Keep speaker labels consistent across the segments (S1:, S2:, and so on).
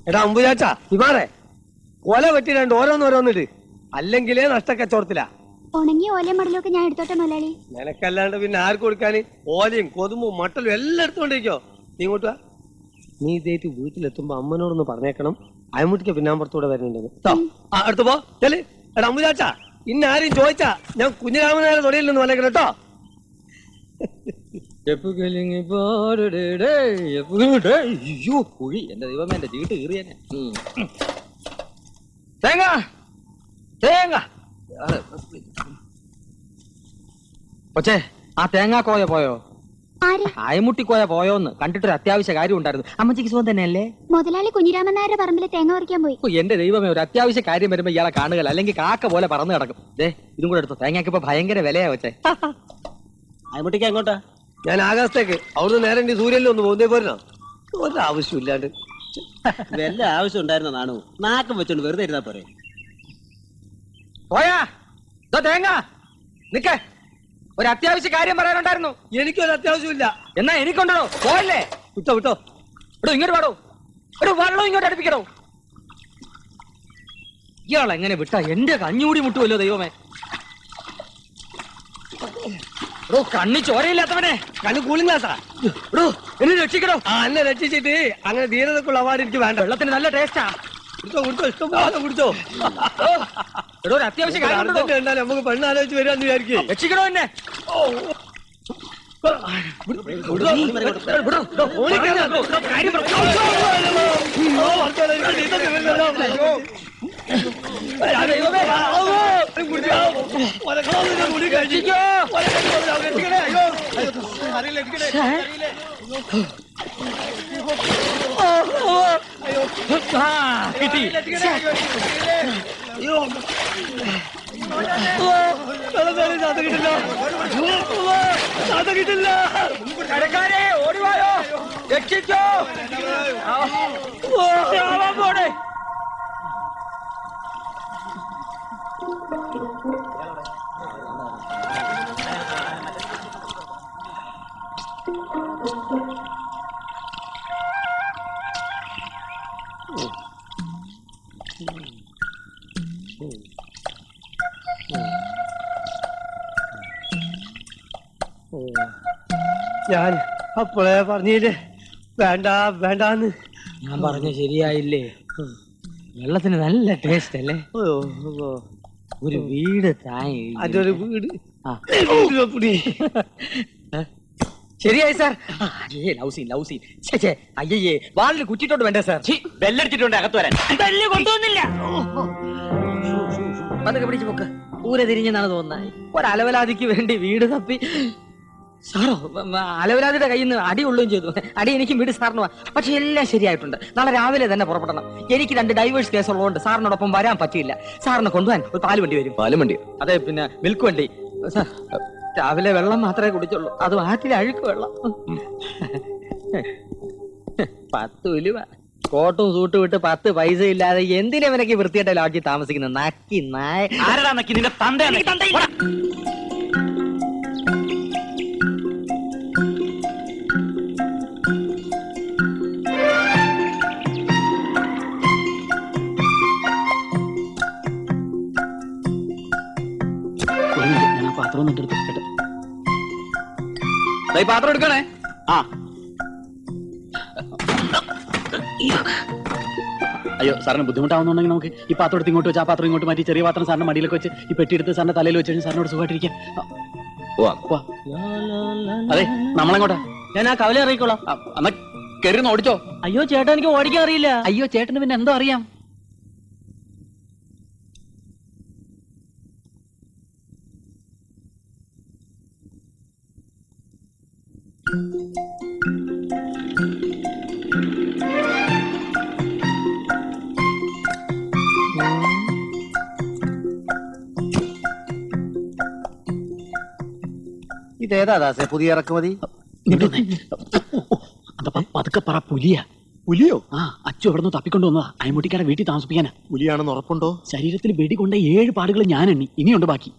S1: എടാ അമ്പുചാച്ചാ ഇമാറേ കൊല വെട്ടിരണ്ട് ഓരോന്നോരോന്നിട്ട് അല്ലെങ്കിലേ നഷ്ടക്കച്ചവടത്തിലാ.
S2: ഉണങ്ങിയ ഓലയും മടലൊക്കെ ഞാൻ എടുത്തോട്ടെ മുതലാളി.
S1: നിനക്കല്ലാണ്ട് പിന്നെ ആർക്ക് കൊടുക്കാന്? ഓലയും കൊതുമ്പും മട്ടലും എല്ലാം എടുത്തോണ്ടിരിക്കോ. നീ ഇങ്ങോട്ട് വാ. നീ ഇതേറ്റ് വീട്ടിലെത്തുമ്പോ അമ്മനോടൊന്ന് പറഞ്ഞേക്കണം അയമുട്ടിക്ക് പിന്നാമ്പുറത്തൂടെ വരുന്നുണ്ടെന്ന്. അടുത്ത് പോ ചെല്. എടാ അമ്പുചാച്ചാ ഇന്ന ആരും ചോദിച്ചാ ഞാൻ കുഞ്ഞിരാമനായ തൊടിയിൽ നിന്ന് വന്നേക്കണം കേട്ടോ.
S3: എന്റെ ദൈവമേ എന്റെ ചീട്ട് കീറിയനെ. തേങ്ങ തേങ്ങ കൊച്ചേ, ആ തേങ്ങാക്കോയ പോയോ? അയമുട്ടിക്കോയ പോയോന്ന് കണ്ടിട്ടൊരു അത്യാവശ്യ കാര്യം ഉണ്ടായിരുന്നു. അമ്മച്ചിക്ക് സുഖം തന്നെയല്ലേ?
S2: മുതലാളി കുഞ്ഞിരാമൻ നായരുടെ പറമ്പിലെ തേങ്ങ പറിക്കാൻ പോയി.
S3: എന്റെ ദൈവമേ, ഒരു അത്യാവശ്യ കാര്യം വരുമ്പോ ഇയാളെ കാണുക, അല്ലെങ്കിൽ കാക്ക പോലെ പറന്നു കിടക്കും. ഇതും കൂടെ എടുത്തു. തേങ്ങയ്ക്ക് ഇപ്പൊ ഭയങ്കര വിലയാ വെച്ചേ.
S1: അയമുട്ടിക്ക് എങ്ങോട്ടാ? ഞാൻ ആകാശത്തേക്ക്. അവിടുന്ന് നേരെ സൂര്യനിൽ ഒന്ന് പോകുന്നേ പോരുന്നോ? ഒരാവശ്യമില്ലാണ്ട്.
S4: വല്ല ആവശ്യം ഉണ്ടായിരുന്ന നാണു നാക്കം വെച്ചോണ്ട് വെറുതെ ഇരുന്നാ പോരെ.
S3: പോയാ തേങ്ങ നിക്കേ, ഒരു അത്യാവശ്യ കാര്യം പറയാനുണ്ടായിരുന്നു.
S1: എനിക്കൊരു അത്യാവശ്യമില്ല.
S3: എന്നാ എനിക്കുണ്ടോ? പോയല്ലേ?
S1: വിട്ടോ വിട്ടോ.
S3: എടോ ഇങ്ങോട്ട് പാടോ. എടോ വെള്ളം ഇങ്ങോട്ട് അടുപ്പിക്കടോ. ഇയാൾ എങ്ങനെ വിട്ടാ എന്റെ കഞ്ഞൂടി മുട്ടുമല്ലോ ദൈവമേ. എടോ കണ്ണി ചോരയില്ലാത്തവനെ.
S1: കണ്ണ് കൂളിംഗ് ഗ്ലാസാ.
S3: എടോ എന്നെ രക്ഷിക്കടോ.
S1: എന്നെ രക്ഷിച്ചിട്ട് അങ്ങനെ ധീരതക്കുള്ള അവാർഡ് എനിക്ക് വേണ്ട.
S3: വെള്ളത്തിന് നല്ല ടേസ്റ്റാ.
S1: കുടിച്ചോ കുടിച്ചോ, ഇഷ്ടംപോലെ കുടിച്ചോ.
S3: എടോ ഒരു അത്യാവശ്യ കാര്യം
S1: കണ്ടാൽ നമുക്ക് പെണ്ണ് ആലോചിച്ച് വരാന്ന് വിചാരിക്കും.
S3: രക്ഷിക്കണോ എന്നെ. കിട്ടി.
S1: കിട്ടില്ല.
S3: ഓടിവായോ, രക്ഷിച്ചോ. പോടെ.
S1: ഞാൻ അപ്പോഴേ പറഞ്ഞില്ലേ വേണ്ട വേണ്ടാന്ന്.
S3: ഞാൻ പറഞ്ഞ ശരിയായില്ലേ? വെള്ളത്തിന് നല്ല ടേസ്റ്റ് അല്ലേ? ഒരു വീട്
S1: അതൊരു വീട്.
S3: ശരിയായി സാർ. അയ്യേ വാളിൽ കുറ്റിട്ടോണ്ട് വേണ്ടേ സാർ? ബെല്ലടിച്ചിട്ടുണ്ട് അകത്ത് വരാൻ. ബെല്ല് കൊണ്ടുവന്നില്ല. പതൊക്കെ പിടിച്ച് പൊക്ക്. ഊര തിരിഞ്ഞെന്നാണ് തോന്നുന്നത്. ഒരലവലാതിക്ക് വേണ്ടി വീട് തപ്പി. സാറോ അലവലാതിയുടെ കയ്യിൽ നിന്ന് അടി കൊള്ളുകയും ചെയ്തു. അടി എനിക്കും വീട് സാറിന്. പക്ഷെ എല്ലാം ശരിയായിട്ടുണ്ട്. നാളെ രാവിലെ തന്നെ പുറപ്പെടണം. എനിക്ക് 2 ഡൈവേഴ്സ് കേസ് ഉള്ളതുകൊണ്ട് സാറിനോടൊപ്പം വരാൻ പറ്റിയില്ല. സാറിനെ കൊണ്ടുപോകാൻ ഒരു പാല് വണ്ടി വരും.
S4: പാലും വണ്ടി?
S3: അതെ, പിന്നെ മിൽക്ക് വണ്ടി. സാർ രാവിലെ വെള്ളം മാത്രമേ കുടിച്ചുള്ളൂ, അത് ആറ്റിലെ അഴുക്ക് വെള്ളം. 10 ഉലുവ. കോട്ടും സൂട്ടും വിട്ട് 10 പൈസ ഇല്ലാതെ എന്തിനവനൊക്കെ വൃത്തിയായിട്ട് ലാഡ്ജി താമസിക്കുന്ന നക്കി നായ. ആരടാ നക്കി? നിന്റെ തന്ത. പാത്രം എടുക്കണേ.
S4: അയ്യോ സാറിന് ബുദ്ധിമുട്ടാവുന്നുണ്ടെങ്കിൽ നമുക്ക് ഈ പാത്രം എടുത്ത് ഇങ്ങോട്ട് വെച്ച് ആ പാത്രം ഇങ്ങോട്ട് മാറ്റി ചെറിയ പാത്രം സാറിന്റെ മടിയിലൊക്കെ വെച്ച് ഈ പെട്ടി എടുത്ത് സാറിന്റെ തലയിൽ വെച്ച് കഴിഞ്ഞാൽ സാറിനോട് സുഖമായിട്ടിരിക്കാം. അതെ, നമ്മളെങ്ങോട്ടാ?
S3: ഞാൻ ആ കവല ഇറങ്ങിക്കോളാം.
S4: എന്നാ കയറി ഓടിച്ചോ.
S3: അയ്യോ ചേട്ടാ, എനിക്ക് ഓടിക്കാൻ അറിയില്ല.
S4: അയ്യോ ചേട്ടന് പിന്നെ എന്തോ അറിയാം.
S1: ഇതേതാ ദാസേ പുതിയ ഇറക്കുമതി?
S4: പതുക്കെ പറ. പുലിയാ. പുലിയോ? ആ, അച്ചു എവിടെ നിന്ന് തപ്പിക്കൊണ്ടു വന്നതാ. അയമുട്ടിക്കാരെ വീട്ടിൽ താമസിപ്പിക്കാനാ.
S1: പുലിയാണെന്ന് ഉറപ്പുണ്ടോ?
S4: ശരീരത്തിൽ വെടികൊണ്ട 7 പാടുകൾ ഞാൻ എണ്ണി. ഇനിയുണ്ട് ബാക്കി.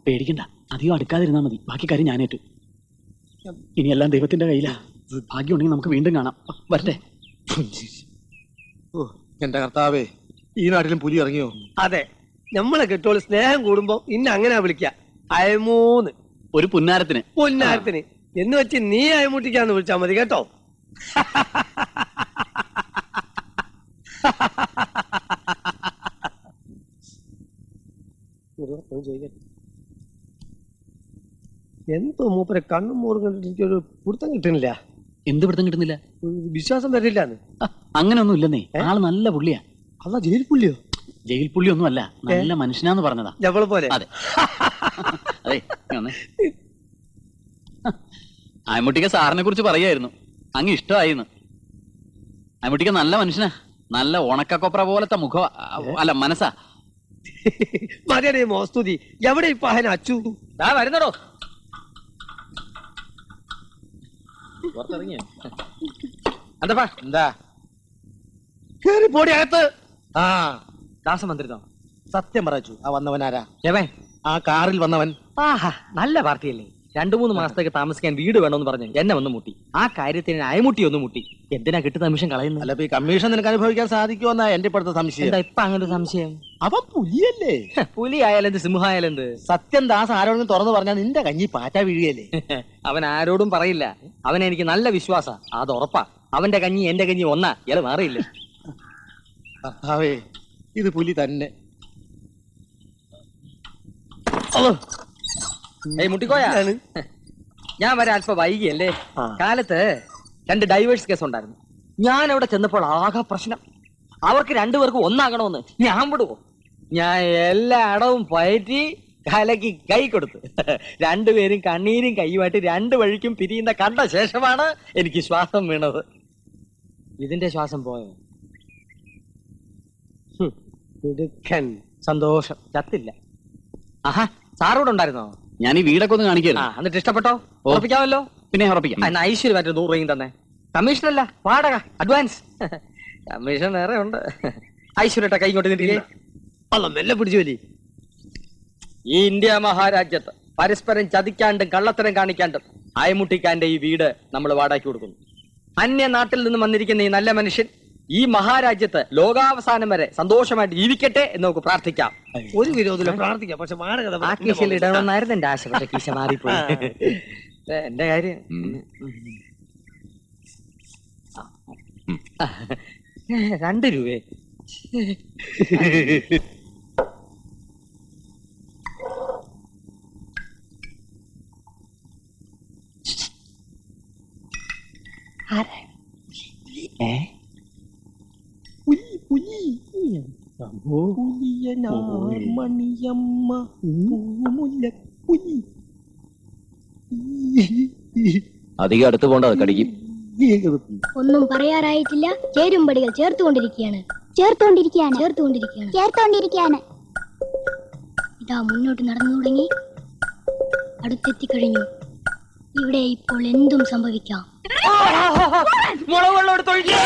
S4: പേടിക്കണ്ട, അധികം അടുക്കാതിരുന്നാ മതി. ബാക്കി കാര്യം ഞാനേറ്റു. ഇനിയെല്ലാം ദൈവത്തിന്റെ കയ്യിലാ. ഭാഗ്യം ഉണ്ടെങ്കിൽ നമുക്ക് വീണ്ടും കാണാം. വരട്ടെ.
S5: എന്റെ കർത്താവേ, ഈ നാട്ടിലും പുലി ഇറങ്ങിയോ?
S1: അതെ, നമ്മളെ കെട്ടോള് സ്നേഹം കൂടുമ്പോ ഇന്ന അങ്ങനെ വിളിക്ക. അയമൂന്ന്
S4: ഒരു പുന്നാരത്തിന്.
S1: പൊന്നാരത്തിന് എന്ന് വെച്ച് നീ അയമുട്ടിക്കാന്ന് വിളിച്ചാ മതി കേട്ടോ. എന്തോ മൂപ്പരെ കണ്ണും മോറും കണ്ടിട്ട് എനിക്കൊരു പിടുത്തം കിട്ടുന്നില്ല.
S4: എന്ത് പിടുത്തം കിട്ടുന്നില്ല?
S1: വിശ്വാസം വരില്ലാന്ന്.
S4: അങ്ങനെയൊന്നും ഇല്ലെന്നേ, ആള് നല്ല പുള്ളിയാ.
S1: അല്ല ജയിൽ പുള്ളിയോ?
S4: ജയിൽ പുള്ളിയൊന്നും അല്ല, നല്ല മനുഷ്യനാന്ന് പറഞ്ഞതാ.
S1: ഞമ്മളെ പോലെ.
S4: അതെ. അതെ, അയമുട്ടിക്ക് സാറിനെ കുറിച്ച് പറയായിരുന്നു, അങ്ങ് ഇഷ്ടമായിന്ന്. അയമുട്ടിക്ക് നല്ല മനുഷ്യനാ, നല്ല ഉണക്കക്കൊപ്ര പോലത്തെ മുഖ അല്ല മനസ്സാ.
S1: മതിയടേ മോസ്തുതി. എവിടെ ഇപ്പൊ അഹന അച്ചു
S3: വരുന്നടോ.
S5: എന്താ
S1: കേറി പോടി അകത്ത്.
S5: ആ
S3: ദാസം വന്നിരുന്നോ?
S5: സത്യം പറച്ചു. ആ വന്നവനാരാ?
S3: എവൻ?
S5: ആ കാറിൽ വന്നവൻ.
S3: ആഹാ, നല്ല പാർട്ടിയല്ലേ. 2-3 മാസത്തേക്ക് താമസിക്കാൻ വീട് വേണമെന്ന് പറഞ്ഞ് എന്നെ ഒന്ന് മുട്ടി. ആ കാര്യത്തിന് അയമുട്ടി ഒന്ന് മുട്ടി. എന്തിനാ കിട്ടുന്ന നിമിഷം കളയുന്നത്?
S5: അല്ല, ഇപ്പൊ ഈ കമ്മീഷൻ നിനക്ക് അനുഭവിക്കാൻ സാധിക്കുമെന്നാ എന്റെ ഇപ്പോഴത്തെ സംശയം.
S3: എന്താ ഇപ്പൊ അങ്ങനെ ഒരു സംശയം?
S5: അവൻ പുലിയല്ലേ?
S3: പുലി ആയാലെന്ത്, സിംഹായാലെന്ത്?
S5: സത്യം ദാസ് ആരോടെങ്കിലും തുറന്നു പറഞ്ഞാൽ നിന്റെ കഞ്ഞി പാറ്റ വീഴുകയല്ലേ?
S3: അവൻ ആരോടും പറയില്ല. അവനെ എനിക്ക് നല്ല വിശ്വാസ, അത് ഉറപ്പാ. അവന്റെ കഞ്ഞി എന്റെ കഞ്ഞി ഒന്നാ, ഇയാള് മാറിയില്ല.
S5: കർത്താവേ, ഇത് പുലി തന്നെ.
S3: ഏയ് മുട്ടിക്കോയാ, ഞാൻ വരെ അല്പം വൈകിയല്ലേ. കാലത്ത് 2 ഡൈവേഴ്സ് കേസ് ഉണ്ടായിരുന്നു. ഞാൻ അവിടെ ചെന്നപ്പോൾ ആകെ പ്രശ്നം. അവർക്ക് 2 പേർക്കും ഒന്നാകണമെന്ന് ഞാൻ വിടുവോ? ഞാൻ എല്ലാ അടവും പയറ്റി കലക്കി കൈ കൊടുത്തു. 2 പേരും കണ്ണീരും കൈയുമായിട്ട് 2 വഴിക്കും പിരിയുന്ന കണ്ട ശേഷമാണ് എനിക്ക് ശ്വാസം വീണത്. ഇതിന്റെ ശ്വാസം പോയോ? സന്തോഷം, ചത്തില്ല. ആഹാ, സാറോട് ഉണ്ടായിരുന്നോ?
S4: ഞാൻ ഈ വീടൊക്കെ ഒന്ന് കാണിക്കായിരുന്നു.
S3: എന്നിട്ട് ഇഷ്ടപ്പെട്ടോ? ഉറപ്പിക്കാമല്ലോ.
S4: പിന്നെ ഉറപ്പിക്കാം.
S3: ഐശ്വര്യ മറ്റേ 100 രൂപയും തന്നെ. കമ്മീഷനല്ല, വാടക, അഡ്വാൻസ്. കമ്മീഷൻ വേറെ ഉണ്ട്. ഐശ്വര്യട്ട കൈ ഇങ്ങോട്ട് നീട്ടില്ലേ.
S1: അല്ല, മെല്ലെ പിടിച്ചു വലി.
S3: ഈ ഇന്ത്യ മഹാരാജ്യത്ത് പരസ്പരം ചതിക്കാണ്ടും കള്ളത്തരം കാണിക്കാണ്ടും അയമുട്ടിക്കാന്റെ ഈ വീട് നമ്മൾ വാടകയ്ക്ക് കൊടുക്കുന്നു. അന്യ നാട്ടിൽ നിന്ന് വന്നിരിക്കുന്ന ഈ നല്ല മനുഷ്യൻ ഈ മഹാരാജ്യത്ത് ലോകാവസാനം വരെ സന്തോഷമായിട്ട് ജീവിക്കട്ടെ എന്ന് നമുക്ക് പ്രാർത്ഥിക്കാം.
S1: ഒരു വിരോധമില്ല, പ്രാർത്ഥിക്കാം. പക്ഷെ വാടക
S3: ആ കീശയിൽ ഇടണമെന്നായിരുന്നു എന്റെ ആശ. പക്ഷെ കീശ മാറിപ്പോയി. എന്റെ കാര്യം 2 രൂപയെ.
S4: അധികം അടുത്ത് പോകണ്ട, കടിക്കും.
S2: ഒന്നും പറയാറായിട്ടില്ല. ചേരുംപടികൾ ചേർത്തുകൊണ്ടിരിക്കുകയാണ്. ഇതാ മുന്നോട്ട് നടന്നു തുടങ്ങി. അടുത്തെത്തിക്കഴിഞ്ഞു. ഇവിടെ ഇപ്പോൾ എന്തും സംഭവിക്കാം.
S3: മുളക് വെള്ളം എടുത്തൊഴിക്കേ.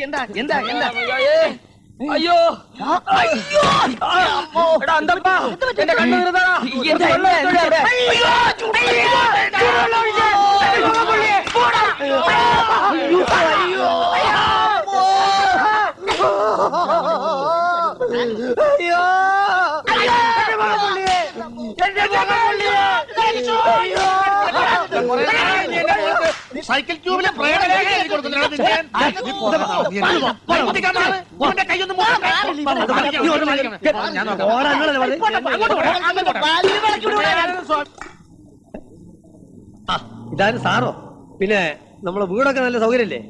S3: എന്താ എന്താ എന്താ? അയ്യോ അയ്യോ, എടാ അന്തപ്പാ, എന്റെ കണ്ണു വീർന്നതാ.
S5: സൈക്കിൾ ട്യൂബിലെ
S1: ഇതാരും സാറോ? പിന്നെ നമ്മളെ വീടൊക്കെ നല്ല സൗകര്യല്ലേ?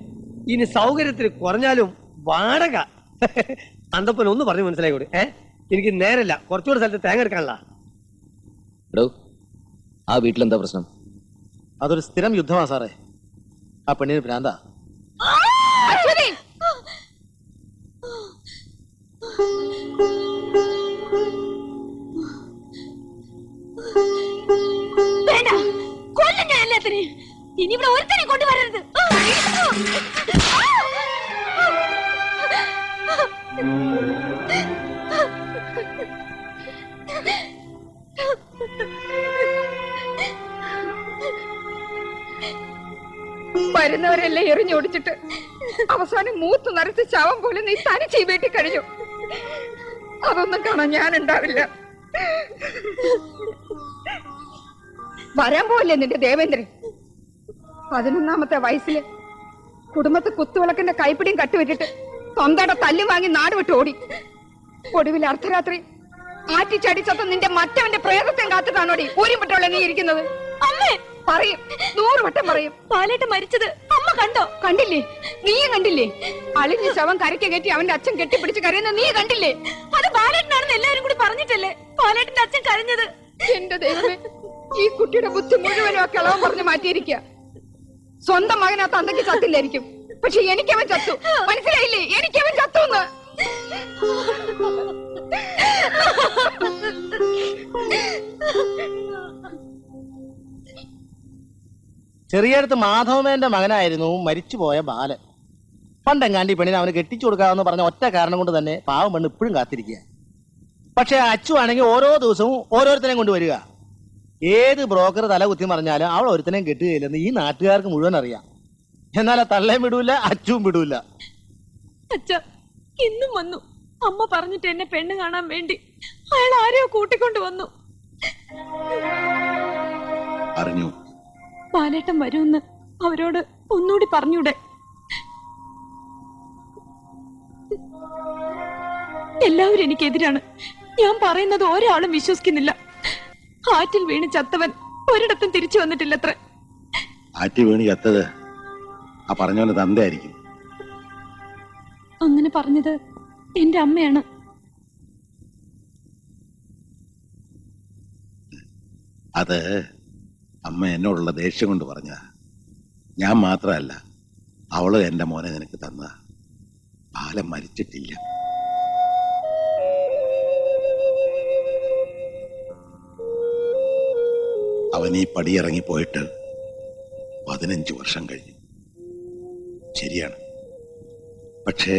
S1: ഇനി സൗകര്യത്തിന് കുറഞ്ഞാലും വാടക. അന്തപ്പൻ ഒന്ന് പറഞ്ഞു മനസ്സിലായിക്കോട്ടെ. എനിക്ക് നേരല്ല, കുറച്ചുകൂടെ സ്ഥലത്ത് തേങ്ങ എടുക്കാനുള്ള.
S4: ആ വീട്ടിലെന്താ പ്രശ്നം?
S5: അതൊരു സ്ഥിരം യുദ്ധമാ സാറേ. ആ പെണ്ണിന് ഭ്രാന്താ.
S2: ഇനി ഇവിടെ ഒരുത്തനെ കൊണ്ടുവരരുത്.
S6: വരുന്നവരെല്ലാം എറിഞ്ഞോടിച്ചിട്ട് അവസാനം മൂത്ത് നരച്ച് ശവം പോലെ നീ തനിച്ച് ഈ വീട്ടിൽ കഴിഞ്ഞു. അതൊന്നും കാണാൻ ഞാൻ ഉണ്ടാവില്ല. വരാൻ പോവല്ലേ നിന്റെ ദേവേന്ദ്രൻ? 11ാമത്തെ വയസ്സില് കുടുംബത്തെ കുത്തുവിളക്കിന്റെ കൈപ്പിടിയും കട്ടുവിട്ടിട്ട് സ്വന്തയുടെ തല്ലും വാങ്ങി നാട് വിട്ട് ഓടി. ഒടുവിൽ അർദ്ധരാത്രി ആറ്റിച്ചടിച്ചത്ത നിന്റെ മറ്റവന്റെ പ്രേതത്തെ കാത്തിട്ടാണോടി ഊരിപ്പെട്ടുള്ള നീ ഇരിക്കുന്നത്?
S2: അമ്മേ
S6: പറയും, 100 വട്ടം പറയും.
S2: പാലേട്ടൻ മരിച്ചത് അമ്മ കണ്ടോ?
S6: കണ്ടില്ലേ? നീയും കണ്ടില്ലേ? അളിഞ്ഞ ശവം കരയ്ക്ക് കയറ്റി അവന്റെ അച്ഛൻ കെട്ടിപ്പിടിച്ച് കരയുന്ന നീ കണ്ടില്ലേ?
S2: അത് പാലേട്ടനാണെന്ന് എല്ലാരും കൂടി പറഞ്ഞിട്ടല്ലേ പാലേട്ടന്റെ അച്ഛൻ കരഞ്ഞത്?
S6: എന്റെ ദൈവമേ, ഈ കുട്ടിയുടെ ബുദ്ധി മുഴുവനും ആ കിളവൻ പറഞ്ഞു മാറ്റിയിരിക്കുക. സ്വന്തം മകനാ തന്തയ്ക്ക് ചത്തില്ലായിരിക്കും, പക്ഷെ എനിക്കവൻ ചത്തു. മനസ്സിലായില്ലേ? എനിക്കവൻ ചത്തു എന്ന്.
S5: ചെറിയടുത്ത് മാധവമേന്റെ മകനായിരുന്നു മരിച്ചുപോയ ബാലൻ. പണ്ടെങ്ങാണ്ടി പെണ്ണിനെ അവന് കെട്ടിച്ചു കൊടുക്കാമെന്ന് പറഞ്ഞ ഒറ്റ കാരണം കൊണ്ട് തന്നെ പാവം പെണ്ണ് ഇപ്പോഴും കാത്തിരിക്കുക. പക്ഷെ അച്ചു ആണെങ്കിൽ ഓരോ ദിവസവും ഓരോരുത്തരെയും കൊണ്ടുവരിക. ഏത് ബ്രോക്കർ തല കുത്തി പറഞ്ഞാലും അവൾ ഒരുത്തനെയും കെട്ടുകയില്ലെന്ന് ഈ നാട്ടുകാർക്ക് മുഴുവൻ അറിയാം. എന്നാൽ ആ തള്ളയും വിടൂല, അച്ചുവും വിടൂല.
S2: അച്ഛ ഇന്നും വന്നു. അമ്മ പറഞ്ഞിട്ട് എന്നെ പെണ്ണ് കാണാൻ വേണ്ടി അയാൾ ആരെയോ കൂട്ടിക്കൊണ്ട് വന്നു.
S7: അറിഞ്ഞു.
S2: പാലേട്ടൻ വരുമെന്ന് അവരോട് ഒന്നുകൂടി പറഞ്ഞൂടെ? എല്ലാവരും എനിക്കെതിരാണ്. ഞാൻ പറയുന്നത് ഒരാളും വിശ്വസിക്കുന്നില്ല. ആറ്റിൽ വീണ് ചത്തവൻ ഒരിടത്തും തിരിച്ചു വന്നിട്ടില്ലത്ര.
S7: ആറ്റി വീണ് ചത്തത് ആ പറഞ്ഞവന്റെ തന്തയായിരിക്കും.
S2: അങ്ങനെ പറഞ്ഞത് എന്റെ അമ്മയാണ്.
S7: അത് അമ്മ എന്നോടുള്ള ദേഷ്യം കൊണ്ട് പറഞ്ഞതാ. ഞാൻ മാത്രമല്ല, അവള് എന്റെ മോനെ നിനക്ക് തന്നതാ. ബാലൻ മരിച്ചിട്ടില്ല. അവൻ ഈ പടിയിറങ്ങി പോയിട്ട് 15 വർഷം കഴിഞ്ഞു. ശരിയാണ്. പക്ഷേ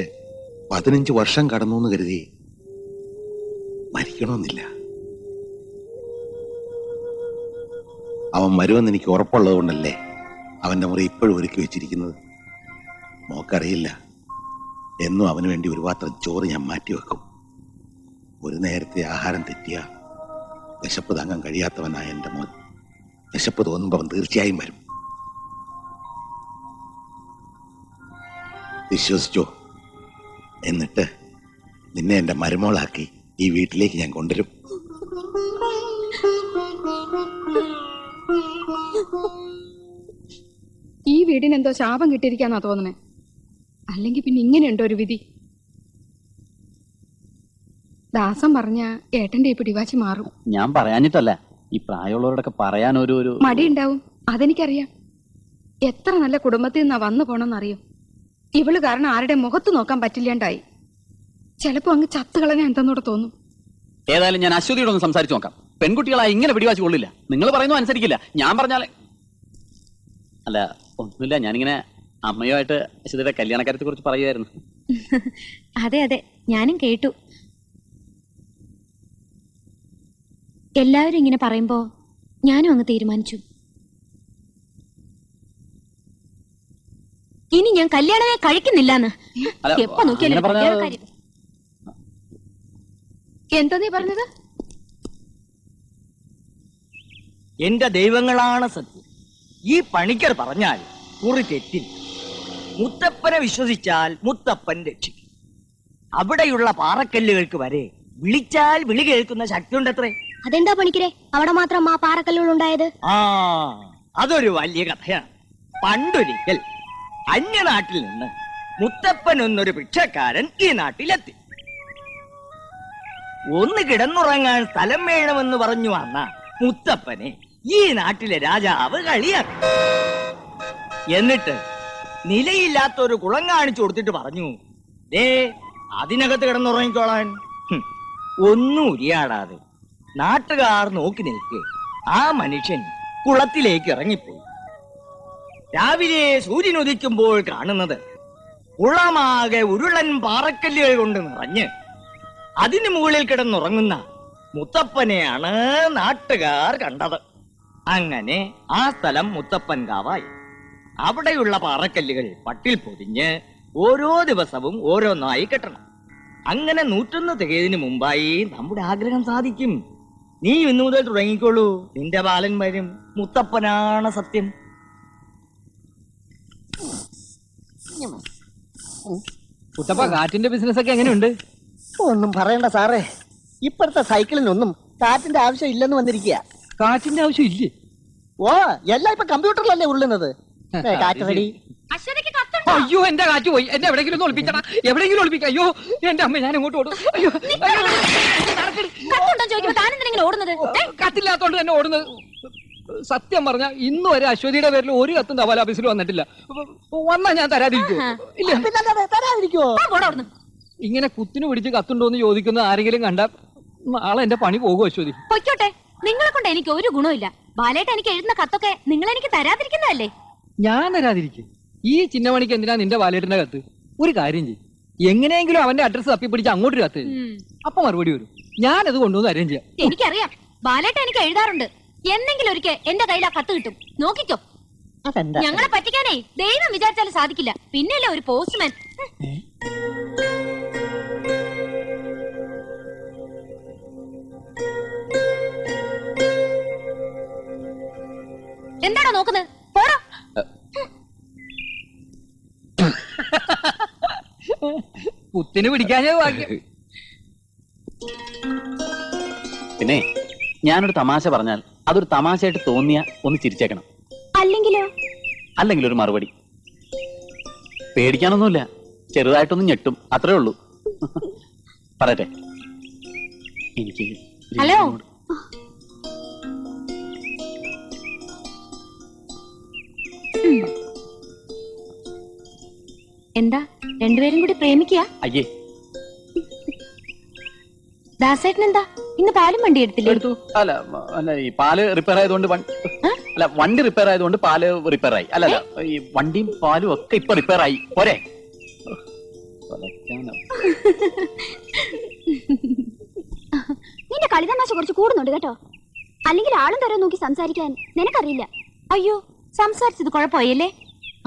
S7: 15 വർഷം കടന്നു എന്ന് കരുതി മരിക്കണമെന്നില്ല. അവൻ വരുമെന്ന് എനിക്ക് ഉറപ്പുള്ളത് കൊണ്ടല്ലേ അവന്റെ മുറി ഇപ്പോഴും ഒരുക്കി വെച്ചിരിക്കുന്നത്. മോക്കറിയില്ല, എന്നും അവന് വേണ്ടി ഒരു പാത്രം ചോറ് ഞാൻ മാറ്റിവെക്കും. ഒരു നേരത്തെ ആഹാരം തെറ്റിയ വിശപ്പ് താങ്ങാൻ കഴിയാത്തവനായ എന്റെ മോൻ വിശപ്പ് തോന്നുമ്പോൾ അവൻ തീർച്ചയായും വരും. വിശ്വസിച്ചോ? എന്നിട്ട് നിന്നെ എന്റെ മരുമോളാക്കി ഈ വീട്ടിലേക്ക് ഞാൻ കൊണ്ടുവരും.
S6: ഈ വീടിനെന്തോ ശാപം കിട്ടിയിരിക്കാന്നാ തോന്നണേ. അല്ലെങ്കിൽ പിന്നെ ഇങ്ങനെയുണ്ടോ ഒരു വിധി? ദാസം പറഞ്ഞ ഏട്ടന്റെ ഈ പിടിവാശി മാറും.
S4: ഞാൻ പറയാഞ്ഞിട്ടല്ല, ഈ പ്രായമുള്ളവരോടൊക്കെ പറയാൻ ഒരു
S6: മടിയുണ്ടാവും, അതെനിക്കറിയാം. എത്ര നല്ല കുടുംബത്തിൽ നിന്നാ വന്നു പോണെന്നറിയോ? ഇവള് കാരണം ആരുടെ മുഖത്ത് നോക്കാൻ പറ്റില്ലാണ്ടായി. ചിലപ്പോ അങ്ങ് ചത്തുകളനെ എന്തെന്നോട് തോന്നും.
S4: ഏതായാലും ഞാൻ അശ്വതിയോടൊന്ന് സംസാരിച്ചു നോക്കാം. പെൺകുട്ടികളായി ഇങ്ങനെ പിടിവാശി കൊള്ളില്ല. നിങ്ങൾ പറയുന്നത് അനുസരിക്കില്ല. ഞാൻ പറഞ്ഞാലേ അല്ല, ഒന്നുമില്ല. ഞാനിങ്ങനെ അമ്മയുമായിട്ട് അശ്വതിയുടെ കല്യാണക്കാര്യത്തെ കുറിച്ച് പറയുമായിരുന്നു.
S2: അതെ അതെ, ഞാനും കേട്ടു. എല്ലാവരും ഇങ്ങനെ പറയുമ്പോ ഞാനും അങ്ങ് തീരുമാനിച്ചു. ഇനി ഞാൻ കല്യാണമേ കഴിക്കുന്നില്ലെന്ന്.
S4: അല്ല,
S2: എപ്പോ നോക്കിയാലും
S4: അങ്ങനെ പറഞ്ഞാ-
S2: വേറെ കാര്യം.
S6: എന്താ നീ പറഞ്ഞത്?
S8: എന്റെ ദൈവങ്ങളാണ് സത്യം. ഈ പണിക്കർ പറഞ്ഞാൽ കുറി തെറ്റില്ല. മുത്തപ്പനെ വിശ്വസിച്ചാൽ മുത്തപ്പൻ രക്ഷിക്കും. അവിടെയുള്ള പാറക്കല്ലുകൾക്ക് വരെ വിളിച്ചാൽ വിളി കേൾക്കുന്ന ശക്തിയുണ്ടത്രേ.
S2: അതെന്താ പണിക്കരെ അവിടെ മാത്രം ആ പാറക്കല്ലുകൾ ഉണ്ടായത്?
S8: ആ, അതൊരു വലിയ കഥയാണ്. പണ്ടൊരിക്കൽ അന്യനാട്ടിൽ നിന്ന് മുത്തപ്പൻ എന്നൊരു ഭിക്ഷക്കാരൻ ഈ നാട്ടിലെത്തി. ഒന്ന് കിടന്നുറങ്ങാൻ സ്ഥലം വേണമെന്ന് പറഞ്ഞു വന്ന മുത്തപ്പനെ ഈ നാട്ടിലെ രാജാവ് കളിയാക്കി. എന്നിട്ട് നിലയില്ലാത്തൊരു കുളം കാണിച്ചു കൊടുത്തിട്ട് പറഞ്ഞു, ദേ അതിനകത്ത് കിടന്നുറങ്ങിക്കോളാൻ. ഒന്നും ഉരിയാടാതെ നാട്ടുകാർ നോക്കി നിൽക്കെ ആ മനുഷ്യൻ കുളത്തിലേക്ക് ഇറങ്ങിപ്പോയി. രാവിലെ സൂര്യൻ ഉദിക്കുമ്പോൾ കാണുന്നത് കുളമാകെ ഉരുളൻ പാറക്കല്ലുകൾ കൊണ്ട് നിറഞ്ഞ് അതിനു മുകളിൽ കിടന്നുറങ്ങുന്ന മുത്തപ്പനെയാണ് നാട്ടുകാർ കണ്ടത്. അങ്ങനെ ആ സ്ഥലം മുത്തപ്പൻ കാവായി. അവിടെയുള്ള പാറക്കല്ലുകൾ പട്ടിൽ പൊതിഞ്ഞ് ഓരോ ദിവസവും ഓരോന്നായി കെട്ടണം. അങ്ങനെ 101 തികയതിനു മുമ്പായി നമ്മുടെ ആഗ്രഹം സാധിക്കും. നീ ഇന്നു മുതൽ തുടങ്ങിക്കോളൂ. നിന്റെ ബാലൻ വരും. മുത്തപ്പനാണ് സത്യം.
S3: കുട്ടപ്പ കാറ്റിന്റെ ബിസിനസ് ഒക്കെ എങ്ങനെയുണ്ട്?
S5: ഒന്നും പറയണ്ട സാറേ, ഇപ്പോഴത്തെ സൈക്കിളിനൊന്നും കാറ്റിന്റെ ആവശ്യം ഇല്ലെന്ന് വന്നിരിക്കുക.
S3: കാറ്റിന്റെ ആവശ്യം ഇല്ലേ?
S5: ഓ, എല്ലാം ഇപ്പൊ കമ്പ്യൂട്ടറിലല്ലേ ഉള്ളുന്നത്. കാറ്റ് റെഡി.
S2: അശ്വതിക്ക് കത്തുണ്ടോ?
S3: അയ്യോ എന്റെ കാറ്റ് പോയി. എന്നെ എവിടെയെങ്കിലും ഒന്ന് ഒളിപ്പിക്കടാ, എവിടെയെങ്കിലും ഒളിപ്പിക്കാം. അയ്യോ എന്റെ അമ്മ, ഞാൻ ഇങ്ങോട്ട് ഓടും. അയ്യോ
S2: കത്തുണ്ടോ ചോദിക്കുമ്പോ താനെന്തിനെ ഓടുന്നത്?
S3: കത്തില്ലാത്തോണ്ട് തന്നെ ഓടുന്നത്. സത്യം പറഞ്ഞ ഇന്ന് വരെ അശ്വതിയുടെ പേരിൽ ഒരു കത്തും തപാൽ ഓഫീസിൽ വന്നിട്ടില്ല. വന്നാ ഞാൻ തരാതിരിക്കോ? ഇല്ല.
S5: തരാതിരിക്കുവോ?
S2: താൻ പോടാ അവിടുന്ന്.
S3: ഇങ്ങനെ കുത്തിനു പിടിച്ച് കത്തുണ്ടോന്ന് ചോദിക്കുന്ന ആരെങ്കിലും കണ്ട നാളെ എന്റെ പണി പോകും അശ്വതി.
S2: പൊയ്ക്കോട്ടെ, നിങ്ങളെ കൊണ്ട് എനിക്ക് ഒരു ഗുണമില്ല. ബാലേട്ട് എനിക്ക് എഴുതുന്ന കത്തൊക്കെ നിങ്ങൾ എനിക്ക് തരാതിരിക്കുന്നതല്ലേ?
S3: ഞാൻ തരാതിരിക്കും. ഈ ചിന്നമണിക്ക് എന്തിനാ നിന്റെ വാലേട്ടിന്റെ കത്ത്? ഒരു കാര്യം ചെയ്യും, എങ്ങനെയെങ്കിലും അവന്റെ അഡ്രസ് തപ്പിപ്പിടിച്ച് അങ്ങോട്ട് കത്ത് എഴുതി. അപ്പൊ മറുപടി വരും. ഞാനത് കൊണ്ടുവന്ന് അറേഞ്ച് ചെയ്യാം.
S2: എനിക്കറിയാം, ബാലേട്ട് എനിക്ക് എഴുതാറുണ്ട്. എന്നെങ്കിലും ഒരിക്കൽ എന്റെ കയ്യിൽ ആ കത്ത് കിട്ടും. നോക്കിക്കോ.
S5: അതെന്താ?
S2: ഞങ്ങളെ പറ്റിക്കാനേ ദൈവം വിചാരിച്ചാലും സാധിക്കില്ല. പിന്നെയല്ലേ ഒരു പോസ്റ്റ്മാൻ. എന്താണോ നോക്കുന്നത്? പോടോ.
S3: കുത്തിന് പിടിക്കാനേ ഭാഗ്യം.
S4: പിന്നെ ഞാനൊരു തമാശ പറഞ്ഞാൽ അതൊരു തമാശയായിട്ട് തോന്നിയ ഒന്ന് ചിരിച്ചേക്കണം.
S2: അല്ലെങ്കിലോ?
S4: അല്ലെങ്കിൽ ഒരു മറുപടി. പേടിക്കാനൊന്നുമില്ല, ചെറുതായിട്ടൊന്ന് ഞെട്ടും, അത്രേ ഉള്ളൂ. പറയട്ടെ. എനിക്ക്
S2: ഹലോ. എന്താ രണ്ടുപേരും കൂടി പ്രേമിക്കുക?
S4: അയ്യേ,
S2: ദാസേട്ടൻ എന്താ ഇന്ന് പാലും വണ്ടി എടുത്തില്ലേ?
S4: എടുത്തു. അല്ല അല്ല, ഈ പാല് റിപ്പയർ ആയതുകൊണ്ട് അല്ല, വണ്ടി റിപ്പയർ ആയതുകൊണ്ട് പാല് റിപ്പയർ ആയി. അല്ല അല്ല, ഈ വണ്ടിയും പാലും ഒക്കെ ഇപ്പൊ റിപ്പയർ ആയി. പോരെ?
S9: നിന്റെ കളിതമാശ കുറച്ച് കൂടുന്നുണ്ട് കേട്ടോ. അല്ലെങ്കിൽ ആളും തരം നോക്കി സംസാരിക്കാൻ നിനക്കറിയില്ല.
S2: അയ്യോ, സംസാരിച്ചത് കുഴപ്പമായല്ലേ?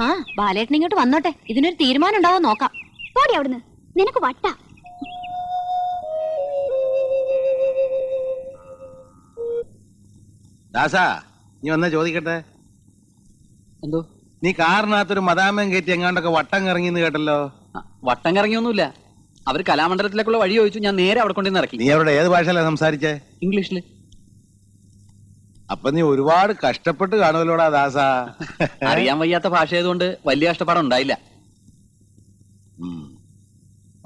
S2: ആ, ബാലേട്ടൻ ഇങ്ങോട്ട് വന്നോട്ടെ, ഇതിനൊരു തീരുമാനം ഉണ്ടാവോ നോക്കാം.
S9: പോടി അവിടുന്ന്, നിനക്ക് വട്ട.
S7: ദാസാ, നീ വന്നാ ചോദിക്കട്ടെ.
S3: എന്തോ?
S7: നീ കാറിനകത്തൊരു മദാമൻ കയറ്റി എങ്ങാണ്ടൊക്കെ വട്ടം കറങ്ങിന്ന് കേട്ടല്ലോ.
S4: വട്ടം കറങ്ങിയൊന്നുമില്ല. അവർ കലാമണ്ഡലത്തിലേക്കുള്ള വഴി ചോദിച്ചു, ഞാൻ നേരെ അവിടെ കൊണ്ടുവന്ന് ഇറക്കി.
S7: നീ അവരുടെ ഏത് ഭാഷയിലാ സംസാരിച്ചേ?
S4: ഇംഗ്ലീഷില്.
S7: അപ്പൊ നീ ഒരുപാട് കഷ്ടപ്പെട്ട് കാണുമല്ലോടാ ദാസാ.
S4: അറിയാൻ വയ്യാത്ത ഭാഷ ആയതുകൊണ്ട് വലിയ കഷ്ടപ്പാടം ഉണ്ടായില്ല.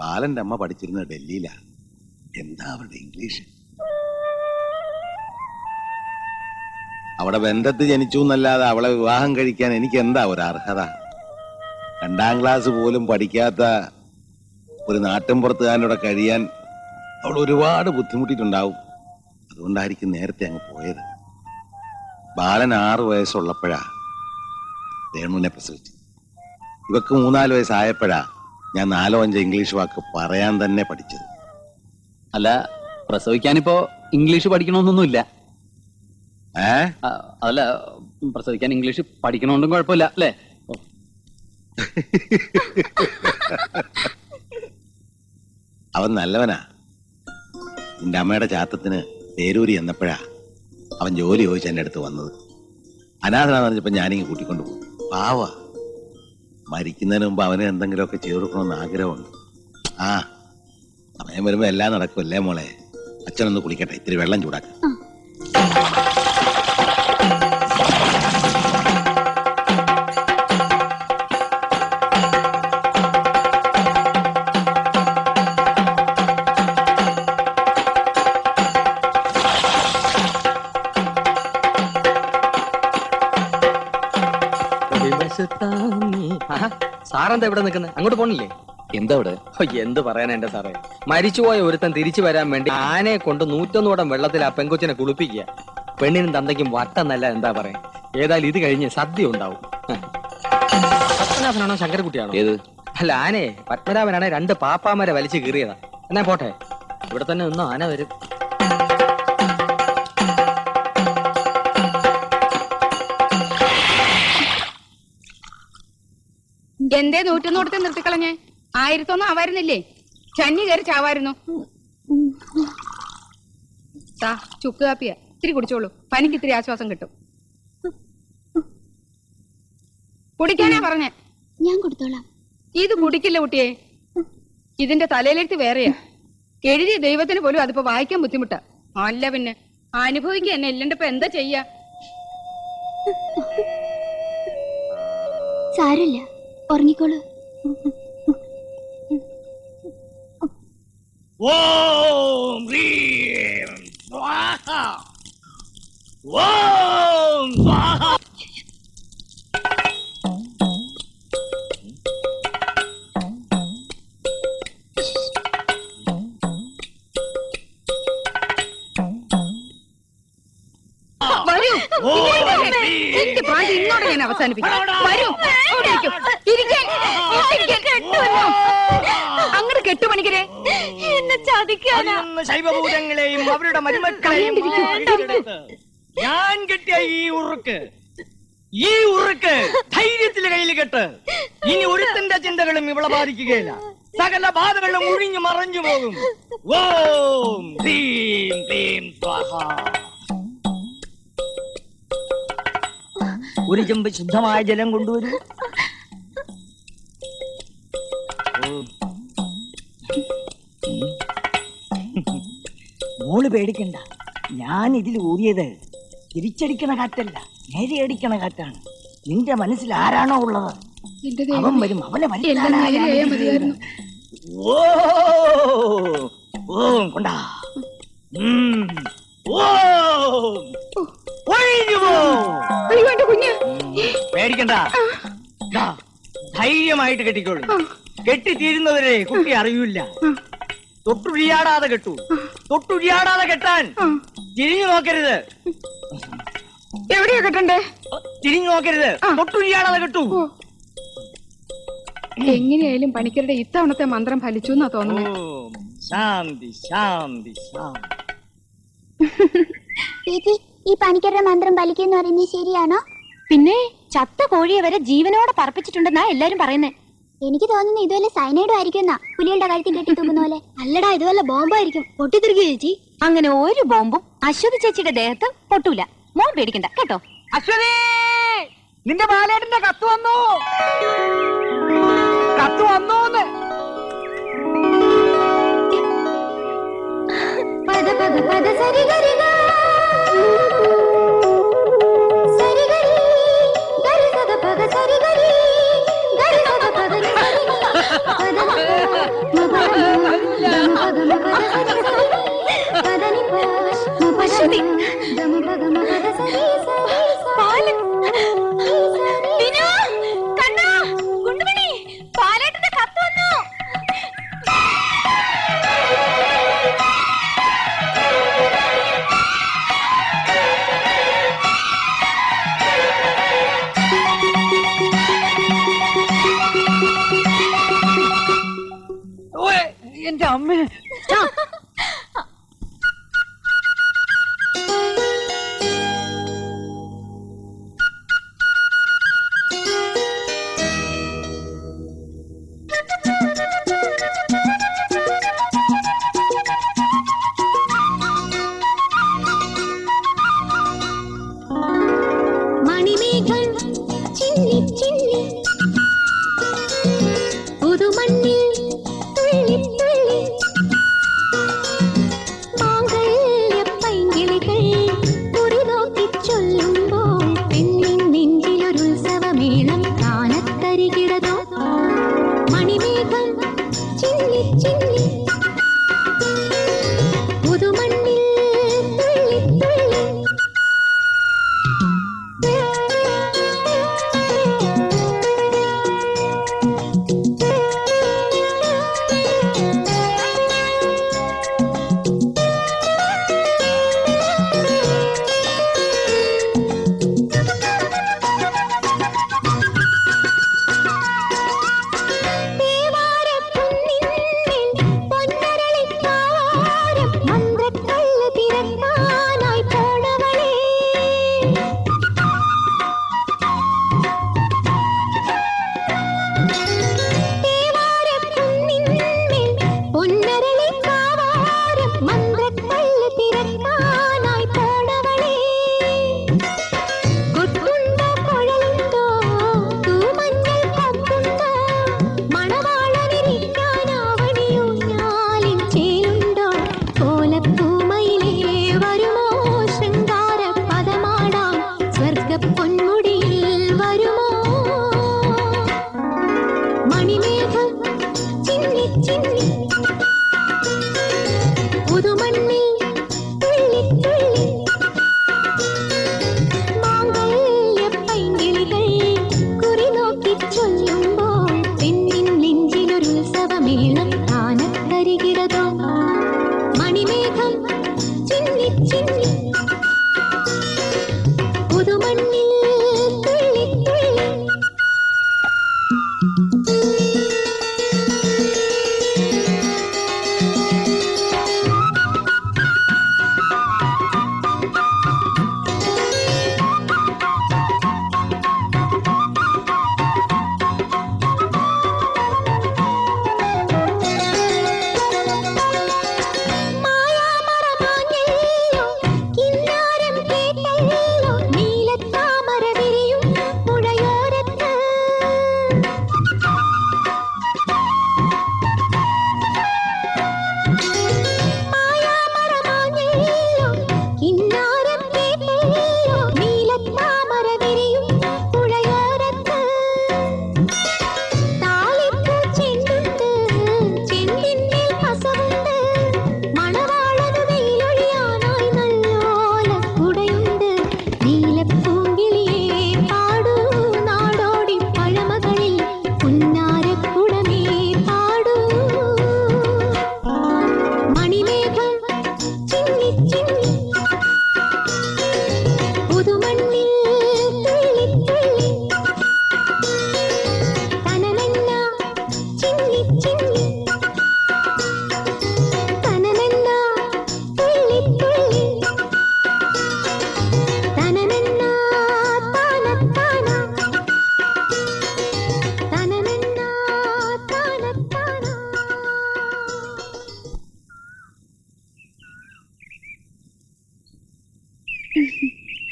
S7: ബാലന്റെ അമ്മ പഠിച്ചിരുന്നത് ഡൽഹിയിലാ. എന്താ അവരുടെ ഇംഗ്ലീഷ്? അവിടെ ബന്ധത്ത് ജനിച്ചു എന്നല്ലാതെ അവളെ വിവാഹം കഴിക്കാൻ എനിക്ക് എന്താ ഒരു അർഹത? 2ാം ക്ലാസ് പോലും പഠിക്കാത്ത ഒരു നാട്ടിൻപുറത്തുകാരനോടെ കഴിയാൻ അവൾ ഒരുപാട് ബുദ്ധിമുട്ടിയിട്ടുണ്ടാവും. അതുകൊണ്ടായിരിക്കും നേരത്തെ അങ്ങ് പോയത്. ബാലൻ 6 വയസ്സുള്ളപ്പോഴാ രേണുവിനെ പ്രസവിച്ചു. ഇവക്ക് 3-4 വയസ്സായപ്പോഴാ ഞാൻ 4-5 ഇംഗ്ലീഷ് വാക്ക് പറയാൻ തന്നെ പഠിച്ചത്.
S4: അല്ല, പ്രസവിക്കാനിപ്പോ ഇംഗ്ലീഷ് പഠിക്കണമെന്നൊന്നുമില്ല. അതല്ല, പ്രസവിക്കാൻ ഇംഗ്ലീഷ് പഠിക്കണോണ്ടും കുഴപ്പമില്ല അല്ലേ?
S7: അവൻ നല്ലവനാ. നിന്റെ അമ്മയുടെ ചാത്തത്തിന് പേരൂരി എന്നപ്പോഴാ അവൻ ജോലി ചോദിച്ച് എന്റെ അടുത്ത് വന്നത്. അനാഥനാന്ന് പറഞ്ഞപ്പോ ഞാനിങ്ങ് കൂട്ടിക്കൊണ്ടു പോകും. പാവാ. മരിക്കുന്നതിന് മുമ്പ് അവന് എന്തെങ്കിലുമൊക്കെ ചെയ്തു കൊടുക്കണമെന്ന് ആഗ്രഹമുണ്ട്. ആ, സമയം വരുമ്പോ എല്ലാം നടക്കുമല്ലേ മോളെ. അച്ഛനൊന്ന് കുളിക്കട്ടെ, ഇത്തിരി വെള്ളം ചൂടാക്കാം.
S3: സാറെന്താ ഇവിടെ നിൽക്കുന്നത്? അങ്ങോട്ട് പോണില്ലേ?
S4: എന്താ ഇവിടെ?
S3: എന്ത് പറയാനാ എന്റെ സാറേ, മരിച്ചുപോയ ഒരുത്തൻ തിരിച്ചു വരാൻ വേണ്ടി ആനയെ കൊണ്ട് 101 കുടം വെള്ളത്തിൽ ആ പെങ്കൊച്ചിനെ കുളിപ്പിക്കുക. പെണ്ണിനും തന്തയ്ക്കും വട്ടെന്നല്ല, എന്താ പറയാ. ഏതായാലും ഇത് കഴിഞ്ഞ് സദ്യ ഉണ്ടാവും. പത്മനാഭനാണോ ശങ്കരക്കുട്ടിയാണോ?
S4: ഏത്?
S3: അല്ല, ആനയെ പത്മനാഭനാണെ 2 പാപ്പാമാരെ വലിച്ചു കീറിയതാ. എന്നാ പോട്ടെ, ഇവിടെ തന്നെ നിന്നോ, ആന വരും.
S6: എന്തേ 101 നിർത്തിക്കളഞ്ഞേ? 1001 ആവായിരുന്നില്ലേ? ചന്നി കയറി ചാവായിരുന്നു. ചുക്ക് കാപ്പിയാ, ഇത്തിരി കുടിച്ചോളൂ. പനിക്ക് ഇത്തിരി ആശ്വാസം കിട്ടും. കുടിക്കാനാ പറഞ്ഞേ.
S9: ഞാൻ കൊടുത്തോളാം.
S6: ഇത് കുടിക്കില്ല കുട്ടിയെ. ഇതിന്റെ തലയിലെടുത്ത് വേറെയാ. എഴുതിയ ദൈവത്തിന് പോലും അതിപ്പോ വായിക്കാൻ ബുദ്ധിമുട്ടാ. അല്ല പിന്നെ അനുഭവിക്കുക എന്നെ ഇല്ലണ്ട് ഇപ്പൊ എന്താ ചെയ്യാ?
S9: സാരമില്ല, ഉറങ്ങിക്കോളൂ.
S8: ഓം ഹ്രീം സ്വാഹ. ഓം സ്വാഹ.
S6: വരൂ. എന്റെ പ്രാന്ത് ഇന്നോടെ ഞാൻ അവസാനിപ്പിക്കും. വരൂ. ഇവിടെ ഇരിക്കൂ. ഇരിക്കാൻ. അങ്ങോട്ട് കെട്ടുപണിക്കരെ
S2: എന്നെ ചതിക്കാനാ.
S8: 11 ശൈവഭൂതങ്ങളെയും അവരുടെ മരുമക്കളെയും ഞാൻ കെട്ടിയ ഈ ഉറുക്ക് ധൈര്യത്തില് കയ്യിൽ കെട്ട്. ഇനി ഒരുത്തന്റെ ചിന്തകളും ഇവളെ ബാധിക്കുകയില്ല. സകല ബാധകളും ഒഴിഞ്ഞു മറഞ്ഞു പോകും. ഓം ഹ്രീം ക്ലീം സ്വാഹ. ഒരു ചെമ്പ് ശുദ്ധമായ ജലം കൊണ്ടുവരൂ. മോള് പേടിക്കണ്ട. ഞാൻ ഇതിൽ ഊതിയത് തിരിച്ചടിക്കണ കാറ്റല്ല, നേരെ അടിക്കണ കാറ്റാണ്. നിന്റെ മനസ്സിൽ ആരാണോ ഉള്ളത് അവൻ വരും. അവനെ
S6: മതിയായിരുന്നു.
S8: ഓം കൊണ്ടാ.
S6: കുഞ്ഞ്
S8: പേടിക്കണ്ട. ധൈര്യമായിട്ട് കെട്ടിക്കോളൂ. കെട്ടിത്തീരുന്നവരെ കുട്ടി അറിയില്ല. തൊട്ടുഴിയാടാതെ കെട്ടു. തൊട്ടുഴിയാടാതെ കെട്ടാൻ. തിരിഞ്ഞു നോക്കരുത്.
S6: എവിടെയാ കെട്ടണ്ടേ?
S8: തിരിഞ്ഞു നോക്കരുത്. തൊട്ടുഴിയാടാതെ കെട്ടു.
S6: എങ്ങനെയായാലും പണിക്കരുടെ ഇത്തവണത്തെ മന്ത്രം ഫലിച്ചു എന്നാ തോന്നുന്നത്.
S8: ശാന്തി ശാന്തി ശാന്തി.
S9: ചേച്ചി, ഈ പണിക്കരുടെ മന്ത്രം ഫലിക്കുന്നു പറയുന്നത് ശരിയാണോ?
S2: പിന്നെ ചത്ത കോഴിയെ വരെ ജീവനോടെ പറപ്പിച്ചിട്ടുണ്ടെന്നാ എല്ലാരും പറയുന്നേ.
S9: എനിക്ക് തോന്നുന്നു ഇതുവല്ല സൈനൈഡും ആയിരിക്കും. പുലിയുടെ കാര്യത്തിൽ കെട്ടി തൂക്കുന്ന പോലെ. അല്ലടാ, ഇതുവല്ല ബോംബായിരിക്കും. പൊട്ടിത്തെറിക്കുക ചേച്ചി.
S2: അങ്ങനെ ഒരു ബോംബും അശ്വതി ചേച്ചിയുടെ ദേഹത്ത് പൊട്ടൂല. മോൻ പേടിക്കണ്ട കേട്ടോ.
S3: അശ്വതി, നിന്റെ ബാലേട്ടന്റെ കത്ത് വന്നു. കത്ത് വന്നോന്ന്.
S9: പദ പദ പദ സരി ഗരി ഗ സരി ഗരി ഗരി സദ പദ സരി ഗരി ഗരി സദ പദ നി സരി നി പദ ന മ പദ ന പദ ന പദ സരി സരി പദ നി പദ
S2: അശ്വതി,
S9: ദമ പദ മ പദ സരി സരി
S2: പാല്. ദിനു, കണ്ണാ, ഗുണ്ടുമണി, പാലേട്ടന്റെ കത്ത് വന്നു.
S3: എന്റെ അമ്മ.
S9: മണിമേഘം ചിന്നി ചിന്നി പുതുമണ്ണിൽ തുള്ളി തുള്ളി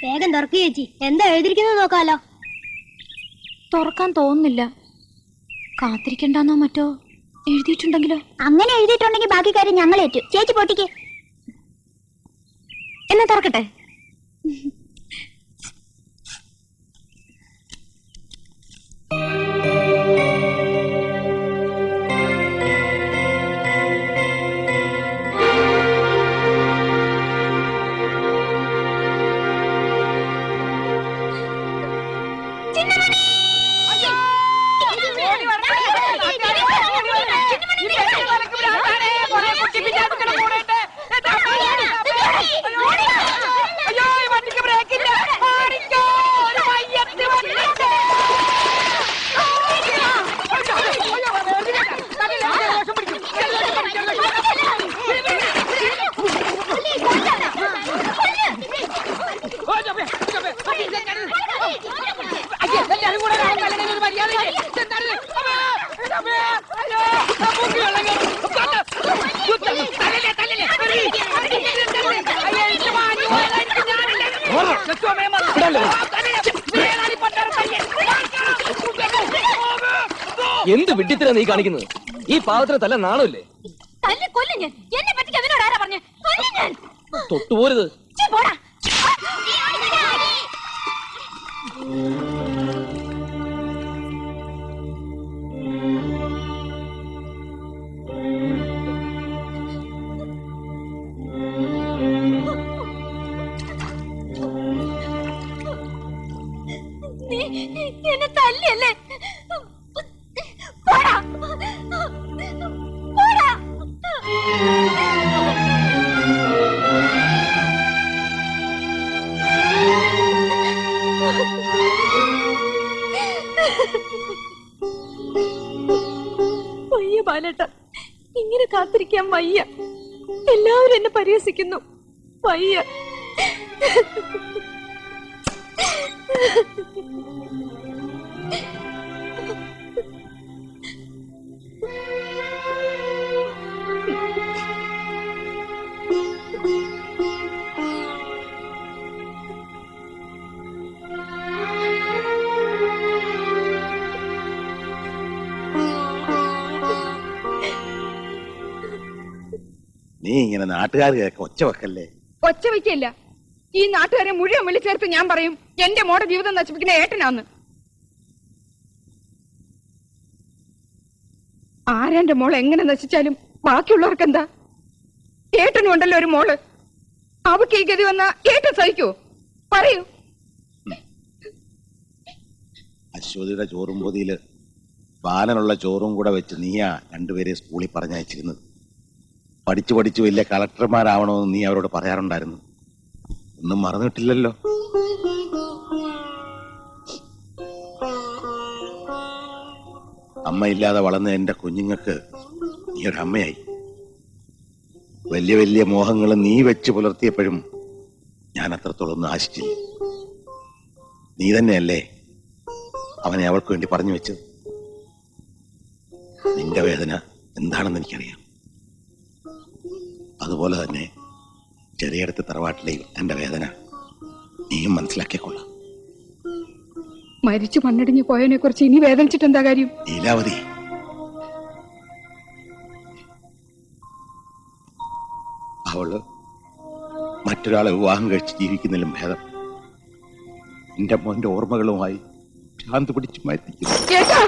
S9: വേഗം തുറക്കു ചേച്ചി. എന്താ എഴുതിയിരിക്കുന്നത് നോക്കാലോ.
S2: തുറക്കാൻ തോന്നുന്നില്ല. കാത്തിരിക്കണ്ടെന്നോ മറ്റോ എഴുതിയിട്ടുണ്ടെങ്കിലോ?
S9: അങ്ങനെ എഴുതിയിട്ടുണ്ടെങ്കിൽ ബാക്കി കാര്യം ഞങ്ങൾ ഏറ്റു. ചേച്ചി പൊട്ടിക്ക്.
S2: എന്നാ തുറക്കട്ടെ.
S1: എന്ത് വിഡ്ഢിത്തരാ നീ കാണിക്കുന്നത്? ഈ പാവത്തിന് തല്ല നാണമില്ലേ? തൊട്ടുപോരുത്.
S2: എന്നെ തല്ലിയല്ലേ? പോടാ. പോടാ. വയ്യ ബാലേട്ട, ഇങ്ങനെ കാത്തിരിക്കാൻ വയ്യ. എല്ലാവരും എന്നെ പരിഹസിക്കുന്നു. വയ്യ.
S7: നീ ഇങ്ങനെ നാട്ടുകാർ കേൾക്ക ഒച്ച വെക്കല്ലേ.
S6: ഒച്ച വയ്ക്കില്ല. ഈ നാട്ടുകാരെ മുഴുവൻ വിളിച്ചേർത്ത് ഞാൻ പറയും എന്റെ മോടെ ജീവിതം നശിപ്പിക്കുന്ന ഏട്ടനാന്ന്. ആരാന്റെ മോൾ എങ്ങനെ നശിച്ചാലും ബാക്കിയുള്ളവർക്ക് എന്താ? ഏട്ടനും ഉണ്ടല്ലോ ഒരു മോള്. അവക്ക് ഈ ഗതി വന്നാ ഏട്ടൻ സഹിക്കോ? പറയൂ.
S7: അശ്വതിയുടെ ചോറും പൊതിയില് ബാലനുള്ള ചോറും കൂടെ വെച്ച് നീയാ രണ്ടുപേരെ സ്കൂളിൽ പറഞ്ഞയച്ചിരുന്നത്. പഠിച്ചു പഠിച്ചു വലിയ കളക്ടർമാരാവണമെന്ന് നീ അവരോട് പറയാറുണ്ടായിരുന്നു. ഒന്നും മറന്നിട്ടില്ലല്ലോ. അമ്മയില്ലാതെ വളർന്ന എന്റെ കുഞ്ഞുങ്ങൾക്ക് നീ ഒരു അമ്മയായി. വലിയ വലിയ മോഹങ്ങൾ നീ വെച്ച് പുലർത്തിയപ്പോഴും ഞാൻ അത്രത്തോളം ഒന്നും ആശിച്ചില്ല. നീ തന്നെയല്ലേ അവനെ അവൾക്ക് വേണ്ടി പറഞ്ഞു വെച്ചത്. നിന്റെ വേദന എന്താണെന്ന് എനിക്കറിയാം. അതുപോലെ തന്നെ ചെറിയടുത്ത തറവാട്ടിലെയും എന്റെ വേദന നീയും മനസ്സിലാക്കിക്കൊള്ളാം.
S6: മരിച്ചു മണ്ണടിഞ്ഞു പോയതിനെ കുറിച്ച് ഇനി വേദനിച്ചിട്ട് എന്താ കാര്യം?
S7: ലീലാവതി, അവള് മറ്റൊരാളെ വിവാഹം കഴിച്ച് ജീവിക്കുന്നതിലും ഭേദം എന്റെ മോന്റെ ഓർമ്മകളുമായി ഭ്രാന്ത് പിടിച്ചു മരിക്കുന്നു.
S6: കേട്ടോ?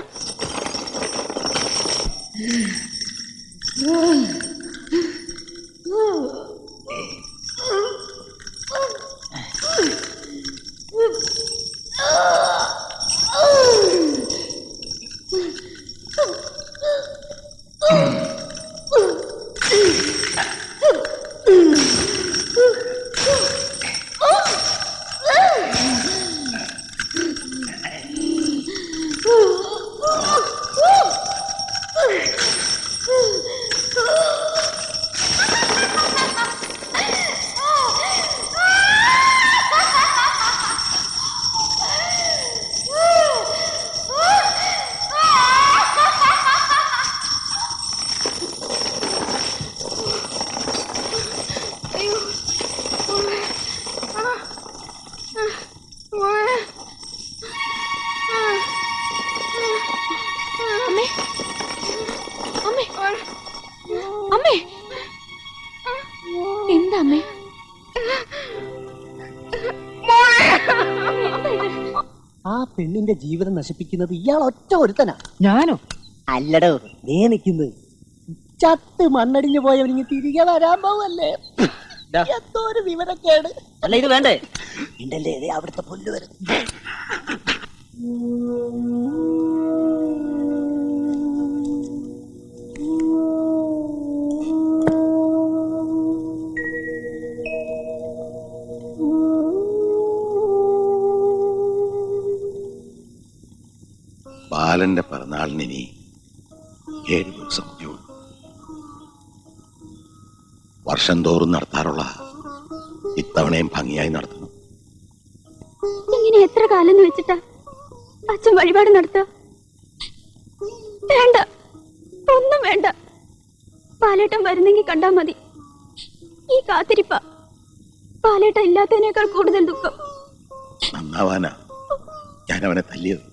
S5: ആ പെണ്ണിന്റെ ജീവിതം നശിപ്പിക്കുന്നത് ഇയാൾ ഒറ്റ ഒരുത്തനാ.
S3: ഞാനോ?
S5: അല്ലടോ, നീ നിൽക്കുന്നത് ചത്ത് മണ്ണടിഞ്ഞു പോയവനിങ്ങ് തിരികെ വരാൻ പോവല്ലേ. എന്തോ ഒരു വിവരക്കേട്.
S3: അല്ല ഇത് വേണ്ടേ?
S5: ഉണ്ടല്ലേ, ദേ അവിടുത്തെ പുല്ല് വരുന്നു.
S7: ബാലന്റെ പിറന്നാളിന് ഇനി 7 ദിവസം കൂടിയുള്ളൂ. വർഷം തോറും നടത്താറുള്ള ഇത്തവണയും ഭംഗിയായി നടത്തണം.
S9: ഇങ്ങനെ എത്ര കാലം വെച്ചിട്ടാ അച്ഛൻ വഴിപാട് നടത്തുക? വേണ്ട, ഒന്നും വേണ്ട. പാലേട്ടൻ വരുന്നെങ്കിൽ കണ്ടാ മതി. ഈ കാത്തിരിപ്പ പാലേട്ടൻ ഇല്ലാത്തതിനേക്കാൾ കൂടുതൽ ദുഃഖം.
S7: നന്നാവാനാ ഞാൻ അവനെ തല്ലിയത്.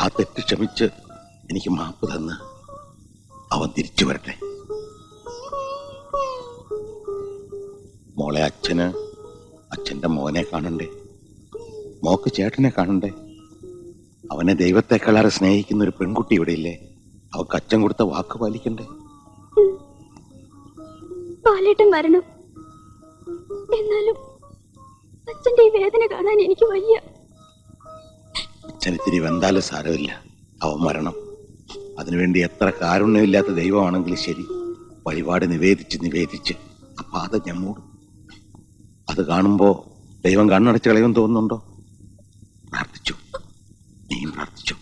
S7: ആ തെറ്റ് ക്ഷമിച്ച് എനിക്ക് മാപ്പ് തന്ന് അവൻ തിരിച്ചു വരട്ടെ. മോളെ, അച്ഛന് അച്ഛന്റെ മോനെ കാണണ്ടേ, മോക്ക് ചേട്ടനെ കാണണ്ടേ. അവനെ ദൈവത്തെക്കാളേറെ സ്നേഹിക്കുന്ന ഒരു പെൺകുട്ടി ഇവിടെ ഇല്ലേ? അവക്ക് അച്ഛൻ കൊടുത്ത വാക്ക് പാലിക്കണ്ടേ?
S9: പാലേട്ടൻ വരണം. എന്നാലും അച്ഛന്റെ ഈ വേദന കാണാൻ എനിക്ക് വയ്യ.
S7: അച്ഛൻ ഇത്തിരി വെന്താലും സാരമില്ല, അവൻ മരണം. അതിനുവേണ്ടി എത്ര കാരുണ്യമില്ലാത്ത ദൈവമാണെങ്കിലും ശരി, വഴിപാട് നിവേദിച്ച് ആ പാത ഞാൻ മൂടും. അത് കാണുമ്പോ ദൈവം കണ്ണടച്ച് കളയുമെന്ന് തോന്നുന്നുണ്ടോ? പ്രാർത്ഥിച്ചു, നീയും പ്രാർത്ഥിച്ചു.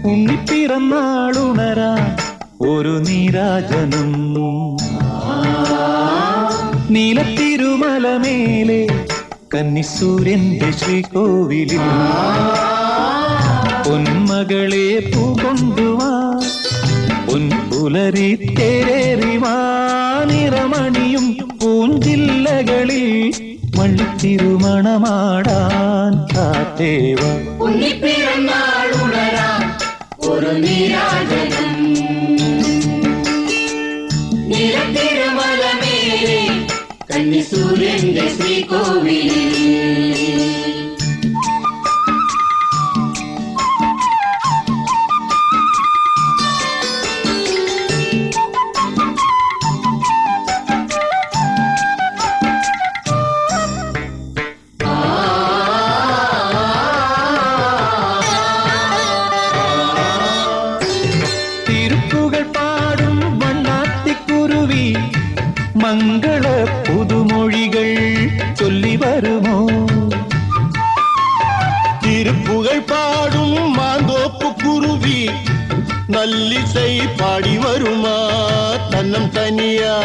S10: ഉണ്ണിപ്പിറന്നാളുണരാൻ ഒരു നീരാജനം നീലത്തിരുമലമേലെ കന്നിസൂര്യന്റെ ശ്രീകോവിലിൽ പൊന്മകളെ പൂകൊണ്ടുവാ പൊൻപുലരി തേരേറിവാ നിറമണിയും പൂഞ്ചില്ലകളിൽ മള്ളിത്തിരുമണമാടാൻ കാത്തേവ.
S11: ഒരു നീരാജനം നീലത്തിരുമലമേലെ കന്നിസൂര്യന്റെ ശ്രീകോവിലിൽ
S10: മംഗള പുതുമൊഴികൾ ചൊല്ലി വരുമോ?
S5: തിരുപ്പുകൾ പാടും മാന്തോപ്പ് കുരുവി നല്ലിസൈ പാടി വരുമാ തന്നം തനിയാ.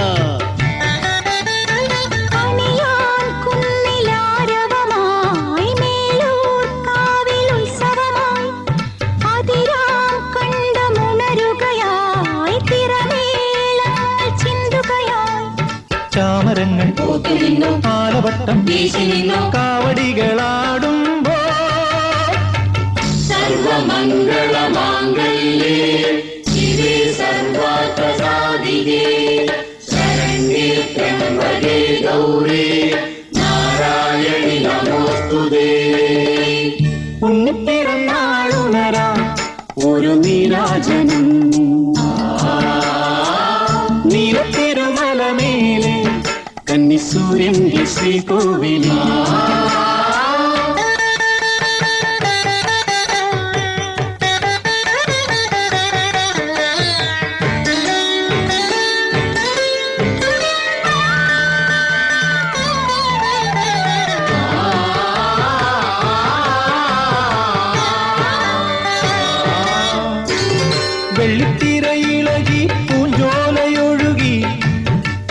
S10: ചാമരങ്ങൾ ആലവട്ടം കാവടികളാടുമ്പോ
S11: സർവമംഗളമാംഗല്യേ ശിവേ സർവാർത്ഥസാധികേ ശരണ്യേ ത്ര്യംബകേ ഗൗരീ നാരായണി നമോസ്തുതേ.
S10: ഉണ്ണിപ്പിറന്നാളുണരാ ഒരു നീരാജനം നീലത്തിരുമലമേലെ കന്നിസൂര്യന്റെ ശ്രീകോവിലിൽ വെള്ളിത്തിരയിളകി പൂഞ്ചോലയൊഴുകി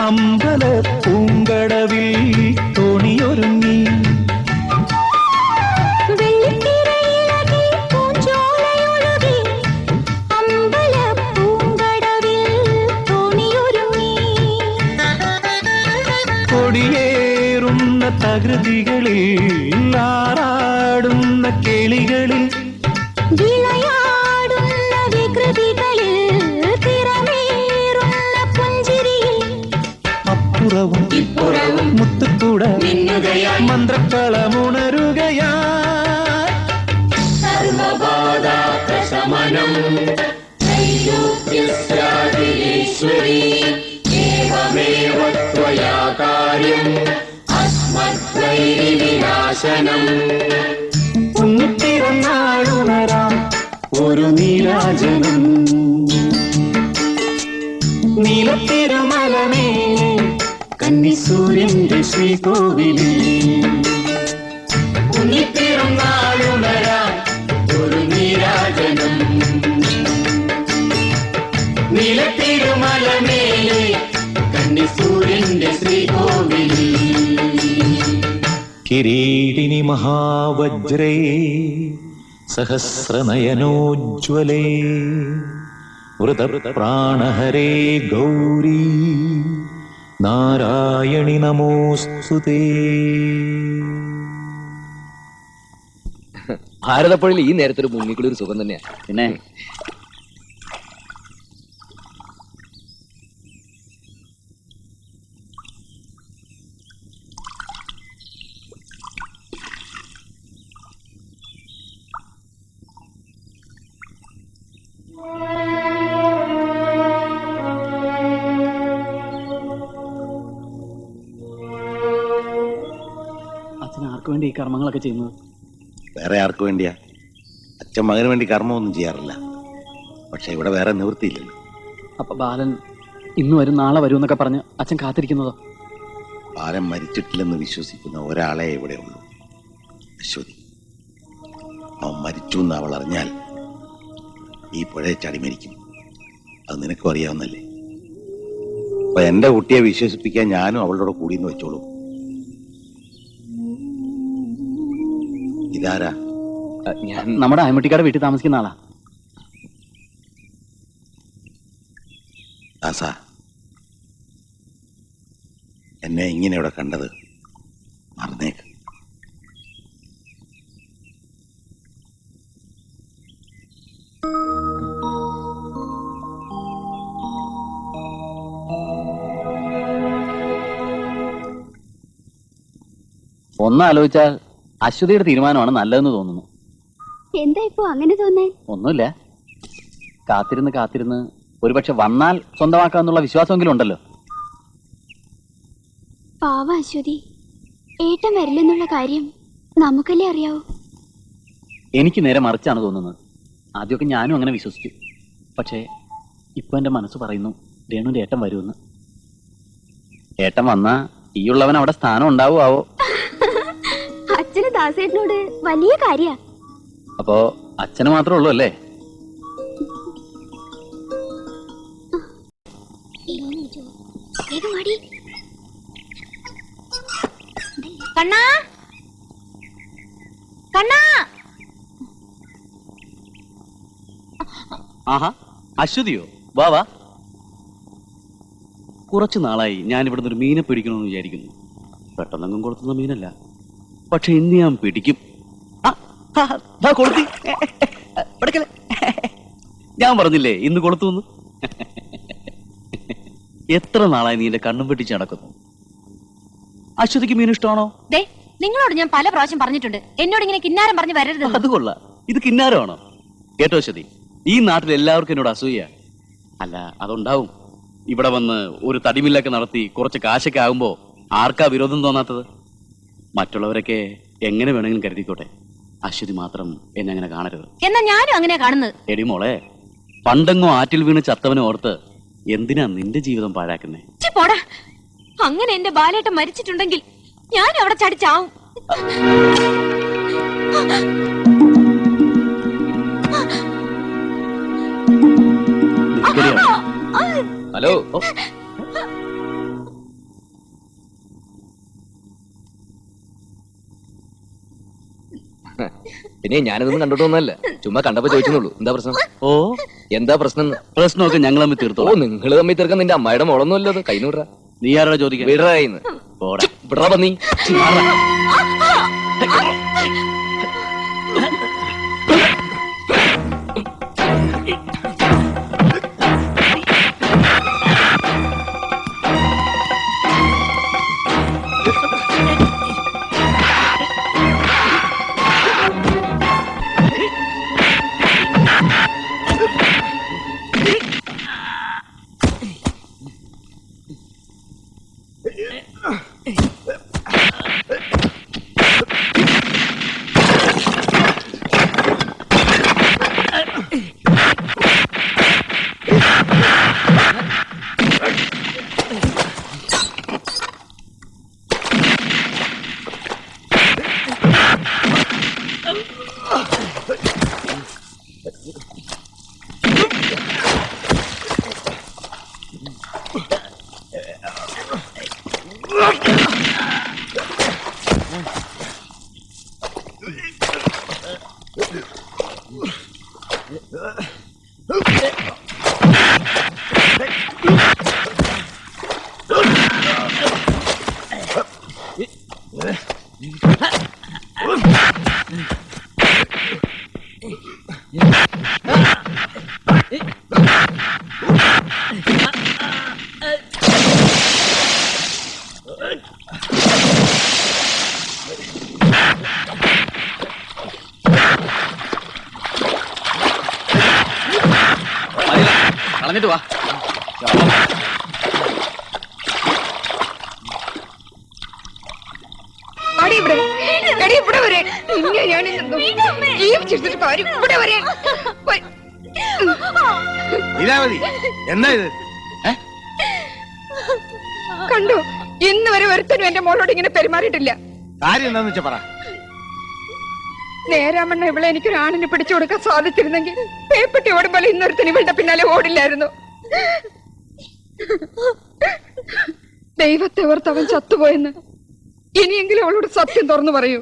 S10: അമ്പല പൂങ്കടവിൽ തോണിയൊരുങ്ങി
S9: വെള്ളിത്തിരയിളകി പൂഞ്ചോലയൊഴുകി അമ്പലപ്പൂങ്കടവിൽ തോണിയൊരുങ്ങി.
S10: കൊടിയേറുന്ന തകൃതികളിൽ ആറാടുന്ന കിളികളിൽ
S9: വിളയാടുന്ന വികൃതികളിൽ തിരമേറുന്ന പുഞ്ചിരിയിൽ
S10: അപ്പുറവും ഇപ്പുറവും മുത്തുകൂട മന്ത്രക്കളമുണരുകയാ
S11: സർവബാധാപ്രശമനം ത്രൈലോക്യസ്യാദിലേശ്വരി ഏവമേവ ത്വയാ കാര്യം അസ്മദ്വൈരിവിനാശനം.
S10: കുന്നിത്തിരന്നാളുണരാം ഒരു നീരാജനം നീലത്തിരുമലമേ കന്നിസൂര്യന്റെ ശ്രീകോവിലിൽ
S11: കുന്നിത്തിരുന്നാളുണരാം ഒരു നീരാജനം നീലത്തിരുമലമേലെ കന്നിസൂര്യന്റെ ശ്രീകോവിലിൽ.
S10: കിരീടിനി മഹാവജ്രേ സഹസ്രനയനോജ്വലേ വൃതപ്രാണഹരേ ഗൗരീ നാരായണി നമോസ്തുതേ.
S8: ഭാരതപ്പുഴയിൽ ഈ നേരത്തെ ഒരു മുങ്ങിക്കൂടി ഒരു സുഖം തന്നെയാ.
S4: പിന്നെ അച്ഛൻ ആർക്ക് വേണ്ടി ഈ കർമ്മങ്ങളൊക്കെ ചെയ്യുന്നത്?
S7: വേറെ ആർക്ക് വേണ്ടിയാ? അച്ഛൻ മകന് വേണ്ടി കർമ്മമൊന്നും ചെയ്യാറില്ല. പക്ഷെ ഇവിടെ വേറെ നിവൃത്തിയില്ലല്ലോ.
S4: അപ്പൊ ബാലൻ ഇന്ന് വരും നാളെ വരും എന്നൊക്കെ പറഞ്ഞ് അച്ഛൻ കാത്തിരിക്കുന്നതോ?
S7: ബാലൻ മരിച്ചിട്ടില്ലെന്ന് വിശ്വസിക്കുന്ന ഒരാളെ ഇവിടെ ഉള്ളൂ, അശ്വതി. അവൻ മരിച്ചു എന്ന് അവൾ അറിഞ്ഞാൽ ഈ പുഴയെ ചാടി മരിക്കും. അത് നിനക്കും അറിയാവുന്നല്ലേ. അപ്പൊ എന്റെ കുട്ടിയെ വിശ്വസിപ്പിക്കാൻ ഞാനും അവളുടെ കൂടിയെന്ന് വെച്ചോളൂ. ഇതാരാ?
S4: ഞാൻ നമ്മുടെ അയമുട്ടിക്കാട് വീട്ടിൽ താമസിക്കുന്ന ആളാ.
S7: ദാസാ, എന്നെ ഇങ്ങനെ ഇവിടെ കണ്ടത് മറന്നേക്ക്.
S4: ഒന്നാലോചിച്ചാൽ അശ്വതിയുടെ തീരുമാനമാണ് നല്ലതെന്ന് തോന്നുന്നു.
S9: എന്താ ഇപ്പൊ അങ്ങനെ തോന്നേ?
S4: ഒന്നുമില്ല, കാത്തിരുന്ന് കാത്തിരുന്ന് ഒരുപക്ഷെ വന്നാൽ സ്വന്തമാക്കാന്നുള്ള വിശ്വാസമെങ്കിലും ഉണ്ടല്ലോ.
S9: പാവ അശ്വതി, ഏട്ടൻ വരില്ലെന്നുള്ള കാര്യം നമുക്കല്ലേ അറിയാവൂ.
S4: എനിക്ക് നേരെ മറിച്ചാണ് തോന്നുന്നത്. ആദ്യമൊക്കെ ഞാനും അങ്ങനെ വിശ്വസിച്ചു. പക്ഷേ ഇപ്പൊ എന്റെ മനസ്സ് പറയുന്നു രേണുവിന്റെ ഏട്ടൻ വരുമെന്ന്. ഏട്ടൻ വന്നാ ഈ ഉള്ളവൻ അവിടെ സ്ഥാനം ഉണ്ടാവുമാവോ?
S9: അച്ഛന് ദാസേട്ടനോട് വലിയ കാര്യ.
S4: അപ്പോ അച്ഛന് മാത്രമേ ഉള്ളൂ അല്ലേ?
S2: കണ്ണാ, കണ്ണാ.
S4: ആഹാ, അശ്വതിയോ? വാ വാ. കുറച്ചു നാളായി ഞാൻ ഇവിടുന്ന് ഒരു മീനെ പിടിക്കണമെന്ന് വിചാരിക്കുന്നു. പെട്ടെന്നെങ്കും കൊളുത്തുന്ന മീനല്ല, പക്ഷെ ഇന്ന് ഞാൻ പിടിക്കും. കൊളുത്തി ഞാൻ പറഞ്ഞില്ലേ ഇന്ന് കൊളുത്തുന്ന്. എത്ര നാളായി നീ എന്റെ കണ്ണും വെട്ടിച്ച് നടക്കുന്നു. അശ്വതിക്ക് മീൻ ഇഷ്ടമാണോ?
S2: നിങ്ങളോട് ഞാൻ പല പ്രാവശ്യം പറഞ്ഞിട്ടുണ്ട്, എന്നോട് ഇങ്ങനെ കിന്നാരം പറഞ്ഞു വരരുത്.
S4: അത് കൊള്ളാം. ഇത് കിന്നാരമാണോ? കേട്ടോ അശ്വതി, ഈ നാട്ടിൽ എല്ലാവർക്കും എന്നോട് അസൂയ. അല്ല, അതുണ്ടാവും. ഇവിടെ വന്ന് ഒരു തടിമില്ലൊക്കെ നടത്തി കുറച്ച് കാശൊക്കെ ആകുമ്പോ ആർക്കാ വിരോധം തോന്നാത്തത്? മറ്റുള്ളവരൊക്കെ എങ്ങനെ വേണമെങ്കിലും കരുതിക്കോട്ടെ, അശ്വതി മാത്രം എന്നെ അങ്ങനെ കാണരുത്.
S2: എന്നാ ഞാനും അങ്ങനെ കാണുന്നത്.
S4: എടി മോളെ, പണ്ടെങ്ങോ ആറ്റിൽ വീണ് ചത്തവനെ ഓർത്ത് എന്തിനാ നിന്റെ ജീവിതം പാഴാക്കുന്നേ?
S2: പോടാ. അങ്ങനെ എന്റെ ബാലേട്ടൻ മരിച്ചിട്ടുണ്ടെങ്കിൽ ഞാൻ അവിടെ ചടിച്ചാവും.
S12: ഹലോ പിന്നെ ഞാനിതൊന്നും കണ്ടോട്ട് വന്നല്ല, ചുമ്മാ കണ്ടപ്പോ ചോദിച്ചെന്നുള്ളൂ. എന്താ പ്രശ്നം?
S4: ഓ
S12: എന്താ പ്രശ്നം?
S4: പ്രശ്നമൊക്കെ ഞങ്ങൾ തമ്മിൽ തീർത്തോ.
S12: ഓ നിങ്ങൾ തമ്മിൽ തീർക്കാൻ നിന്റെ അമ്മായിയുടെ മോളൊന്നും അല്ലത്. കൈ വിടറ.
S4: നീ ആരോടാ ചോദിക്കാൻ?
S12: വിടറായിന്ന് വിടറാ പന്നി.
S4: കളഞ്ഞിട്ട് വാ.
S6: അടി ഇവിടെ, എടി ഇവിടെ വരെ. നിന്നെ ഞാൻ ജീവിച്ചിരുന്നിട്ട് കാര്യം ഇവിടെ വരെ.
S5: ലീലാവതി, എന്താ ഇത്?
S6: കണ്ടോ, ഇന്ന് വരെ ഒരുത്തനും എന്റെ മോളോട് ഇങ്ങനെ പെരുമാറിയിട്ടില്ല.
S5: കാര്യം എന്താന്ന് വെച്ചാ പറ.
S6: നേരാമണ്ണ ഇവളെ എനിക്കൊരു ആണിന് പിടിച്ചു കൊടുക്കാൻ സാധിച്ചിരുന്നെങ്കിൽ പേപ്പട്ടി ഓടുമ്പോൾ ഇന്നൊരുത്തന് ഇവളുടെ പിന്നാലെ ഓടില്ലായിരുന്നു. ദൈവത്തെ ഓർത്ത് അവൻ ചത്തുപോയെന്ന് ഇനിയെങ്കിലും അവളോട് സത്യം തുറന്നു പറയൂ.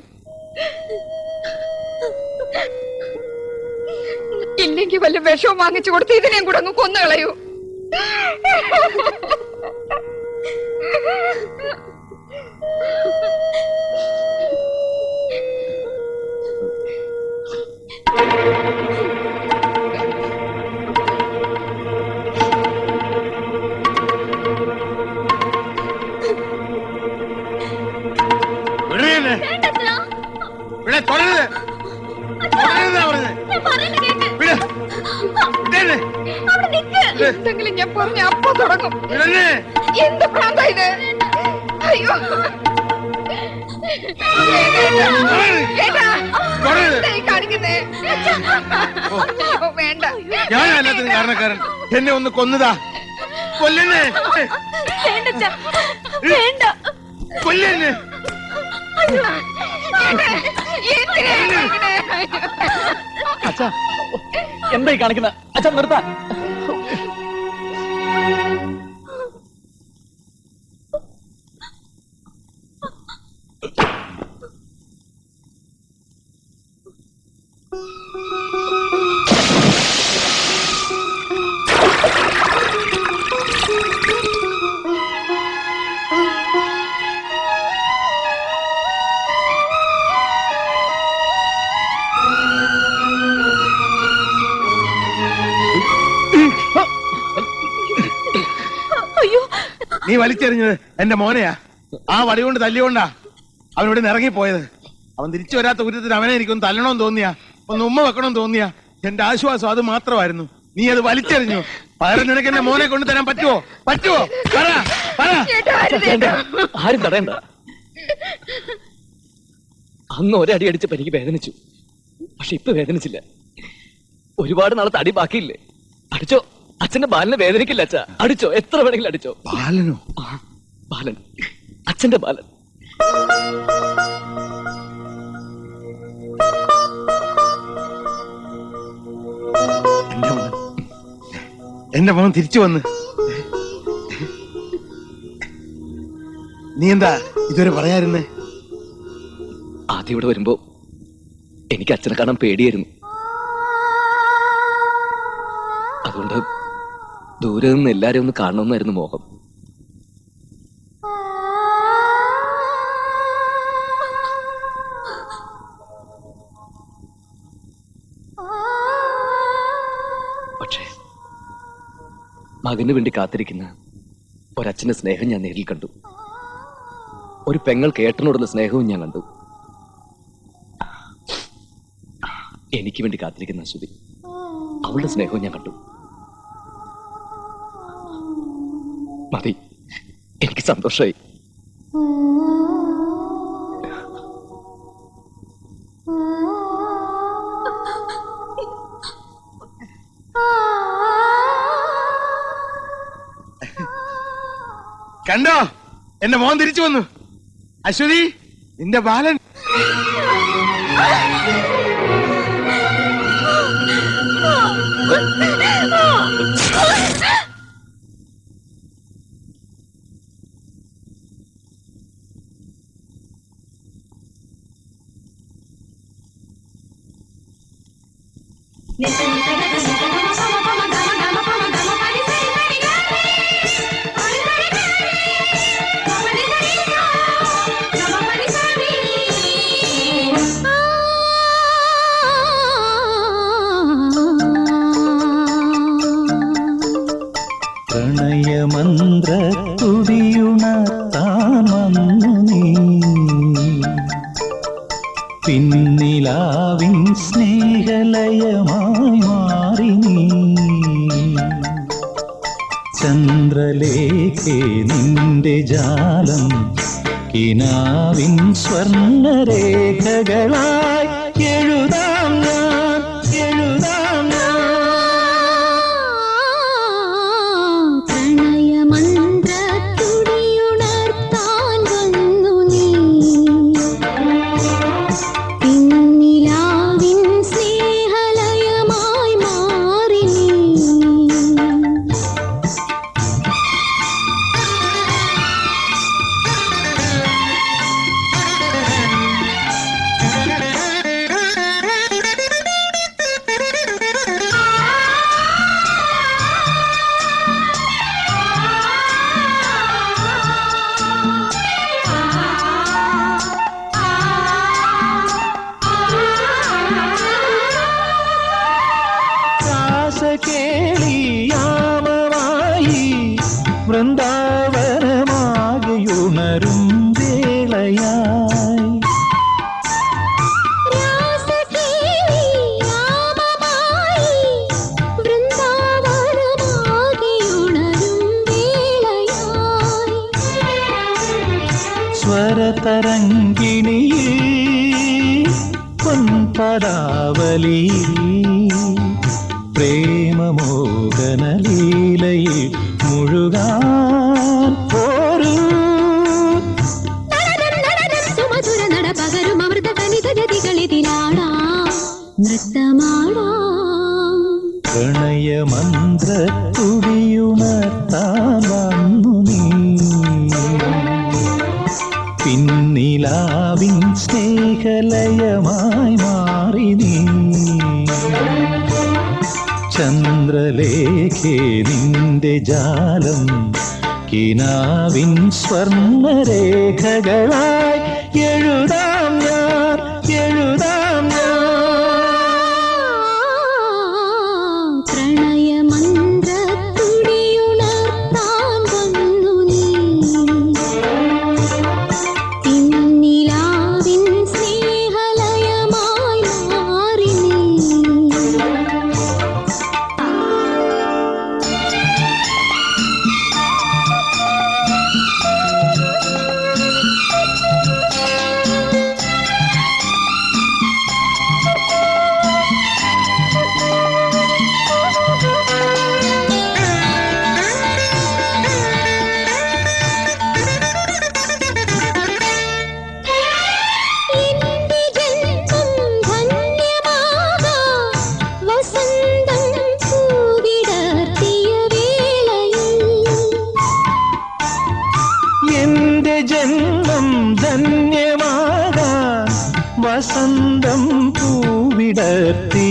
S6: ഇല്ലെങ്കിൽ വല്ല വിഷവും വാങ്ങിച്ചു കൊടുത്ത് ഇതിനെയും കൂടെ അങ്ങ് കൊന്നു കളയൂ. എന്തെങ്കിലും ഞാൻ പറഞ്ഞ അപ്പൊ തുടങ്ങും. എന്ത് പ്രാന്താ ഇത്? അയ്യോ കാണിക്കുന്നേ. വേണ്ട,
S5: ഞാൻ എല്ലാത്തിനും കാരണക്കാരൻ. എന്നെ ഒന്ന് കൊന്നതാ. കൊല്ലന്നെ,
S2: വേണ്ട,
S5: കൊല്ലന്നെ.
S4: അച്ഛാ എന്തായി കാണിക്കുന്ന? അച്ഛൻ നിർത്താൻ.
S5: നീ വലിച്ചെറിഞ്ഞത് എന്റെ മോനെയാ. ആ വടി കൊണ്ട് തല്ലിക്കൊണ്ടാ അവനിവിടെ നിന്ന് ഇറങ്ങിപ്പോയത്. അവൻ തിരിച്ചു വരാത്ത കുറ്റത്തിന് അവനെ എനിക്കൊന്ന് തല്ലണമെന്ന് തോന്നിയാ, ഒന്ന് ഉമ്മ വെക്കണമെന്ന് തോന്നിയാ. എന്റെ ആശ്വാസം അത് മാത്രമായിരുന്നു. നീ അത് വലിച്ചെറിഞ്ഞു. പകരം നിനക്ക് എന്റെ മോനെ കൊണ്ട് തരാൻ പറ്റുമോ? പറ്റുമോ? പറ, പറ.
S12: ആരും തടയണ്ട. അന്ന് ഒരടി അടിച്ചപ്പോ എനിക്ക് വേദനിച്ചു, പക്ഷെ ഇപ്പൊ വേദനിച്ചില്ല. ഒരുപാട് നാളത്തെ അടി ബാക്കിയില്ലേ? അടിച്ചോ, അച്ഛന്റെ ബാലനെ വേദനിക്കില്ല അച്ഛാ. അടിച്ചോ, എത്ര വേണമെങ്കിലും അടിച്ചോ.
S5: ബാലനോ?
S12: ബാലൻ, അച്ഛന്റെ ബാലൻ.
S5: എന്റെ മോൻ തിരിച്ചു വന്ന്
S7: നീ എന്താ ഇതുവരെ പറയായിരുന്നേ?
S12: ആദ്യം ഇവിടെ വരുമ്പോ എനിക്ക് അച്ഛനെ കാണാൻ പേടിയായിരുന്നു. അതുകൊണ്ട് ദൂരെ നിന്ന് എല്ലാരെയും ഒന്ന് കാണണമെന്നായിരുന്നു മോഹം. പക്ഷേ മകന് വേണ്ടി കാത്തിരിക്കുന്ന ഒരച്ഛന്റെ സ്നേഹം ഞാൻ നേരിൽ കണ്ടു. ഒരു പെങ്ങൾക്ക് ഏട്ടനോടുള്ള സ്നേഹവും ഞാൻ കണ്ടു. എനിക്ക് വേണ്ടി കാത്തിരിക്കുന്ന അശ്വതി, അവളുടെ സ്നേഹവും ഞാൻ കണ്ടു. മതി, എനിക്ക് സന്തോഷമായി.
S7: കണ്ടോ, എന്റെ മോൻ തിരിച്ചു വന്നു. അശ്വതി, നിന്റെ ബാലൻ.
S10: പ്രണയമന്ത്ര തുടിയുണർത്താൻ വന്നു നീ, പിന്നിലാവിൻ സ്നേഹലയമായി മാറി നീ. ചന്ദ്രലേഖേ നിന്റെ ജാലം കിനാവിൻ സ്വർണ്ണരേഖകളായി എഴുതാം ഞാൻ, എഴുതാം ഞാൻ.
S9: പ്രണയമന്ത്രത്തുടിയുണർത്താൻ വന്നു നീ, പിന്നിലാവിൻ സ്നേഹലയമായി മാറി നീ.
S10: രാസകേളിയാമമായി വൃന്ദാവനമാകെയുണരും വേളയായി,
S9: രാസകേളിയാമമായി വൃന്ദാവനമാകെയുണരും വേളയായി.
S10: സ്വരതരംഗിണിയിൽ പൊൻപദാവലിയിൽ പ്രേമമോഹനലീലയിൽ മുഴുകാൻ പോരൂ.
S9: സുമധുര നട പകരും അമൃത കനിത ഗതികളിതിലാടാം, നൃത്തമാടാം.
S10: പ്രണയമന്ത്ര തുടിയുണർത്താൻ വന്നു നീ, പിന്നിലാവിൻ സ്നേഹലയമായി മാറി നീ. ചന്ദ്രലേഖേ നിന്റെ ജാലം കിനാവിൻ സ്വർണ്ണരേഖകളായി എഴുതാം ഞാൻ, എഴുതാം ഞാൻ.
S9: പ്രണയമന്ത്രത്തുടിയുണർത്താൻ വന്നു നീ, പിന്നിലാവിൻ സ്നേഹലയമായി മാറി നീ.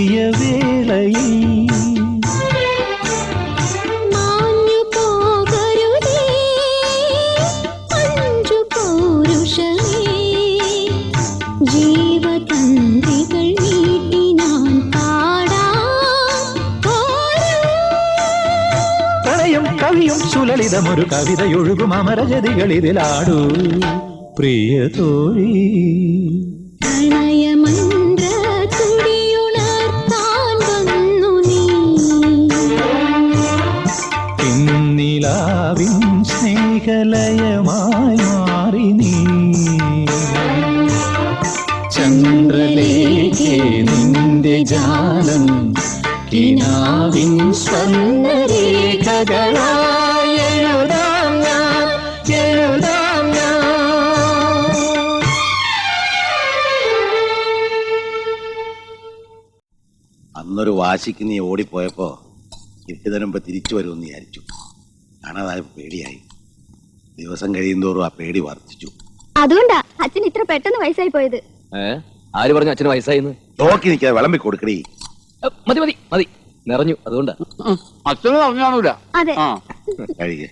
S10: പ്രിയവേളയിൽ
S9: മാഞ്ഞു പോകരുതേ അഞ്ചു പൗരുഷമേ ജീവതന്ത്രികൾ നീട്ടി ഞാൻ
S10: പ്രണയം കവിയും സുലളിതമൊരു കവിതയൊഴുകും അമരജതികളിലാടൂ പ്രിയ തോഴി
S9: പ്രണയമന്ത്ര തുടിയുണർത്താൻ വന്നു നീ
S10: പിന്നിലാവിൻ സ്നേഹലയമായി മാറി നീ ചന്ദ്രലേഖേ നിന്റെ ജാലം കിനാവിൻ സ്വർണ്ണരേഖകളായി എഴുതാം ഞാൻ എഴുതാം ഞാൻ.
S7: അന്നൊരു വാശിക്ക് നീ ഓടിപ്പോയപ്പോ കിട്ടുതരുമ്പോ തിരിച്ചു വരുമെന്ന് വിചാരിച്ചു. കാണാതായ പേടിയായി. ദിവസം കഴിയുന്തോറും ആ പേടി വർദ്ധിച്ചു.
S9: അതുകൊണ്ടാ അച്ഛൻ ഇത്ര പെട്ടെന്ന് വയസ്സായി പോയത്.
S12: ആര് പറഞ്ഞു അച്ഛന് വയസ്സായിന്ന്?
S7: നോക്കി നിൽക്കാതെ വിളമ്പി കൊടുക്കണേ.
S12: മതി മതി മതി, നിറഞ്ഞു. അതുകൊണ്ടാ.
S4: അച്ഛന് പറഞ്ഞാണൂല.
S9: അതെ.
S4: ആ
S7: കഴിയേ.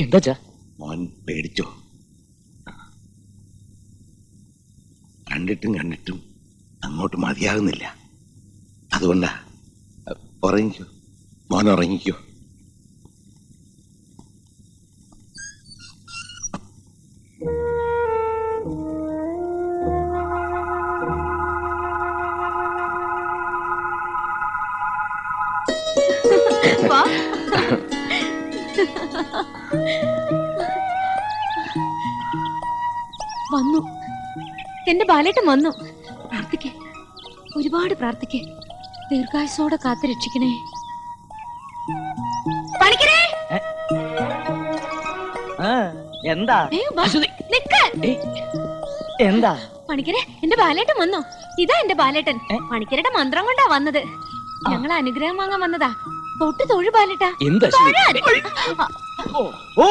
S12: എന്താ
S7: മോൻ പേടിച്ചോ? കണ്ടിട്ടും കണ്ടിട്ടും അങ്ങോട്ട് മതിയാകുന്നില്ല. അതുകൊണ്ടാ. ഉറങ്ങിക്കോ മോൻ, ഉറങ്ങിക്കോ.
S2: വാ. വന്നു, എന്റെ ബാലേട്ടൻ വന്നു. പ്രാർത്ഥിക്കേ, ഒരുപാട് പ്രാർത്ഥിക്കേ. ദീർഘായുസോടെ കാത്തു രക്ഷിക്കണേ. പണിക്കരേ,
S3: എന്താ
S2: വേഗം വാ. നിക്ക്.
S3: എന്താ
S2: പണിക്കരെ, എന്റെ ബാലേട്ടൻ വന്നു. ഇതാ എന്റെ ബാലേട്ടൻ. പണിക്കരുടെ മന്ത്രം കൊണ്ടാ വന്നത്. ഞങ്ങൾ അനുഗ്രഹം വാങ്ങാൻ വന്നതാ. തൊട്ട് തൊഴു ബാലേട്ടാ.
S12: എന്താ
S3: ഓ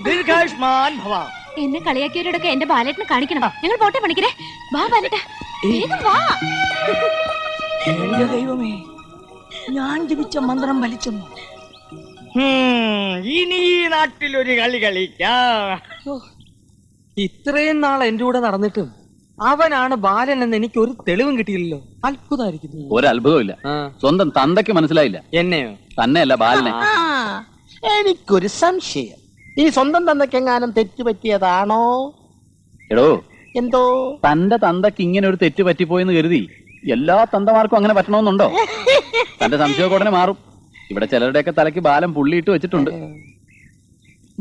S3: ദീർഘായുഷ്മാൻ ഭവ.
S2: എന്നെ കളിയാക്കിയവരോടൊക്കെ എന്റെ ബാലേട്ടനെ കാണിക്കണം. ഞങ്ങൾ പോട്ടെ പണിക്കരെ. വാ ബാലേട്ടാ, വേഗം വാ.
S3: എന്റെ ദൈവമേ, ഞാൻ ജപിച്ച മന്ത്രം വലിച്ചെന്നു. ഇനി ഈ നാട്ടിലൊരു കളി കളിക്കാം. ഇത്രയും നാൾ എന്റെ കൂടെ നടന്നിട്ടും അവനാണ് ബാലൻ എന്ന് എനിക്ക് ഒരു തെളിവും കിട്ടിയില്ലല്ലോ. അത്ഭുതമായിരിക്കുന്നു.
S4: ഒരത്ഭുതമില്ല. സ്വന്തം തന്തയ്ക്ക് മനസ്സിലായില്ല.
S3: എന്നെയോ?
S4: തന്നെയല്ല, ബാലനെ.
S5: എനിക്കൊരു സംശയം. ഈ സ്വന്തം തന്തയ്ക്കെങ്ങാനും തെറ്റ് പറ്റിയതാണോ?
S4: എടോ,
S5: എന്തോ
S4: തന്റെ തന്തയ്ക്ക് ഇങ്ങനെ ഒരു തെറ്റ് പറ്റിപ്പോയെന്ന് കരുതി എല്ലാ തന്തമാർക്കും അങ്ങനെ പറ്റണമെന്നുണ്ടോ? തന്റെ സംശയമൊക്കെ ഉടനെ മാറും. ഇവിടെ ചിലരുടെയൊക്കെ തലയ്ക്ക് ബാലൻ പുള്ളിയിട്ട് വെച്ചിട്ടുണ്ട്.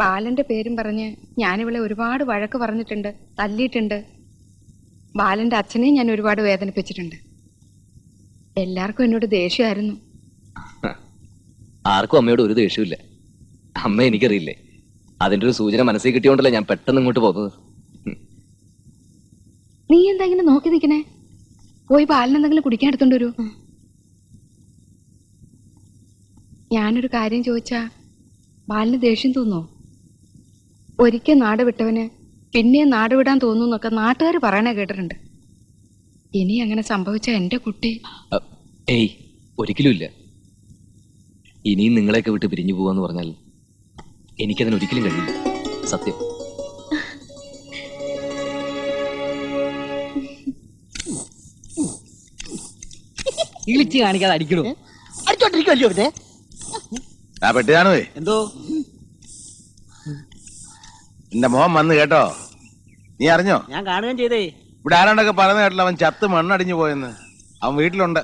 S6: ബാലന്റെ പേരും പറഞ്ഞ് ഞാനിവളെ ഒരുപാട് വഴക്ക് പറഞ്ഞിട്ടുണ്ട്, തല്ലിയിട്ടുണ്ട്. ബാലന്റെ അച്ഛനെയും ഞാൻ ഒരുപാട് വേദനിപ്പിച്ചിട്ടുണ്ട്. എല്ലാവർക്കും എന്നോട് ദേഷ്യമായിരുന്നു.
S12: ആർക്കും അമ്മയോട് ഒരു ദേഷ്യമില്ല. അമ്മ എനിക്കറിയില്ലേ, അതിന്റെ ഒരു സൂചന മനസ്സിൽ കിട്ടിയോണ്ടല്ലേ ഞാൻ പെട്ടെന്ന് ഇങ്ങോട്ട് പോകുന്നത്.
S6: നീ എന്താ ഇങ്ങനെ നോക്കി നിൽക്കണേ? പോയി ബാലനെന്തെങ്കിലും കുടിക്കാൻ എടുത്തോണ്ട് വരൂ. ഞാനൊരു കാര്യം ചോദിച്ചാ ബാലിന് ദേഷ്യം തോന്നോ? ഒരിക്കൽ നാട് വിട്ടവന് പിന്നെ നാട് വിടാൻ തോന്നുന്നൊക്കെ നാട്ടുകാർ പറയണ കേട്ടിട്ടുണ്ട്. ഇനി അങ്ങനെ സംഭവിച്ച എന്റെ കുട്ടി.
S12: ഏയ്, ഒരിക്കലും ഇല്ല. ഇനിയും നിങ്ങളെയൊക്കെ വിട്ട് പിരിഞ്ഞു പോവാന്ന് പറഞ്ഞാൽ എനിക്കതിന് ഒരിക്കലും കഴിയില്ല. സത്യം.
S3: ഇളിച്ച് കാണിക്കാതെ അടിക്കണു.
S5: അടിച്ചോണ്ടിരിക്കുമല്ലോ പിന്നെ.
S7: ആ പെട്ടിയാണേ.
S3: എന്തോ
S7: എന്റെ മോൻ വന്ന് കേട്ടോ. നീ അറിഞ്ഞോ?
S3: ഞാൻ കാണുകയും ചെയ്തേ.
S7: ഇവിടെ ആരാണ്ടൊക്കെ പറയുന്ന കേട്ടില്ല, അവൻ ചത്ത് മണ്ണടിഞ്ഞു പോയെന്ന്. അവൻ വീട്ടിലുണ്ട്.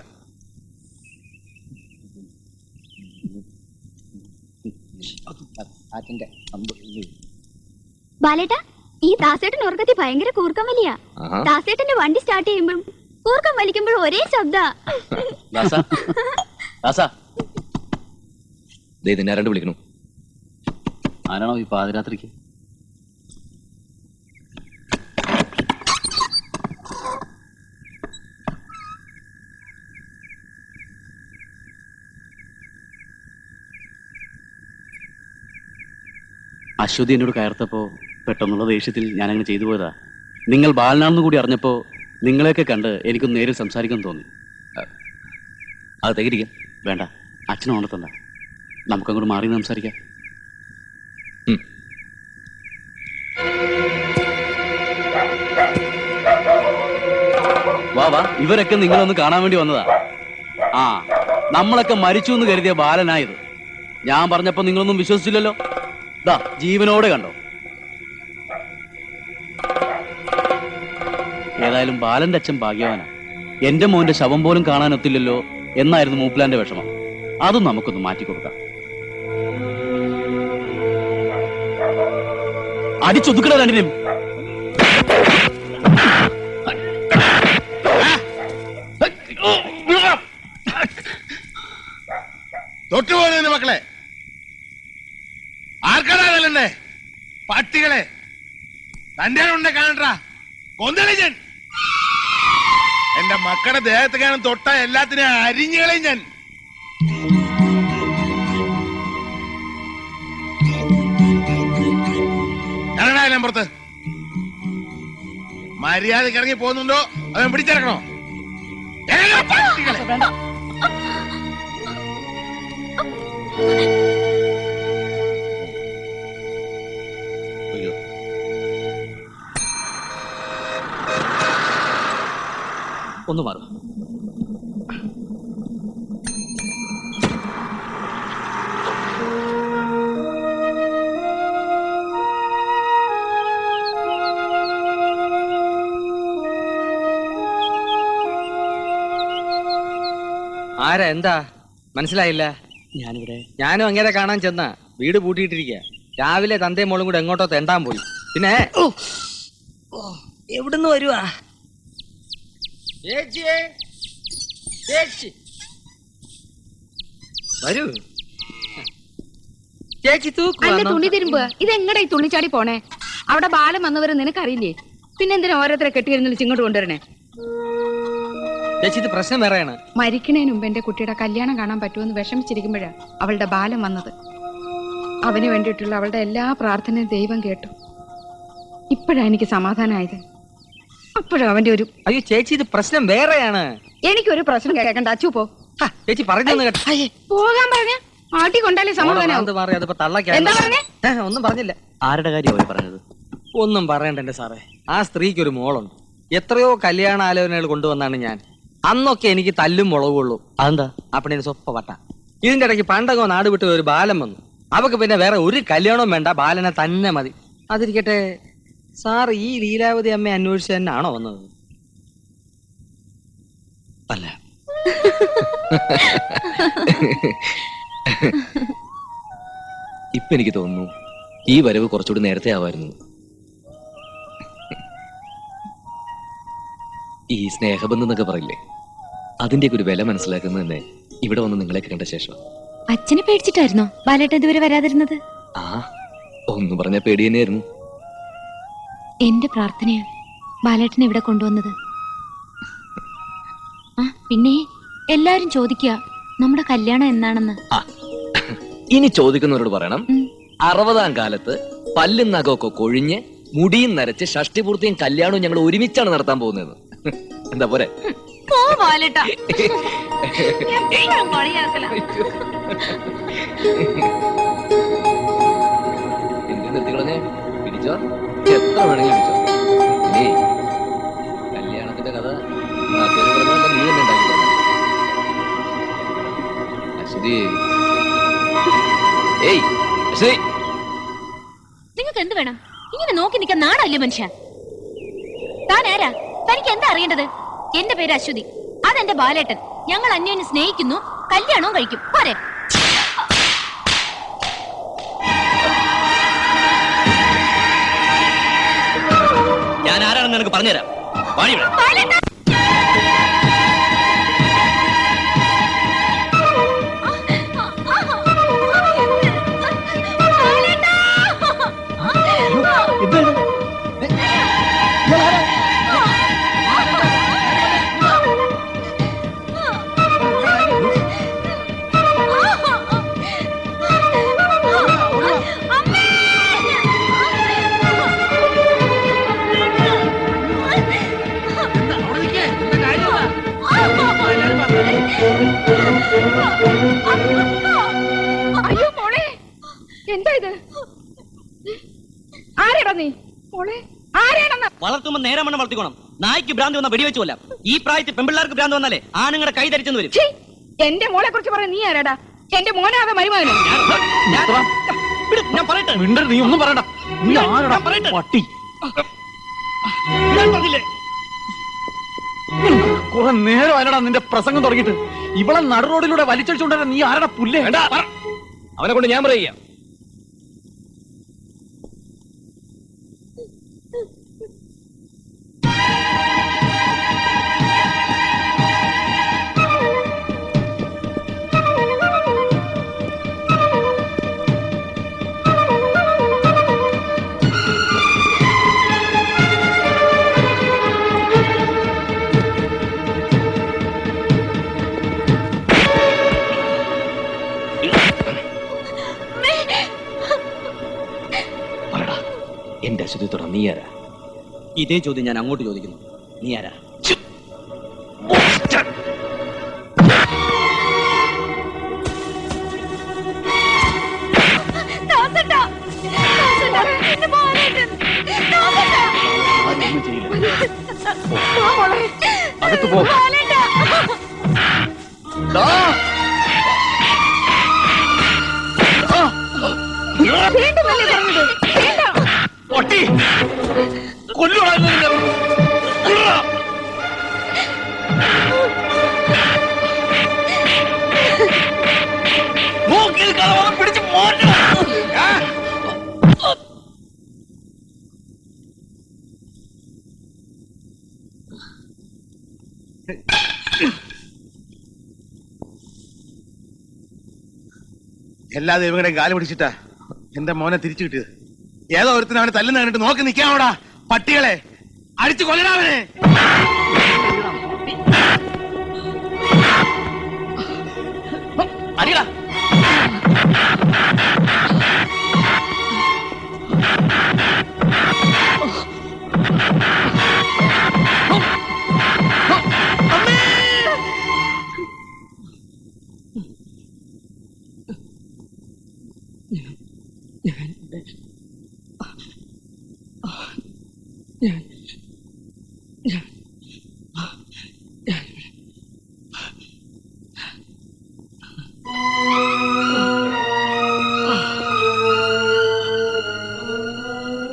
S9: ബാലേട്ടാ, ഈ ദാസേട്ടൻ ഉറക്കത്തി ഭയങ്കര കൂർക്കം വലിയാ. ദാസേട്ടന്റെ വണ്ടി സ്റ്റാർട്ട് ചെയ്യുമ്പോഴും കൂർക്കം വലിക്കുമ്പോഴും ഒരേ ശബ്ദ.
S12: ഇതിനാരണ്ട് വിളിക്കണു.
S4: ആരാണോ ഈ പാതിരാത്രിക്ക്? അശ്വതി എന്നോട് കയർത്തപ്പോ പെട്ടെന്നുള്ള ദേഷ്യത്തിൽ ഞാൻ അങ്ങനെ ചെയ്തു പോയതാ. നിങ്ങൾ ബാലനാണെന്ന് കൂടി അറിഞ്ഞപ്പോ നിങ്ങളെയൊക്കെ കണ്ട് എനിക്കൊന്ന് നേരിൽ സംസാരിക്കാൻ തോന്നി.
S12: അത് തകരിക്കാം.
S4: വേണ്ട, അച്ഛനെ ഉണർത്തണ്ട, നമുക്കങ്ങോട്ട് മാറി നിന്ന് സംസാരിക്കാം. വാ വാ, ഇവരൊക്കെ നിങ്ങളൊന്ന് കാണാൻ വേണ്ടി വന്നതാ. ആ, നമ്മളൊക്കെ മരിച്ചു എന്ന് കരുതിയ ബാലനായത്. ഞാൻ പറഞ്ഞപ്പോ നിങ്ങളൊന്നും വിശ്വസിച്ചില്ലല്ലോ. ദാ ജീവനോടെ കണ്ടോ. ഏതായാലും ബാലന്റെ അച്ഛൻ ഭാഗ്യവാനാ. എന്റെ മോന്റെ ശവം പോലും കാണാനൊത്തില്ലല്ലോ എന്നായിരുന്നു മൂപ്പിലാന്റെ വിഷമം. അതും നമുക്കൊന്ന് മാറ്റിക്കൊടുക്കാം. അടിച്ചൊതുക്കട രണ്ടിനും.
S7: തൊട്ടുപോകുന്നതിന് മക്കളെ, ആർക്കടാ പട്ടികളെ തന്റെ ഉണ്ടെ കാണണ്ടാ കൊന്നളി ഞാൻ. എന്റെ മക്കളുടെ ദേഹത്ത് കാണും തൊട്ട എല്ലാത്തിനെയും അരിഞ്ഞുകളയും ഞാൻ. ഇറങ്ങണ പുറത്ത്. മര്യാദക്ക് ഇറങ്ങി പോകുന്നുണ്ടോ അവൻ പിടിച്ചിറക്കണോ? പട്ടികളെ.
S12: ഒന്ന് മാറും.
S3: ആരാ? എന്താ മനസ്സിലായില്ല?
S4: ഞാനിവിടെ
S3: ഞാനും അങ്ങനെ കാണാൻ ചെന്ന വീട് പൂട്ടിയിട്ടിരിക്കുക. രാവിലെ തന്തയും മോളും കൂടെ എങ്ങോട്ടോ തെണ്ടാൻ പോയി. പിന്നെ എവിടുന്ന് വരുവാ? വരൂ ചേച്ചി.
S6: അല്ല തുണി
S3: തൂക്കു
S6: തിരുമ്പുക. ഇതെങ്ങടാ ഈ തുള്ളിച്ചാടി പോണേ? അവിടെ ബാലം വന്നവരെ നിനക്കറിയില്ലേ? പിന്നെ എന്തിനാ ഓരോരുത്തരെ കെട്ടിയിരുന്നില്ല ഇങ്ങോട്ട് കൊണ്ടുവരണേ?
S3: ചേച്ചി, ഇത് പ്രശ്നം വേറെയാണ്.
S6: മരിക്കണേന് മുമ്പ് എന്റെ കുട്ടിയുടെ കല്യാണം കാണാൻ പറ്റുമെന്ന് വിഷമിച്ചിരിക്കുമ്പോഴാ അവളുടെ ബാലം വന്നത്. അവന് വേണ്ടിയിട്ടുള്ള അവളുടെ എല്ലാ പ്രാർത്ഥനയും ദൈവം കേട്ടു. ഇപ്പോഴാ എനിക്ക് സമാധാനമായത്. അപ്പോഴും അവന്റെ ഒരു
S3: അയ്യോ ചേച്ചി, ഇത് പ്രശ്നം വേറെയാണ്.
S6: എനിക്കൊരു പ്രശ്നം കേൾക്കണ്ട. അച്ചു പോ.
S3: ചേച്ചി പറഞ്ഞു കേട്ടോ.
S6: പോകാൻ പറഞ്ഞ ആട്ടി കൊണ്ടാലേ സമാധാനം.
S3: മാറി അതിപ്പോ തള്ളക്കാ.
S6: എന്താ പറഞ്ഞേ?
S3: ഒന്നും പറഞ്ഞില്ല.
S4: ആരുടെ കാര്യമാണ് പറഞ്ഞത്?
S3: ഒന്നും പറയണ്ട എന്റെ സാറേ. ആ സ്ത്രീക്ക് ഒരു മോളുണ്ട്. എത്രയോ കല്യാണ ആലോചനകൾ കൊണ്ടുവന്നാണ് ഞാൻ. അന്നൊക്കെ എനിക്ക് തല്ലും മുളകുള്ളൂ.
S4: അതെന്താ?
S3: അപ്പണി സ്വപ്പ വട്ട. ഇതിന്റെ ഇടയ്ക്ക് പണ്ടങ്ങോ നാട് വിട്ട് ഒരു ബാലം വന്നു. അവക്ക് പിന്നെ വേറെ ഒരു കല്യാണവും വേണ്ട, ബാലനെ തന്നെ മതി. അതിരിക്കട്ടെ, സാർ ഈ ലീലാവതി അമ്മയെ അന്വേഷിച്ച് തന്നെ ആണോ വന്നത്?
S12: അല്ല, ഇപ്പൊ എനിക്ക് തോന്നുന്നു ഈ വരവ് കുറച്ചുകൂടി നേരത്തെ ആവായിരുന്നു. ഈ സ്നേഹബന്ധം എന്നൊക്കെ പറയില്ലേ, അതിന്റെയൊക്കെ ഒരു വില മനസ്സിലാക്കുന്നത് തന്നെ ഇവിടെ വന്ന് നിങ്ങളെ കണ്ട ശേഷം.
S2: അച്ഛനെ പേടിച്ചിട്ടായിരുന്നോ ബാലേട്ടൻ ഇതുവരെ വരാതിരുന്നത്?
S12: ആ, ഒന്ന് പറഞ്ഞ പേടി തന്നെയായിരുന്നു.
S2: എന്റെ പ്രാർത്ഥനയാ ബാലേട്ടനെ ഇവിടെ കൊണ്ടുവന്നത്. ആ പിന്നെ എല്ലാരും ചോദിക്കുക നമ്മുടെ കല്യാണം എന്നാണെന്ന്.
S12: ഇനി ചോദിക്കുന്നവരോട് പറയണം, 60-ാം കാലത്ത് പല്ലും നഖമൊക്കെ കൊഴിഞ്ഞ് മുടിയും നരച്ച് ഷഷ്ടിപൂർത്തിയും കല്യാണവും ഞങ്ങൾ ഒരുമിച്ചാണ് നടത്താൻ പോകുന്നത്. എന്താ പോരെ? നിർത്തിക്കളഞ്ഞേ, പിടിച്ചോ, എത്ര വേണമെങ്കിലും പിടിച്ചോ. ഇനി കല്യാണത്തിന്റെ കഥ നീ തന്നെ ഉണ്ടാക്കി. അശ്വതി, ഏയ് അശ്വതി,
S2: നിങ്ങൾക്ക് എന്ത് വേണം? ഇങ്ങനെ നോക്കി നിൽക്കാൻ നാടല്ലേ മനുഷ്യ? താൻ ആരാ? തനിക്ക് എന്താ അറിയേണ്ടത്? എന്റെ പേര് അശ്വതി, അതെന്റെ ബാലേട്ടൻ. ഞങ്ങൾ അന്യോന്യം സ്നേഹിക്കുന്നു, കല്യാണവും കഴിക്കും. പോരെ?
S12: ഞാൻ ആരാണെന്ന് നിനക്ക് പറഞ്ഞുതരാം. വാടി ഇവിടെ.
S6: എന്താ ഇത്? ആരാടാ നീ? മോളെ ആരാണെന്ന്?
S8: വളർത്തുമ്പോ നേരെ മണ്ണം വളർത്തിക്കോണം. നായ്ക്ക് ഭ്രാന്ത് വന്ന വെടിവെച്ച് കൊല്ലാം. ഈ പ്രായത്തിൽ പെമ്പിള്ളാർക്ക് ഭ്രാന്ത് വന്നാലേ ആണുങ്ങളുടെ കൈ ധരിച്ചെന്ന് വരും.
S6: ഛീ, എന്റെ മോളെ കുറിച്ച് പറയാൻ നീ ആരാടാ? എന്റെ മോനാകെ മരുമകനോ?
S8: ഞാൻ പറയട്ടെ,
S4: നീ ഒന്നും പറയണ്ട. നീ ആരടാ
S8: ഞാൻ പറയട്ടെ.
S4: പട്ടി?
S8: ഞാൻ പറഞ്ഞില്ലേ?
S4: കുറെ നേരം ആരടാ നിന്റെ പ്രസംഗം തുടങ്ങിയിട്ട്? ഇവിടെ നട റോഡിലൂടെ വലിച്ചടിച്ചുകൊണ്ടിരുന്ന നീ ആരടാ പുല്ലേ?
S12: അവനെ കൊണ്ട് ഞാൻ പറയുക. എന്റെ അശ്വതി തുടർ നീ ആരാ?
S8: ഇതേ ചോദ്യം ഞാൻ അങ്ങോട്ട് ചോദിക്കുന്നു. നീ ആരാ?
S4: അതൊന്നും ചെയ്യില്ല.
S6: ആ മോളെ,
S4: അകത്ത് പോ. ദാ.
S6: വേണ്ടെന്നല്ലേ പറഞ്ഞത്? വേണ്ട.
S4: പട്ടി കൊല്ലുവാ നിന്നെ. കൊല്ലുവാ. മൂക്കിൽ കളവണം പിടിച്ച് മാറ്റണം.
S7: എല്ലാ ദൈവങ്ങളുടെയും കാല് പിടിച്ചിട്ടാ എന്റെ മോനെ തിരിച്ചു കിട്ടിയത്. ഏതോ ഒരുത്തിന് അവനെ തല്ലുന്ന കണ്ടിട്ട് നോക്കി നിൽക്കാമോടാ പട്ടികളെ. അടിച്ചു കൊല്ലണവനെ.
S4: അടിയടാ.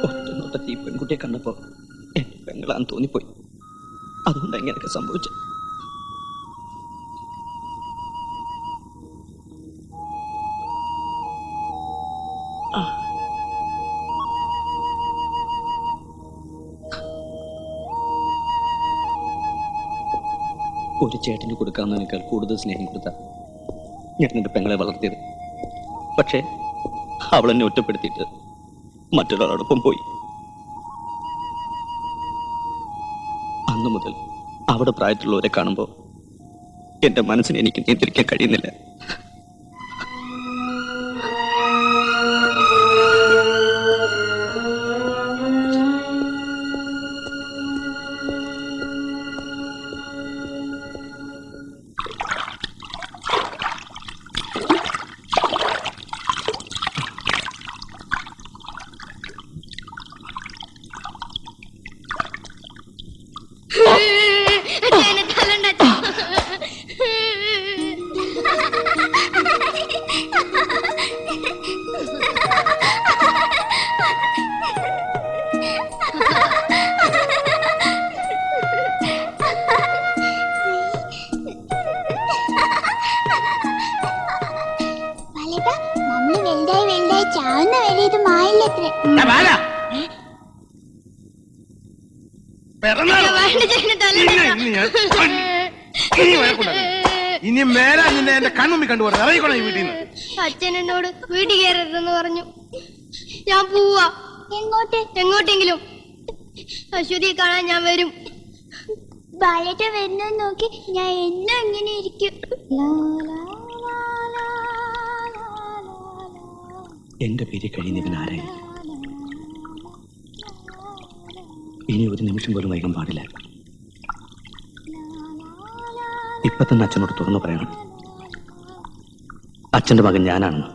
S8: ഒറ്റനോട്ടത്തിൽ ഈ പെൺകുട്ടിയെ കണ്ടപ്പോ എന്റെ പെങ്ങളാന്ന് തോന്നിപ്പോയി. അതുകൊണ്ട് എങ്ങനെയൊക്കെ സംഭവിച്ചു. ഒരു ചേട്ടന് കൊടുക്കാവുന്നതിനേക്കാൾ കൂടുതൽ സ്നേഹം കൊടുത്ത ഞാൻ എന്റെ പെങ്ങളെ വളർത്തിയത്. പക്ഷേ അവൾ എന്നെ ഒറ്റപ്പെടുത്തിയിട്ട് മറ്റൊരാളോടൊപ്പം പോയി. അന്നു മുതൽ അവിടെ പ്രായത്തിലുള്ളവരെ കാണുമ്പോൾ എന്റെ മനസ്സിനെ എനിക്ക് നിയന്ത്രിക്കാൻ കഴിയുന്നില്ല.
S9: നമ്മള് വലുതായി വലുതായി ചാവുന്ന വരെ ഇത് മായില്ലത്രേ.
S7: ഇനി മേലെ നിന്നെ എന്റെ കൺമുമ്പിൽ കണ്ടുപോകണം. ഇറങ്ങിക്കോണം ഈ വീട്ടിൽ നിന്ന്.
S9: അച്ഛൻ എന്നോട് വീട്ടിൽ കയറരുതെന്ന് പറഞ്ഞു. ഞാൻ പോവാ. എങ്ങോട്ട്? എങ്ങോട്ടെങ്കിലും. അശ്വതിയെ കാണാൻ ഞാൻ വരും. ബാലേട്ട വരുന്ന നോക്കി ഞാൻ എന്നും ഇങ്ങനെ ഇരിക്കും.
S8: എന്റെ പേര് കഴിയുന്നവൻ ആരായി? ഇനി ഒരു നിമിഷം പോലും വൈകാൻ പാടില്ല. ഇപ്പൊ തന്നെ അച്ഛനോട് തുറന്നു പറയണം, അച്ഛന്റെ മകൻ ഞാനാണെന്ന്.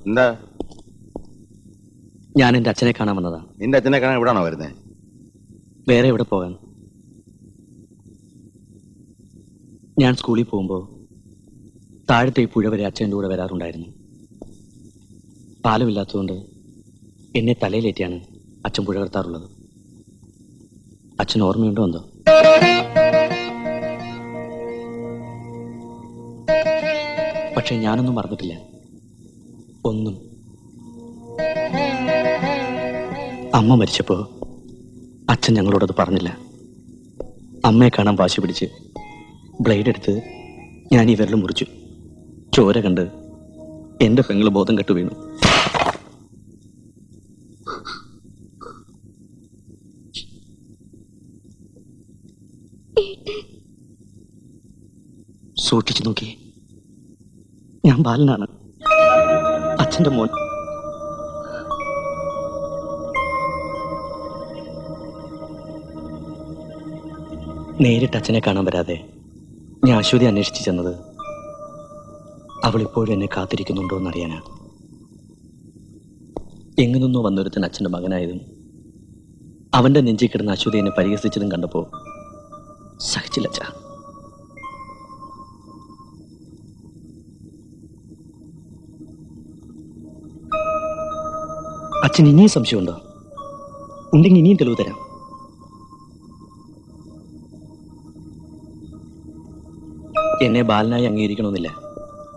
S7: എന്താ?
S12: ഞാൻ എന്റെ അച്ഛനെ കാണാൻ വന്നതാ.
S7: നിന്റെ അച്ഛനെ കാണാൻ ഇവിടാണോ വരുന്നത്?
S12: വേറെ എവിടെ പോകാൻ? ഞാൻ സ്കൂളിൽ പോകുമ്പോൾ താഴത്തെ ഈ പുഴ വരെ അച്ഛൻ്റെ കൂടെ വരാറുണ്ടായിരുന്നു. പാലമില്ലാത്തതുകൊണ്ട് എന്നെ തലയിലേറ്റിയാണ് അച്ഛൻ പുഴ കടത്താറുള്ളത്. അച്ഛൻ ഓർമ്മയുണ്ടോ എന്തോ? പക്ഷെ ഞാനൊന്നും മറന്നിട്ടില്ല, ഒന്നും. അമ്മ മരിച്ചപ്പോ അച്ഛൻ ഞങ്ങളോടത് പറഞ്ഞില്ല. അമ്മയെ കാണാൻ വാശി പിടിച്ച് ബ്ലേഡ് എടുത്ത് ഞാൻ ഈ വിരൽ മുറിച്ചു. ചോര കണ്ട് എന്റെ പെങ്ങള് ബോധം കെട്ടു വീണു. സൂക്ഷിച്ചു നോക്കി, ഞാൻ ബാലനാണ്, അച്ഛന്റെ മോൻ. നേരിട്ട് അച്ഛനെ കാണാൻ വരാതെ ഞാൻ അശ്വതി അന്വേഷിച്ചു ചെന്നത് അവൾ ഇപ്പോഴും എന്നെ കാത്തിരിക്കുന്നുണ്ടോ എന്നറിയാനാ. എങ്ങു നിന്നോ വന്നൊരുത്തൻ അച്ഛന്റെ മകനായതും അവന്റെ നെഞ്ചിൽ കിടന്ന അശ്വതി എന്നെ പരിഹസിച്ചതും കണ്ടപ്പോ സഹിച്ചില്ല അച്ഛാ. അച്ഛൻ ഇനിയും സംശയമുണ്ടോ? ഉണ്ടെങ്കിൽ ഇനിയും തെളിവ് തരാം. എന്നെ ബാലനായി അംഗീകരിക്കണമെന്നില്ല,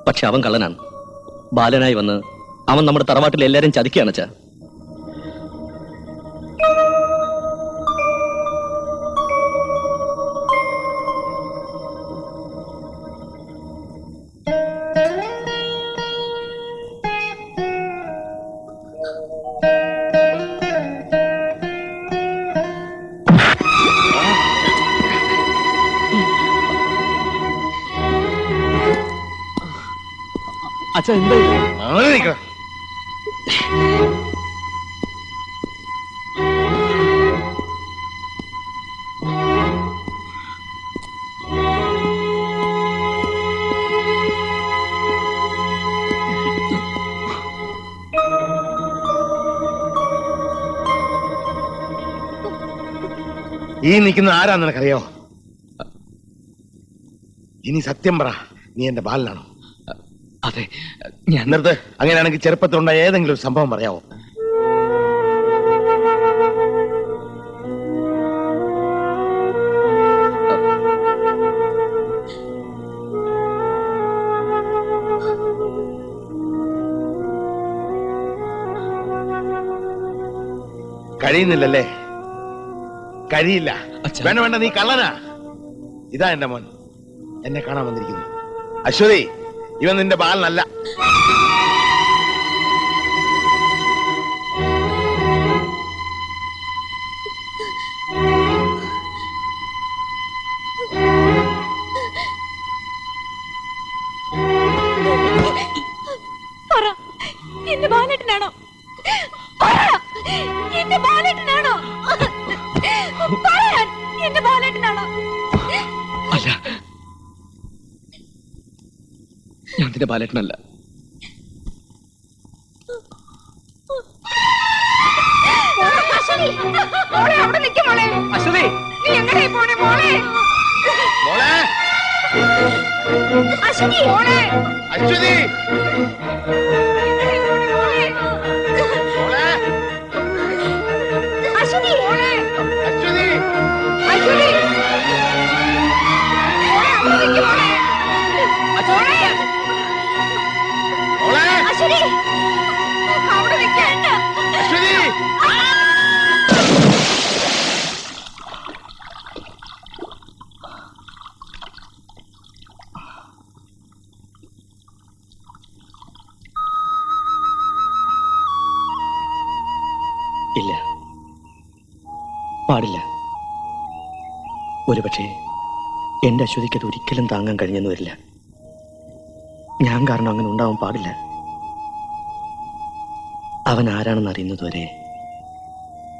S12: പക്ഷെ അവൻ കള്ളനാണ്. ബാലനായി വന്ന് അവൻ നമ്മുടെ തറവാട്ടിൽ എല്ലാരും ചതിക്കുകയാണ് അച്ഛാ.
S4: അച്ഛാ എന്താ
S7: ഈ നിൽക്കുന്ന ആരാന്ന് നിനക്കറിയോ? ഇനി സത്യം പറ, നീ എന്റെ ബാലനാണോ?
S12: അതെ, ഞാൻ.
S7: നിർത്ത്. അങ്ങനെയാണെങ്കിൽ ചെറുപ്പത്തിലുണ്ടായ ഏതെങ്കിലും ഒരു സംഭവം പറയാവോ? കഴിയുന്നില്ലല്ലേ? കഴിയില്ല. വേണ്ട വേണ്ട, നീ കള്ളനാ. ഇതാ എന്റെ മോൻ എന്നെ കാണാൻ വന്നിരിക്കുന്നു. അശ്വതി, ഇവൻ നിന്റെ ബാലനല്ല.
S2: എന്റെ ബാലേട്ടനാണോ? എന്റെ ബാലേട്ടനാണോ? എന്റെ ബാലേട്ടനാണോ?
S12: അല്ല, ഞാൻ നിന്റെ ബാലേട്ടനല്ല.
S6: അശ്വതി, നീ എങ്ങനെയാ പോണേ മോളെ?
S7: മോളെ,
S6: അശ്വതി, മോളെ,
S7: അശ്വതി, മോളെ,
S6: അശ്വതി, മോളെ,
S7: അശ്വതി,
S6: അശ്വതി, മോളെ, അവിടെ നിൽക്ക് മോളെ. മോളെ,
S7: മോളെ,
S6: അശ്വതി, അവിടെ നിൽക്കണ്ട.
S7: അശ്വതി.
S12: ഇല്ല, പാടില്ല. ഒരുപക്ഷെ എന്റെ അശ്വതിക്ക് അത് ഒരിക്കലും താങ്ങാൻ കഴിഞ്ഞെന്ന് വരില്ല. ഞാൻ കാരണം അങ്ങനെ ഉണ്ടാവാൻ പാടില്ല. അവൻ ആരാണെന്ന് അറിയുന്നതുവരെ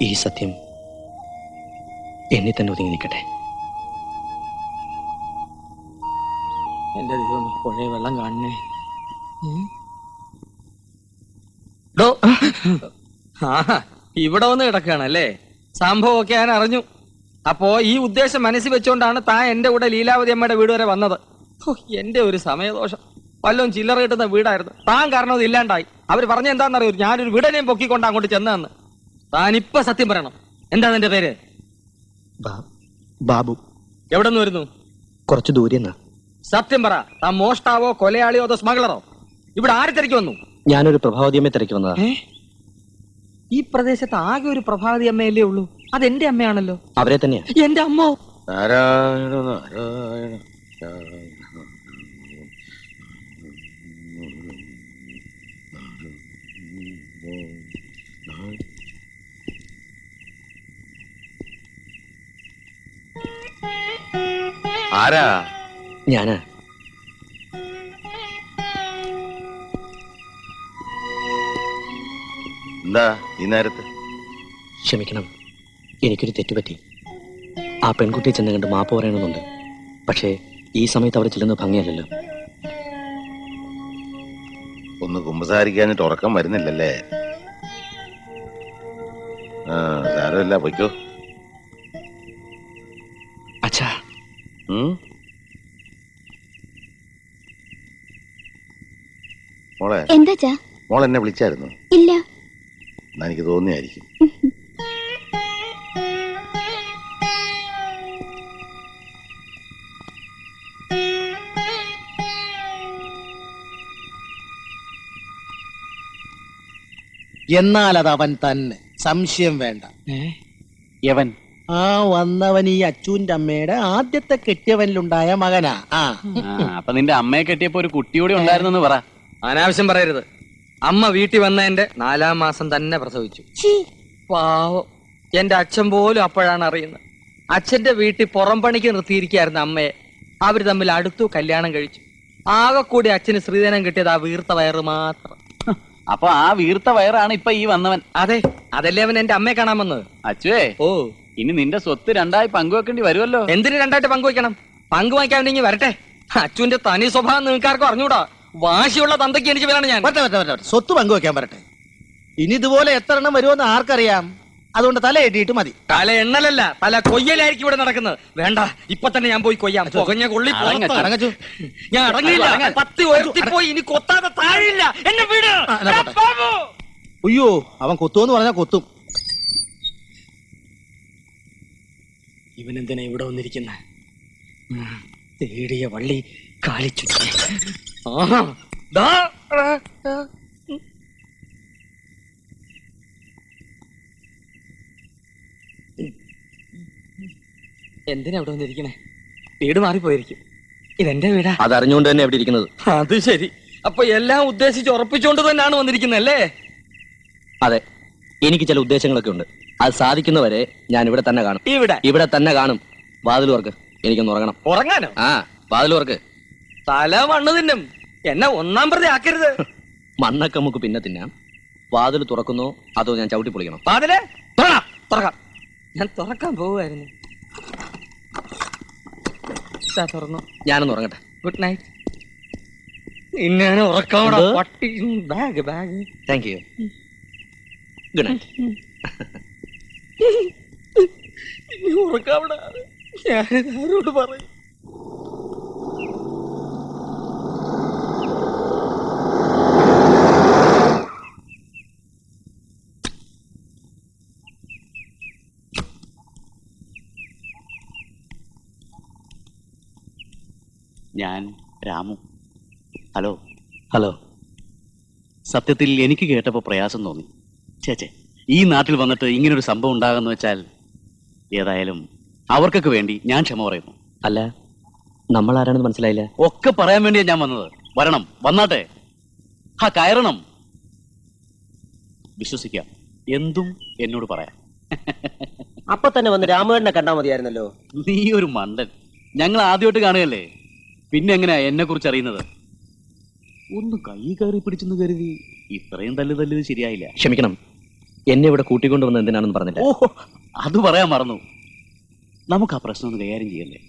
S12: ഈ സത്യം എന്നെ തന്നെ ഒതുങ്ങി നിൽക്കട്ടെ.
S3: എന്റെ ദൈവം, പുഴയെ വെള്ളം കാണണേ. ഡോ ഇവിടെ വന്ന് കിടക്കുകയാണല്ലേ? സംഭവമൊക്കെ ഞാൻ അറിഞ്ഞു. അപ്പോ ഈ ഉദ്ദേശം മനസ്സിൽ വെച്ചുകൊണ്ടാണ് താൻ എന്റെ കൂടെ ലീലാവതി അമ്മയുടെ വീട് വരെ വന്നത്. എന്റെ ഒരു സമയദോഷം. വല്ലതും ചില്ലറ കിട്ടുന്ന വീടായിരുന്നു. താൻ കാരണം അത് ഇല്ലാണ്ടായി. അവര് പറഞ്ഞ എന്താണെന്നറിയോ, ഞാനൊരു വീടനെയും പൊക്കിക്കൊണ്ട് അങ്ങോട്ട് ചെന്നതെന്ന്. താൻ ഇപ്പൊ സത്യം പറയണം. എന്താ നിന്റെ പേര്?
S12: ബാബു.
S3: എവിടെ നിന്ന് വരുന്നു?
S12: കുറച്ച് ദൂരെ നിന്നാ.
S3: സത്യം പറ, താൻ മോഷ്ടാവോ കൊലയാളിയോ അതോ സ്മഗ്ലറോ? ഇവിടെ ആര് തിരക്കി വന്നു?
S12: ഞാനൊരു പ്രഭാവതിയമ്മയെ തിരക്കി വന്നതാ.
S3: ഈ പ്രദേശത്ത് ആകെ ഒരു പ്രഭാവതി അമ്മയല്ലേ ഉള്ളൂ. അതെന്റെ അമ്മയാണല്ലോ.
S12: അവരെ തന്നെയാ.
S3: എന്റെ അമ്മ.
S7: നാരായണ നാരായണ ആരാ?
S12: ഞാനാ.
S7: എന്താ ഈ നേരത്ത്?
S12: ക്ഷമിക്കണം, എനിക്കൊരു തെറ്റുപറ്റി. ആ പെൺകുട്ടിയെ ചെന്ന് കണ്ട് മാപ്പ് പറയണമെന്നുണ്ട്. പക്ഷേ ഈ സമയത്ത് അവിടെ ചെല്ലുന്ന ഭംഗിയല്ലല്ലോ.
S7: ഒന്ന് കുമ്പസാരിക്കാഞ്ഞിട്ട് ഉറക്കം വരുന്നില്ലല്ലേ? സാരമില്ല, പൊയ്ക്കോ.
S12: അച്ഛാ.
S7: മോളെ,
S9: എന്താ?
S7: മോൾ എന്നെ വിളിച്ചായിരുന്നു?
S9: ഇല്ല.
S7: എന്നാ എനിക്ക് തോന്നിയായിരിക്കും.
S5: എന്നാൽ അത് അവൻ തന്നെ, സംശയം വേണ്ട.
S4: യവൻ
S5: ആ വന്നവൻ ഈ അച്ചുവിന്റെ അമ്മയുടെ ആദ്യത്തെ കെട്ടിയവനിലുണ്ടായ മകനാ.
S4: അപ്പൊ നിന്റെ അമ്മയെ കെട്ടിയപ്പോ ഒരു കുട്ടിയോടെ ഉണ്ടായിരുന്നെന്ന് പറ.
S3: അനാവശ്യം പറയരുത്. അമ്മ വീട്ടിൽ വന്നതിന്റെ 4-ാം മാസം തന്നെ പ്രസവിച്ചു. പാവം, എന്റെ അച്ഛൻ പോലും അപ്പോഴാണ് അറിയുന്നത്. അച്ഛന്റെ വീട്ടിൽ പുറം പണിക്ക് നിർത്തിയിരിക്കായിരുന്നു അമ്മയെ. അവര് തമ്മിൽ അടുത്തു കല്യാണം കഴിച്ചു. ആകെ കൂടി അച്ഛന് ശ്രീധനം കിട്ടിയത് ആ വീർത്ത വയറ് മാത്രം.
S4: അപ്പൊ ആ വീർത്ത വയറാണ് ഇപ്പൊ ഈ വന്നവൻ.
S3: അതെ, അതല്ലേ അവൻ എന്റെ അമ്മയെ കാണാൻ വന്നത്.
S4: അച്ചുവേ,
S3: ഓ,
S4: ഇനി നിന്റെ സ്വത്ത് രണ്ടായി പങ്കുവെക്കേണ്ടി വരുമല്ലോ.
S3: എന്തിന് രണ്ടായിട്ട് പങ്കുവയ്ക്കണം? പങ്കുവയ്ക്കാൻ വേണ്ടി വരട്ടെ. അച്ഛന്റെ തനി സ്വഭാവം നിങ്ങൾക്കാർക്കും അറിഞ്ഞൂടാ. വാശിയുള്ള തന്തയ്ക്ക് എനിക്ക് വരാണ് ഞാൻ.
S5: സ്വത്ത് പങ്കുവെക്കാൻ പറട്ടെ. ഇനി ഇതുപോലെ എത്ര എണ്ണം വരുമെന്ന് ആർക്കറിയാം. അതുകൊണ്ട് തല എട്ടിയിട്ട് മതി.
S3: തല എണ്ണലല്ല, തല കൊയ്യലായിരിക്കും ഇവിടെ നടക്കുന്നത്. വേണ്ട, ഇപ്പൊ തന്നെ ഞാൻ പോയി കൊയ്യാം. പുകഞ്ഞ കൊള്ളി
S5: അടങ്ങച്ചു.
S3: ഞാൻ അടങ്ങിയില്ല. 10 ഉയർത്തിപ്പോയി, ഇനി കൊത്താതെ താഴില്ല. എന്നെ വീട്.
S5: അയ്യോ, അവൻ കൊത്തുമെന്ന് പറഞ്ഞാൽ കൊത്തും.
S3: ഇവനെന്തിനാ ഇവിടെ വന്നിരിക്കുന്ന? തേടിയ വള്ളി കാലിച്ചു. എന്തിനാ ഇവിടെ വന്നിരിക്കണേ? വീട് മാറിപ്പോയിരിക്കും. ഇതെന്റെ വീടാ.
S12: അതറിഞ്ഞുകൊണ്ട് തന്നെ എവിടെ ഇരിക്കുന്നത്.
S3: അത് ശരി. അപ്പൊ എല്ലാം ഉദ്ദേശിച്ച് ഉറപ്പിച്ചുകൊണ്ട് തന്നെയാണ് വന്നിരിക്കുന്നല്ലേ?
S12: അതെ, എനിക്ക് ചില ഉദ്ദേശങ്ങളൊക്കെ ഉണ്ട്. അത് സാധിക്കുന്നവരെ ഞാൻ ഇവിടെ തന്നെ കാണും. ഇവിടെ തന്നെ കാണും. വാതിൽ തുറക്ക്, എനിക്കൊന്ന് ഉറങ്ങണം.
S3: ഉറങ്ങാനോ?
S12: ആ, വാതിൽ തുറക്ക്.
S3: തല മണ്ണ് തിന്നും. എന്നെ ഒന്നാം പ്രതി ആക്കരുത്.
S12: മണ്ണൊക്കെ നമുക്ക് പിന്നെ തിന്നാം. വാതിൽ തുറക്കുന്നോ അതോ ഞാൻ ചവിട്ടി പൊളിക്കണം?
S3: വാതില് തുറക്കാം. ഞാൻ തുറക്കാൻ പോവുമായിരുന്നു. തുറന്നു.
S12: ഞാനൊന്ന് ഉറങ്ങട്ടെ.
S3: Good night. ഇന്നാണ് ഉറക്കാവടാ പട്ടി. Bag bag.
S12: Thank you. Good night.
S3: ഇനി ഉറക്കാവടാ. ഞാനിതാരോട് പറയും?
S4: ഞാൻ രാമു. ഹലോ.
S12: ഹലോ.
S4: സത്യത്തിൽ എനിക്ക് കേട്ടപ്പോൾ പ്രയാസം തോന്നി. ചേച്ചേ, ഈ നാട്ടിൽ വന്നിട്ട് ഇങ്ങനൊരു സംഭവം ഉണ്ടാകുന്ന വെച്ചാൽ ഏതായാലും അവർക്കൊക്കെ വേണ്ടി ഞാൻ ക്ഷമ പറയുന്നു.
S12: അല്ല, നമ്മൾ ആരാണെന്ന് മനസ്സിലായില്ല.
S4: ഒക്കെ പറയാൻ വേണ്ടിയാ ഞാൻ വന്നത്. വരണം, വന്നാട്ടെ. കയറണം. വിശ്വസിക്കാം, എന്തും എന്നോട് പറയാം.
S1: അപ്പൊ തന്നെ വന്ന് രാമേണ്ണനെ കണ്ടാ മതിയായിരുന്നല്ലോ.
S4: നീ ഒരു മണ്ടൻ. ഞങ്ങൾ ആദ്യമായിട്ട് കാണുകയല്ലേ, പിന്നെ എങ്ങനെയാ എന്നെ കുറിച്ച് അറിയുന്നത്? ഒന്ന് കൈ കയറി പിടിച്ചെന്ന് കരുതി ഇത്രയും തല്ലിയത് ശരിയായില്ല.
S12: ക്ഷമിക്കണം, എന്നെ ഇവിടെ കൂട്ടിക്കൊണ്ടുവന്ന് എന്തിനാണെന്ന് പറഞ്ഞില്ല.
S4: ഓഹോ, അത് പറയാൻ മറന്നു. നമുക്ക് ആ പ്രശ്നം ഒന്ന് കൈകാര്യം ചെയ്യല്ലേ?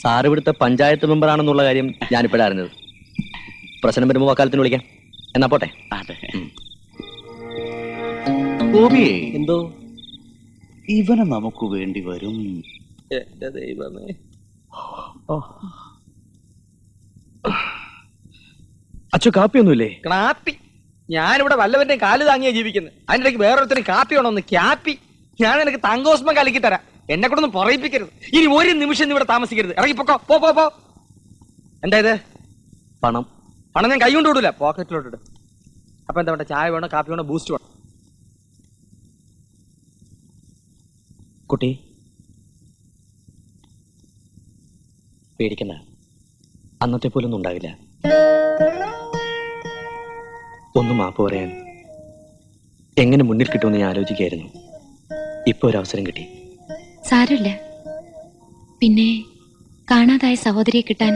S12: സാർ ഇവിടുത്തെ പഞ്ചായത്ത് മെമ്പറാണെന്നുള്ള കാര്യം ഞാനിപ്പോഴാണ് അറിഞ്ഞത്. പ്രശ്നം വരുമ്പോൾ വക്കാലത്തിന് വിളിക്കാം. എന്നാ പോട്ടെ.
S4: അതെ. ഗോപിയെ
S12: എന്തോ
S4: ഇവനെ നമുക്ക് വേണ്ടി വരും.
S12: എന്റെ ദൈവമേ. അച്ഛ കാപ്പിയൊന്നുമില്ലേ?
S3: കാപ്പി? ഞാനിവിടെ വല്ലവന്റെ കാല് താങ്ങിയാ ജീവിക്കുന്നത്. അതിനിടയ്ക്ക് വേറൊരുത്തരും കാപ്പി വേണമെന്ന് ക്യാപ്പി. ഞാൻ നിനക്ക് തങ്കോസ്മം കലക്കി തരാം. എന്നെ കൂടെ ഒന്നും പറയിപ്പിക്കരുത്. ഇനി ഒരു നിമിഷം ഇവിടെ താമസിക്കരുത്. ഇറങ്ങി പൊക്കോ. പോ പോ പോ. എന്താ ഇത്?
S12: പണം.
S3: പണം ഞാൻ കൈ കൊണ്ട് വിടൂല, പോക്കറ്റിലോട്ടിട്ട്. അപ്പൊ എന്താ വേണ്ട? ചായ വേണോ, കാപ്പി വേണോ, ബൂസ്റ്റ് വേണോ?
S12: കുട്ടി പേടിക്കണ്ട, അന്നത്തെ പോലൊന്നും ഉണ്ടാവില്ല. ഒന്ന് മാപ്പ് പറയാൻ എങ്ങനെ മുന്നിൽ കിട്ടുമെന്ന് ഞാൻ ആലോചിക്കായിരുന്നു. ഇപ്പൊ ഒരു അവസരം കിട്ടി.
S2: സാരമില്ല. പിന്നെ കാണാതായ സഹോദരിയെ കിട്ടാൻ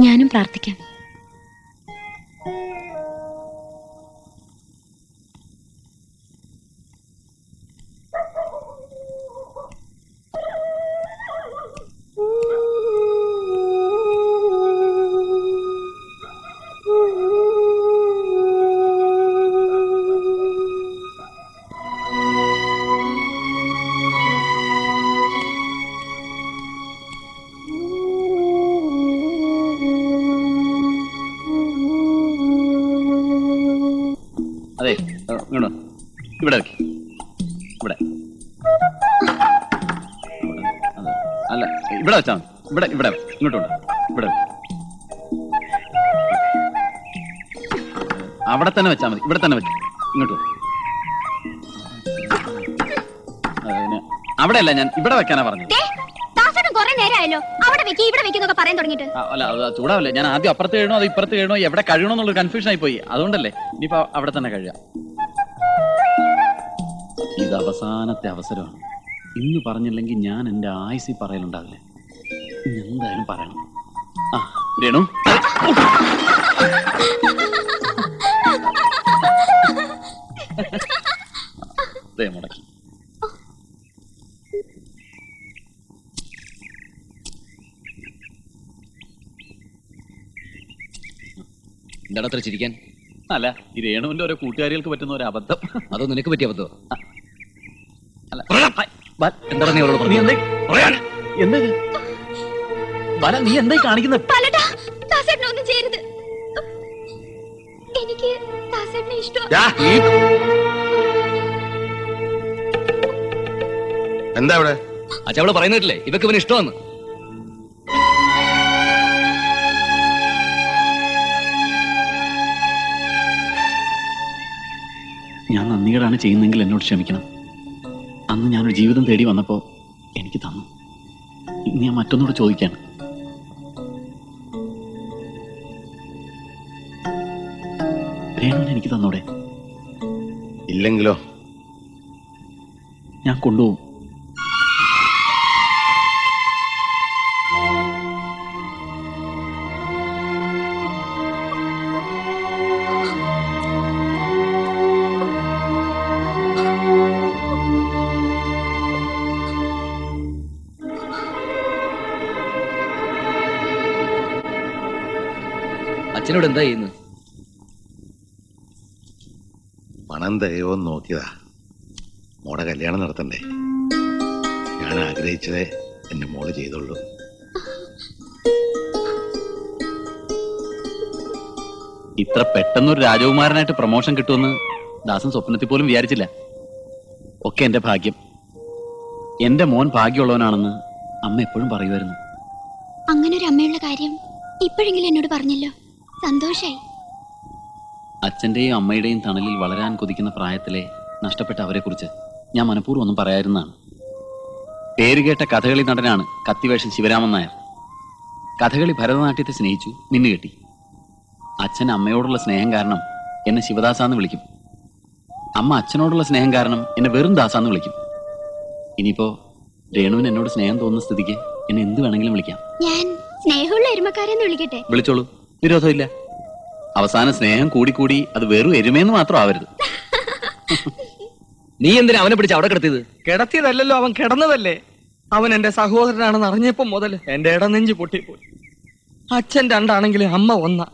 S2: ഞാനും പ്രാർത്ഥിക്കാം.
S4: അതെ, ഇങ്ങോട്ട് ഇവിടെ വെക്ക്. ഇവിടെ അല്ല, ഇവിടെ വെച്ചാ മതി. ഇവിടെ ഇവിടെ ഇങ്ങോട്ട് കൊണ്ട് ഇവിടെ വെക്ക്. അവിടെ തന്നെ വെച്ചാ മതി. ഇവിടെ തന്നെ വെക്ക്. ഇങ്ങോട്ട് അവിടെ അല്ല, ഞാൻ ഇവിടെ വെക്കാനാ പറഞ്ഞത്. അല്ല, അത് ചൂടാവല്ലേ. ഞാൻ ആദ്യം അപ്പുറത്ത് കഴിയണോ അത് ഇപ്പുറത്ത് കഴിയണോ എവിടെ കഴിയണോ എന്നുള്ളൊരു കൺഫ്യൂഷൻ ആയി പോയി. അതുകൊണ്ടല്ലേ ഇനിയിപ്പോ അവിടെ തന്നെ കഴിയാം. ഇത് അവസാനത്തെ അവസരമാണ്. ഇന്ന് പറഞ്ഞില്ലെങ്കിൽ ഞാൻ എന്റെ ആയുസ്സിൽ പറയലുണ്ടാവില്ല. എന്തായാലും പറയണം. ആ രേണു, മുടക്കി.
S12: എന്താണ് അത്ര ചിരിക്കാൻ?
S4: അല്ല, ഈ രേണുവിന്റെ ഓരോ കൂട്ടുകാരികൾക്ക് പറ്റുന്ന ഒരു അബദ്ധം.
S12: അതോ നിനക്ക് പറ്റിയ അബദ്ധം?
S4: അല്ല,
S12: എന്താണ് നീ അവളോട്
S4: നീ എന്താ ബല, നീ എന്തായി കാണിക്കുന്നത്?
S2: ഒന്നും ചെയ്യരുത്. എനിക്ക് ദാസേട്ടനെ ഇഷ്ടം.
S7: എന്താ ഇവിടെ?
S12: അച്ഛാ അവള് പറയുന്നില്ലേ ഇവക്ക് ഇവന് ഇഷ്ടമെന്ന്?
S4: ഞാൻ നന്ദികേടാണ് ചെയ്യുന്നെങ്കിൽ എന്നോട് ക്ഷമിക്കണം. അന്ന് ഞാനൊരു ജീവിതം തേടി വന്നപ്പോ എനിക്ക് തന്നു. ഇന്ന് ഞാൻ മറ്റൊന്നുകൂടെ ചോദിക്കാണ്. രേണുവിനെ എനിക്ക് തന്നോടെ?
S7: ഇല്ലെങ്കിലോ?
S4: ഞാൻ കൊണ്ടുപോകും.
S12: അച്ഛനോട് എന്താ ചെയ്യുന്നത്?
S7: പണം തികയോന്ന് നോക്കിയതാ. മോടെ കല്യാണം നടത്തണ്ടേ? ഞാൻ ആഗ്രഹിച്ചതേ എന്റെ മോള് ചെയ്തുള്ളൂ.
S4: ഇത്ര പെട്ടെന്നൊരു രാജകുമാരനായിട്ട് പ്രൊമോഷൻ കിട്ടുമെന്ന് ദാസൻ സ്വപ്നത്തിൽ പോലും വിചാരിച്ചില്ല. ഒക്കെ എന്റെ ഭാഗ്യം. എന്റെ മോൻ ഭാഗ്യമുള്ളവനാണെന്ന് അമ്മ എപ്പോഴും പറയുമായിരുന്നു.
S9: അങ്ങനെ ഒരു അമ്മയുള്ള കാര്യം ഇപ്പോഴെങ്കിലും എന്നോട് പറഞ്ഞല്ലോ, സന്തോഷായി.
S4: അച്ഛന്റെയും അമ്മയുടെയും തണലിൽ വളരാൻ കൊതിക്കുന്ന പ്രായത്തിലെ നഷ്ടപ്പെട്ട അവരെ കുറിച്ച് ഞാൻ മനഃപൂർവ്വം ഒന്നും പറയാതിരുന്നതാണ്. പേരുകേട്ട കഥകളി നടനാണ് കത്തിവേഷൻ ശിവരാമൻ നായർ. കഥകളി ഭരതനാട്യത്തെ സ്നേഹിച്ചു, മിന്നുകെട്ടി. അച്ഛൻ അമ്മയോടുള്ള സ്നേഹം കാരണം എന്നെ ശിവദാസാന്ന് വിളിക്കും. അമ്മ അച്ഛനോടുള്ള സ്നേഹം കാരണം എന്നെ വെറും ദാസാന്ന് വിളിക്കും. ഇനിയിപ്പോ രേണുവിന് എന്നോട് സ്നേഹം തോന്നുന്ന സ്ഥിതിക്ക് എന്നെ എന്ത് വേണമെങ്കിലും വിളിക്കാം.
S9: ഞാൻ സ്നേഹമുള്ള എരുമക്കാരെന്ന് വിളിക്കട്ടെ?
S4: വിളിച്ചോളൂ, വിരോധമില്ല. അവസാന സ്നേഹം കൂടിക്കൂടി അത് വെറും എരുമേന്ന് മാത്രം ആവരുത്.
S12: നീ എന്തിനാ അവനെ പിടിച്ച് അവിടെ കിടത്തിയത്?
S3: കിടത്തിയതല്ലോ, അവൻ കിടന്നതല്ലേ. അവൻ എന്റെ സഹോദരനാണെന്ന് അറിഞ്ഞപ്പോ മുതൽ എന്റെ ഇടനെഞ്ച് പൊട്ടിപ്പോയി. അച്ഛൻ രണ്ടാണെങ്കിലും അമ്മ ഒന്നാ.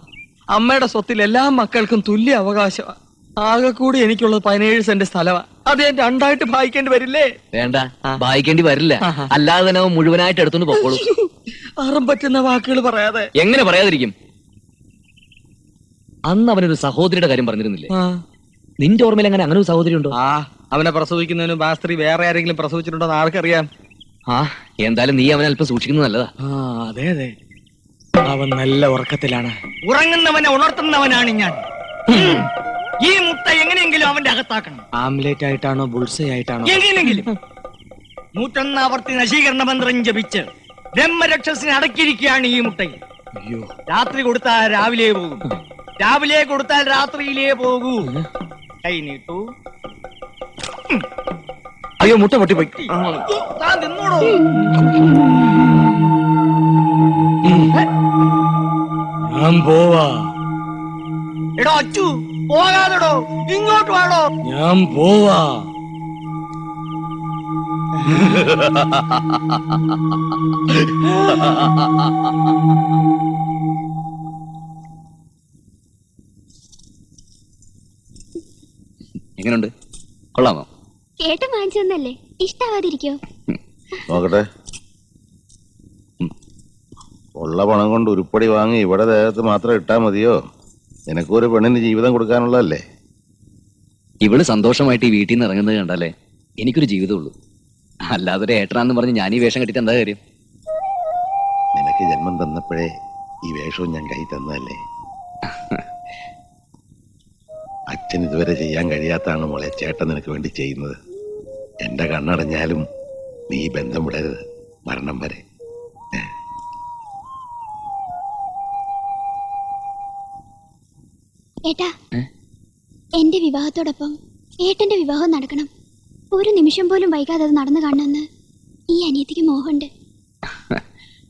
S3: അമ്മയുടെ സ്വത്തിൽ എല്ലാ മക്കൾക്കും തുല്യ അവകാശമാണ്. ആകെ കൂടി എനിക്കുള്ളത് 17 സെന്റ് സ്ഥലമാ. അത് ഞാൻ രണ്ടായിട്ട് ഭാഗിക്കേണ്ടി വരില്ലേ?
S8: വേണ്ട, വായിക്കേണ്ടി വരില്ല. അല്ലാതെ തന്നെ അവൻ മുഴുവനായിട്ട് എടുത്തോണ്ട് പൊക്കോളൂ.
S3: അറം പറ്റുന്ന വാക്കുകൾ പറയാതെ.
S8: എങ്ങനെ പറയാതിരിക്കും? അന്ന് അവനൊരു സഹോദരിയുടെ കാര്യം പറഞ്ഞിരുന്നില്ലേ? നിന്റെ ഓർമ്മയിൽ അങ്ങനെ ഒരു സഹോദരി ഉണ്ടോ?
S3: അവനെ പ്രസവിക്കുന്നതിന് ആ സ്ത്രീ വേറെ ആരെങ്കിലും പ്രസവിച്ചിട്ടുണ്ടോ എന്ന് ആർക്കറിയാം?
S8: എന്തായാലും നീ അവനെ അല്പം സൂക്ഷിക്കുന്നത് നല്ലതാ.
S3: അതെ അതെ, അവൻ നല്ല ഉറക്കത്തിലാണ്.
S8: ഉറങ്ങുന്നവനെ ഉണർത്തുന്നവനാണ് ഞാൻ. ഈ മുട്ട എങ്ങനെയെങ്കിലും അവന്റെ അകത്താക്കണം.
S3: ആംലേറ്റ് ആയിട്ടാണോ ബുൾസൈ ആയിട്ടാണോ?
S8: എങ്ങനെയെങ്കിലും 101 ആവർത്തി നശീകരണ മന്ത്രം ജപിച്ച് ബ്രഹ്മരക്ഷസിനെ അടക്കിയിരിക്കുകയാണ് ഈ മുട്ടയിൽ.
S3: അയ്യോ,
S8: രാത്രി കൊടുത്താൽ രാവിലെ പോകും, രാവിലെ കൊടുത്താൽ രാത്രിയിലേ പോകൂ. കൈ നീട്ടു.
S3: അയ്യോ, മുട്ട പൊട്ടിപ്പോയി.
S8: നിന്നോടോ.
S3: ഞാൻ പോവാ.
S8: എടോ അച്ചു, പോകാതെടോ, ഇങ്ങോട്ട് വേണോ?
S3: ഞാൻ പോവാ.
S4: എങ്ങനെയുണ്ട്? കൊള്ളാമോ?
S9: കേട്ട് വാങ്ങിച്ചെന്നല്ലേ, ഇഷ്ടാവാതിരിക്കോ?
S7: നോക്കട്ടെ. ഉള്ള പണം കൊണ്ട് ഉരുപ്പടി വാങ്ങി ഇവിടെ ദേഹത്ത് മാത്രം ഇട്ടാ മതിയോ? നിനക്കൊരു പെണ്ണിന് ജീവിതം കൊടുക്കാനുള്ളതല്ലേ?
S4: ഇവള് സന്തോഷമായിട്ട് ഈ വീട്ടിൽ നിന്ന് ഇറങ്ങുന്നത് കണ്ടാലേ എനിക്കൊരു ജീവിതമുള്ളൂ. അല്ലാതെ ഒരു ഏട്ടനാന്ന് പറഞ്ഞ് ഞാൻ ഈ വേഷം കെട്ടിട്ട് എന്താ കാര്യം?
S7: നിനക്ക് ജന്മം തന്നപ്പോഴേ ഈ വേഷവും ഞാൻ കൈ തന്നതല്ലേ? അച്ഛൻ ഇതുവരെ ചെയ്യാൻ കഴിയാത്താണ് മോളെ ചേട്ടൻ നിനക്ക് വേണ്ടി ചെയ്യുന്നത്. എന്റെ കണ്ണടഞ്ഞാലും നീ ബന്ധം വിടരുത്, മരണം വരെ.
S9: ഏട്ടാ, എന്റെ വിവാഹത്തോടൊപ്പം ഏട്ടന്റെ വിവാഹം നടക്കണം. ഒരു നിമിഷം പോലും വൈകാതെ അത് നടന്നു കാണണമെന്ന് ഈ അനിയത്തിക്ക് മോഹമുണ്ട്.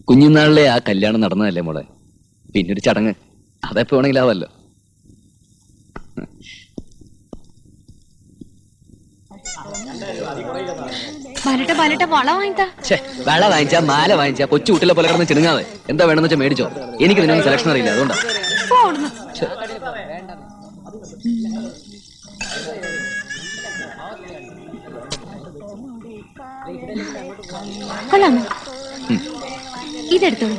S4: കുഞ്ഞുനാളിലെ ആ കല്യാണം നടന്നതല്ലേ മോളെ? പിന്നൊരു ചടങ്ങ്, അതെപ്പോ വേണമെങ്കിലും ആവല്ലോ.
S2: വള വാങ്ങിത്താ.
S4: വള വാങ്ങിച്ചാ മാല വാങ്ങിച്ചാ കൊച്ചു കുട്ടിലെ പോലെ കിടന്ന് ചിണുങ്ങാതെ. എന്താ വേണമെന്ന് വെച്ചാൽ മേടിച്ചോ. എനിക്ക് നിന്നൊന്നും സെലക്ഷൻ അറിയില്ല, അതുകൊണ്ടാ.
S2: കൊള്ളാമോ? ഇതെടുത്തോളൂ.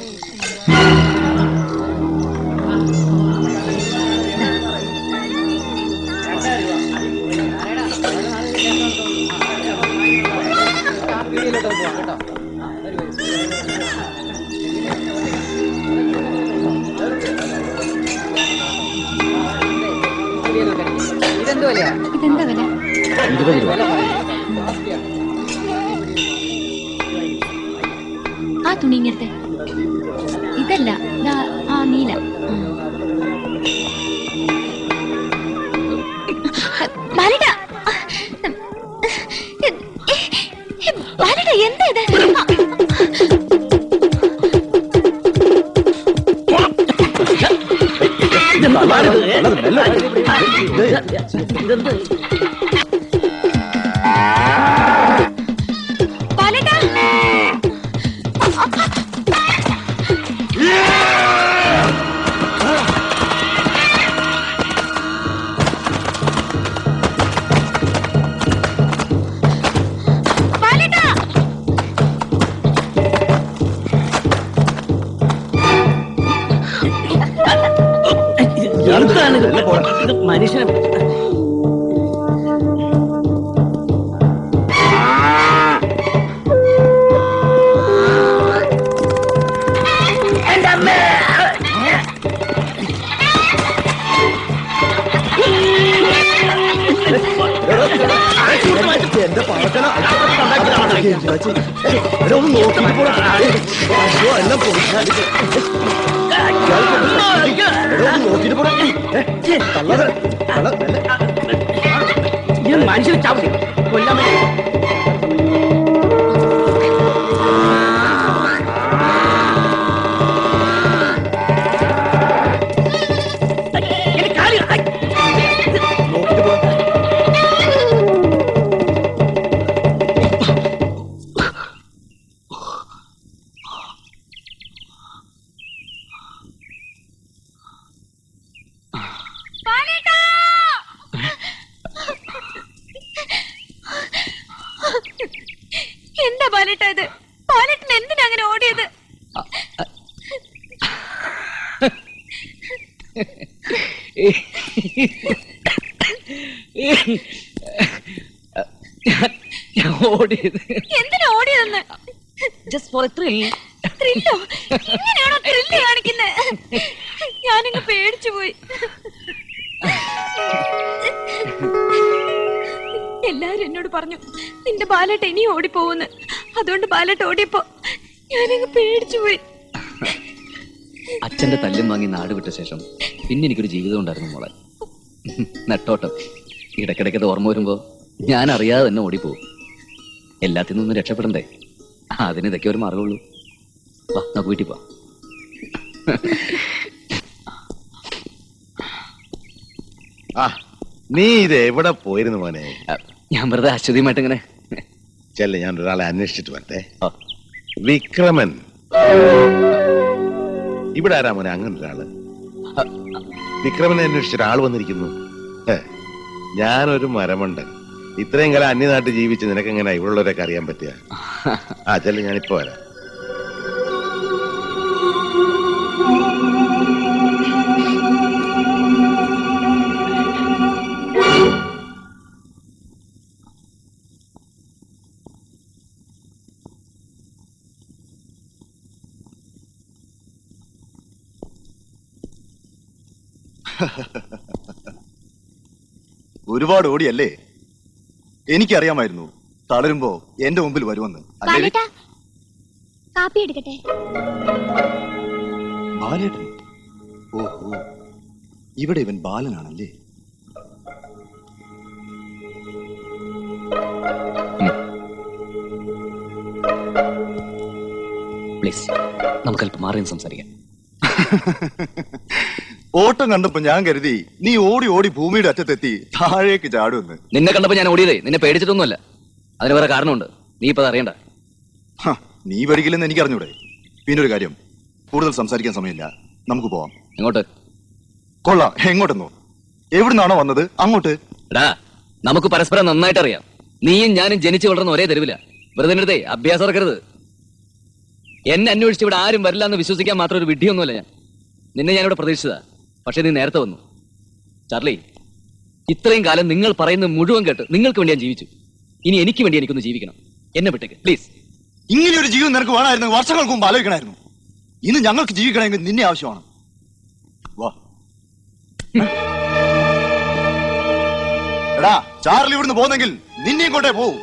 S3: ഇതെന്താ വില?
S2: ഇതെന്താ വില?
S4: 20 രൂപ.
S2: ആ തുണി ഇങ്ങനത്തെ ഇതല്ല, ആ നീല. ബാലേട്ട, ബാലേട്ട, എന്താ ഇത്?
S3: മനുഷ്യനെ
S10: എന്റെ പഴക്കന എല്ലാം
S3: മനുഷ്യനെ ചാവി കൊല്ലാൻ ഞാൻ ഓടിയത്
S2: എന്തിനാ ഓടിയതെന്ന്?
S3: Just for a thrill.
S2: ത്രില്ലോ? ഇങ്ങനെയാണോ ത്രില്ല് കാണിക്കുന്നത്? ഞാനങ്ങ് പേടിച്ചു പോയി. എല്ലാരും എന്നോട് പറഞ്ഞു നിന്റെ ബാലേട്ട ഇനി ഓടിപ്പോവുന്ന്. അതുകൊണ്ട് ബാലേട്ട ഓടിയപ്പോ ഞാനങ്ങ് പേടിച്ചു പോയി.
S4: അച്ഛന്റെ തല്ലും വാങ്ങി നാട് വിട്ട ശേഷം പിന്നെ എനിക്കൊരു ജീവിതം ഉണ്ടായിരുന്നു മോളെ. നെട്ടോട്ടം. ഇടയ്ക്കിടയ്ക്കത് ഓർമ്മ വരുമ്പോ ഞാൻ അറിയാതെ തന്നെ ഓടിപ്പോവും. എല്ലാത്തിൽ നിന്നും രക്ഷപ്പെടണ്ടേ? അതിന് ഇതൊക്കെ ഒരു മാർഗമുള്ളൂ. വാ നമുക്ക് വീട്ടിൽ പോ.
S7: ആ നീ ഇത് എവിടെ പോയിരുന്നു മോനെ?
S4: ഞാൻ വെറുതെ അശ്വതിയുമായിട്ട് ഇങ്ങനെ.
S7: ചെല്ല, ഞാൻ ഒരാളെ അന്വേഷിച്ചിട്ട് വരട്ടെ. വിക്രമൻ ഇവിടെ ആരാ മോനെ? അങ്ങനെ ഒരാള് വിക്രമനെ അന്വേഷിച്ച ഒരാൾ വന്നിരിക്കുന്നു. ഞാനൊരു മരമണ്ടൻ. ഇത്രയും കാലം അന്യനാട്ടിൽ ജീവിച്ച് നിനക്കെങ്ങനെ ഇവിടെയുള്ളവരൊക്കെ അറിയാൻ പറ്റുക? ആ ചെല്ല, ഞാനിപ്പോ വരാം.
S13: ഒരുപാട് ഓടിയല്ലേ? എനിക്കറിയാമായിരുന്നു തളരുമ്പോ എന്റെ മുമ്പിൽ വരുമെന്ന്.
S9: ബാലേട്ടാ, കാപ്പി എടുക്കട്ടെ?
S13: ബാലേട്ടൻ? ഓഹോ, ഇവിടെ ഇവൻ ബാലനാണല്ലേ?
S4: പ്ലീസ് നമുക്കല്പം മാറി സംസാരിക്കാം.
S13: ഓട്ടം കണ്ടപ്പോ ഞാൻ കരുതി നീ ഓടി ഓടി ഭൂമിയുടെ അറ്റത്തെത്തി താഴേക്ക് ചാടുമെന്ന്.
S4: നിന്നെ കണ്ടപ്പോ ഞാൻ ഓടിയതേ നിന്നെ പേടിച്ചിട്ടൊന്നുമല്ല. അതിന് വേറെ കാരണമുണ്ട്. നീ ഇപ്പൊ അറിയണ്ട.
S13: നീ പഠിക്കില്ലെന്ന് എനിക്കറിഞ്ഞൂടെ? പിന്നെ ഒരു കാര്യം, കൂടുതൽ സംസാരിക്കാൻ സമയമില്ല, നമുക്ക് പോവാം.
S4: എങ്ങോട്ട്?
S13: കൊള്ളാം. എങ്ങോട്ടെന്നോ? എവിടുന്നാണോ വന്നത് അങ്ങോട്ട്.
S4: എടാ, നമുക്ക് പരസ്പരം നന്നായിട്ട് അറിയാം. നീയും ഞാനും ജനിച്ചു വളർന്ന ഒരേ തെരുവില. വെറുതെ അടുത്തേ അഭ്യാസം ഇറക്കരുത്. എന്നെ അന്വേഷിച്ച് ഇവിടെ ആരും വരില്ല എന്ന് വിശ്വസിക്കാൻ മാത്രം ഒരു വിഡ്ഢിയൊന്നുമല്ല ഞാൻ. നിന്നെ ഞാനിവിടെ പ്രതീക്ഷിച്ചതാ. പക്ഷെ നീ നേരത്തെ വന്നു. ചാർലി, ഇത്രയും കാലം നിങ്ങൾ പറയുന്നത് മുഴുവൻ കേട്ട് നിങ്ങൾക്ക് വേണ്ടി ഞാൻ ജീവിച്ചു. ഇനി എനിക്ക് വേണ്ടി എനിക്കൊന്ന് ജീവിക്കണം. എന്നെ വിട്ടേക്ക് പ്ലീസ്.
S13: ഇങ്ങനെ ഒരു ജീവിതം നിനക്ക് വേണമായിരുന്നു വർഷങ്ങൾക്ക് മുമ്പ് ആലോചിക്കണമായിരുന്നു. ഇന്ന് ഞങ്ങൾക്ക് ജീവിക്കണമെങ്കിൽ നിന്നെ ആവശ്യമാണ്. വാ. എടാ, ചാർലി ഇവിടുന്ന് പോന്നെങ്കിൽ നിന്നെയും കൊണ്ടേ പോവും.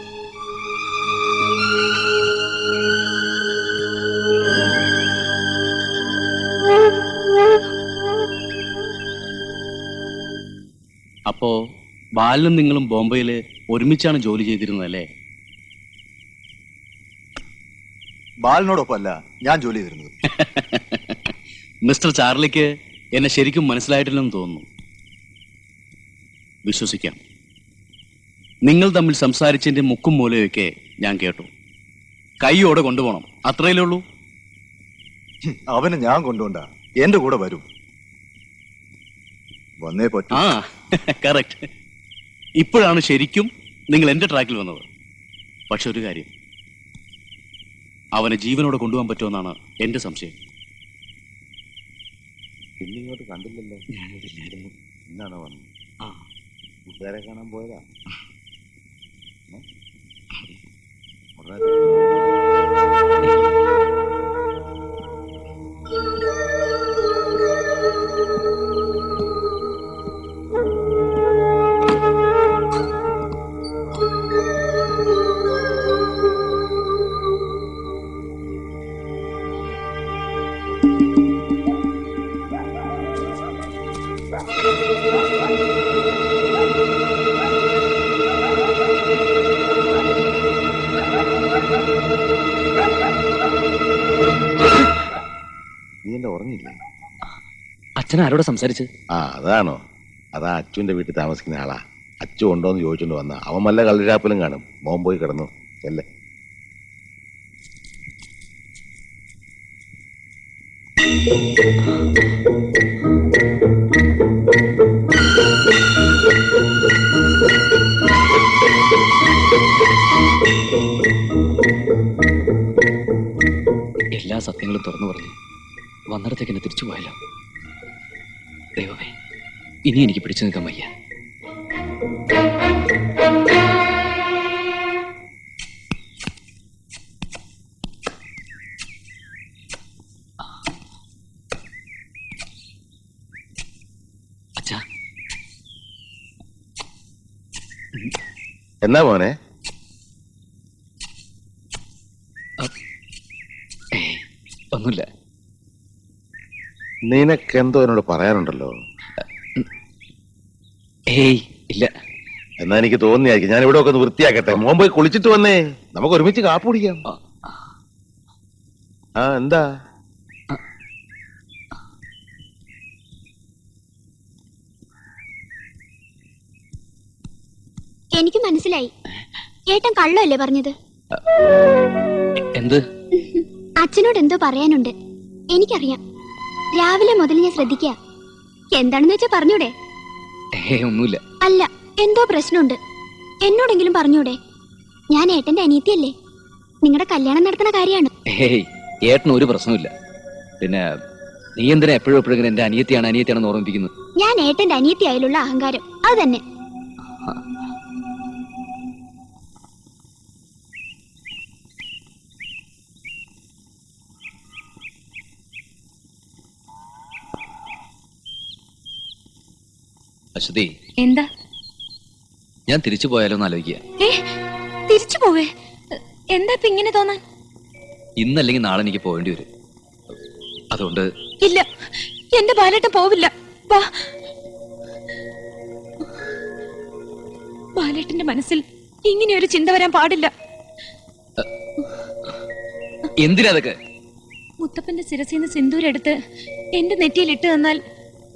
S12: അപ്പോ ബാലനും നിങ്ങളും ബോംബെയില് ഒരുമിച്ചാണ് ജോലി ചെയ്തിരുന്നതല്ലേ?
S13: ബാലനോടൊപ്പമല്ല ഞാൻ ജോലി ചെയ്തിരുന്നത്.
S12: മിസ്റ്റർ ചാർലിക്ക് എന്നെ ശരിക്കും മനസ്സിലായിട്ടില്ലെന്ന് തോന്നുന്നു. വിശ്വസിക്കാം. നിങ്ങൾ തമ്മിൽ സംസാരിച്ചതിന്റെ മുക്കും മൂലയൊക്കെ ഞാൻ കേട്ടു. കൈയോടെ കൊണ്ടുപോകണം, അത്രയല്ലേ ഉള്ളൂ.
S13: അവനെ ഞാൻ കൊണ്ടുപോണ്ട, എന്റെ കൂടെ വരും. വന്നേ പറ്റൂ.
S12: ആ, കറക്റ്റ്. ഇപ്പോഴാണ് ശരിക്കും നിങ്ങൾ എന്റെ ട്രാക്കിൽ വന്നത്. പക്ഷെ ഒരു കാര്യം, അവനെ ജീവനോടെ കൊണ്ടുപോകാൻ പറ്റുമെന്നാണ് എന്റെ സംശയം.
S7: ഇന്നിങ്ങോട്ട് കണ്ടില്ലല്ലോ. എന്നാണോ വന്നത്? ആ, കൂട്ടുകാരെ കാണാൻ പോയതാ. നീ എന്താ ഉറങ്ങിയില്ലേ?
S4: അച്ഛൻ ആരോട് സംസാരിച്ച്?
S7: ആ, അതാണോ? അതാ അച്ചുവിന്റെ വീട്ടിൽ താമസിക്കുന്ന ആളാ. അച്ചു ഉണ്ടോന്ന് ചോദിച്ചോണ്ട് വന്ന. അവൻ വല്ല കള്ളുഷാപ്പിലും കാണും. മോൻ പോയി കിടന്നു. അല്ലേ?
S4: എല്ലാ സത്യങ്ങളും തുറന്നു പറഞ്ഞു വന്നിടത്തേക്ക് എന്നെ തിരിച്ചു പോയല്ലോ. ദൈവമേ,
S12: ഇനി എനിക്ക് പിടിച്ചു നിൽക്കാൻ വയ്യ. അച്ഛാ,
S7: എന്നാ മോനെ?
S12: ഒന്നുമില്ല.
S7: നിനക്കെന്തോ എന്നോട് പറയാനുണ്ടല്ലോ.
S12: ഏയ് ഇല്ല.
S7: എന്നാ എനിക്ക് തോന്നിയായിരിക്കും. ഞാൻ ഇവിടെ ഒക്കെ ഒന്ന് വൃത്തിയാക്കട്ടെ. മോൻ പോയി കുളിച്ചിട്ട് വന്നേ, നമുക്ക് ഒരുമിച്ച് കാപ്പ് കുടിക്കാം. ആ എന്താ?
S9: എനിക്ക് മനസ്സിലായി. ഏട്ടൻ കള്ളല്ലേ പറഞ്ഞത്?
S12: എന്ത്?
S9: അച്ഛനോട് എന്തോ പറയാനുണ്ട്. എനിക്കറിയാം. രാവിലെ മുതൽ ഞാൻ ശ്രദ്ധിക്കുക. എന്താണെന്ന് വെച്ചാ പറഞ്ഞൂടെ?
S12: ഒന്നുമില്ല.
S9: അല്ല, എന്തോ പ്രശ്നമുണ്ട്. എന്നോടെങ്കിലും പറഞ്ഞൂടെ? ഞാൻ ഏട്ടന്റെ അനിയത്തിയല്ലേ? നിങ്ങളുടെ കല്യാണം നടത്തുന്ന കാര്യമാണ്.
S12: ഏയ്, ഏട്ടന് ഒരു പ്രശ്നമില്ല. പിന്നെ നീ എന്തിനാ എപ്പോഴും എപ്പോഴും എന്റെ അനിയത്തിയാണെന്ന് ഓർമ്മിപ്പിക്കുന്നത്?
S9: ഞാൻ ഏട്ടന്റെ അനിയത്തി ആയാലുള്ള അഹങ്കാരം അത് തന്നെ.
S12: അശ്വതി,
S2: എന്താ?
S12: ഞാൻ തിരിച്ചു പോയാലോ എന്ന് ആലോചിക്കുക.
S2: തിരിച്ചു പോവേ? എന്താ ഇപ്പൊ ഇങ്ങനെ തോന്നാൻ?
S12: ഇന്നല്ലെങ്കിൽ നാളെ എനിക്ക് പോകേണ്ടി വരും. അതുകൊണ്ട്
S2: ഇല്ല, എന്റെ ബാലേട്ടൻ പോവില്ല. ബാലേട്ടന്റെ മനസ്സിൽ ഇങ്ങനെ ഒരു ചിന്ത വരാൻ പാടില്ല.
S12: എന്തിനാ അതൊക്കെ?
S2: മുത്തപ്പന്റെ ശിരസിന്ന് സിന്ദൂരെടുത്ത് എന്റെ നെറ്റിയിൽ ഇട്ട് തന്നാൽ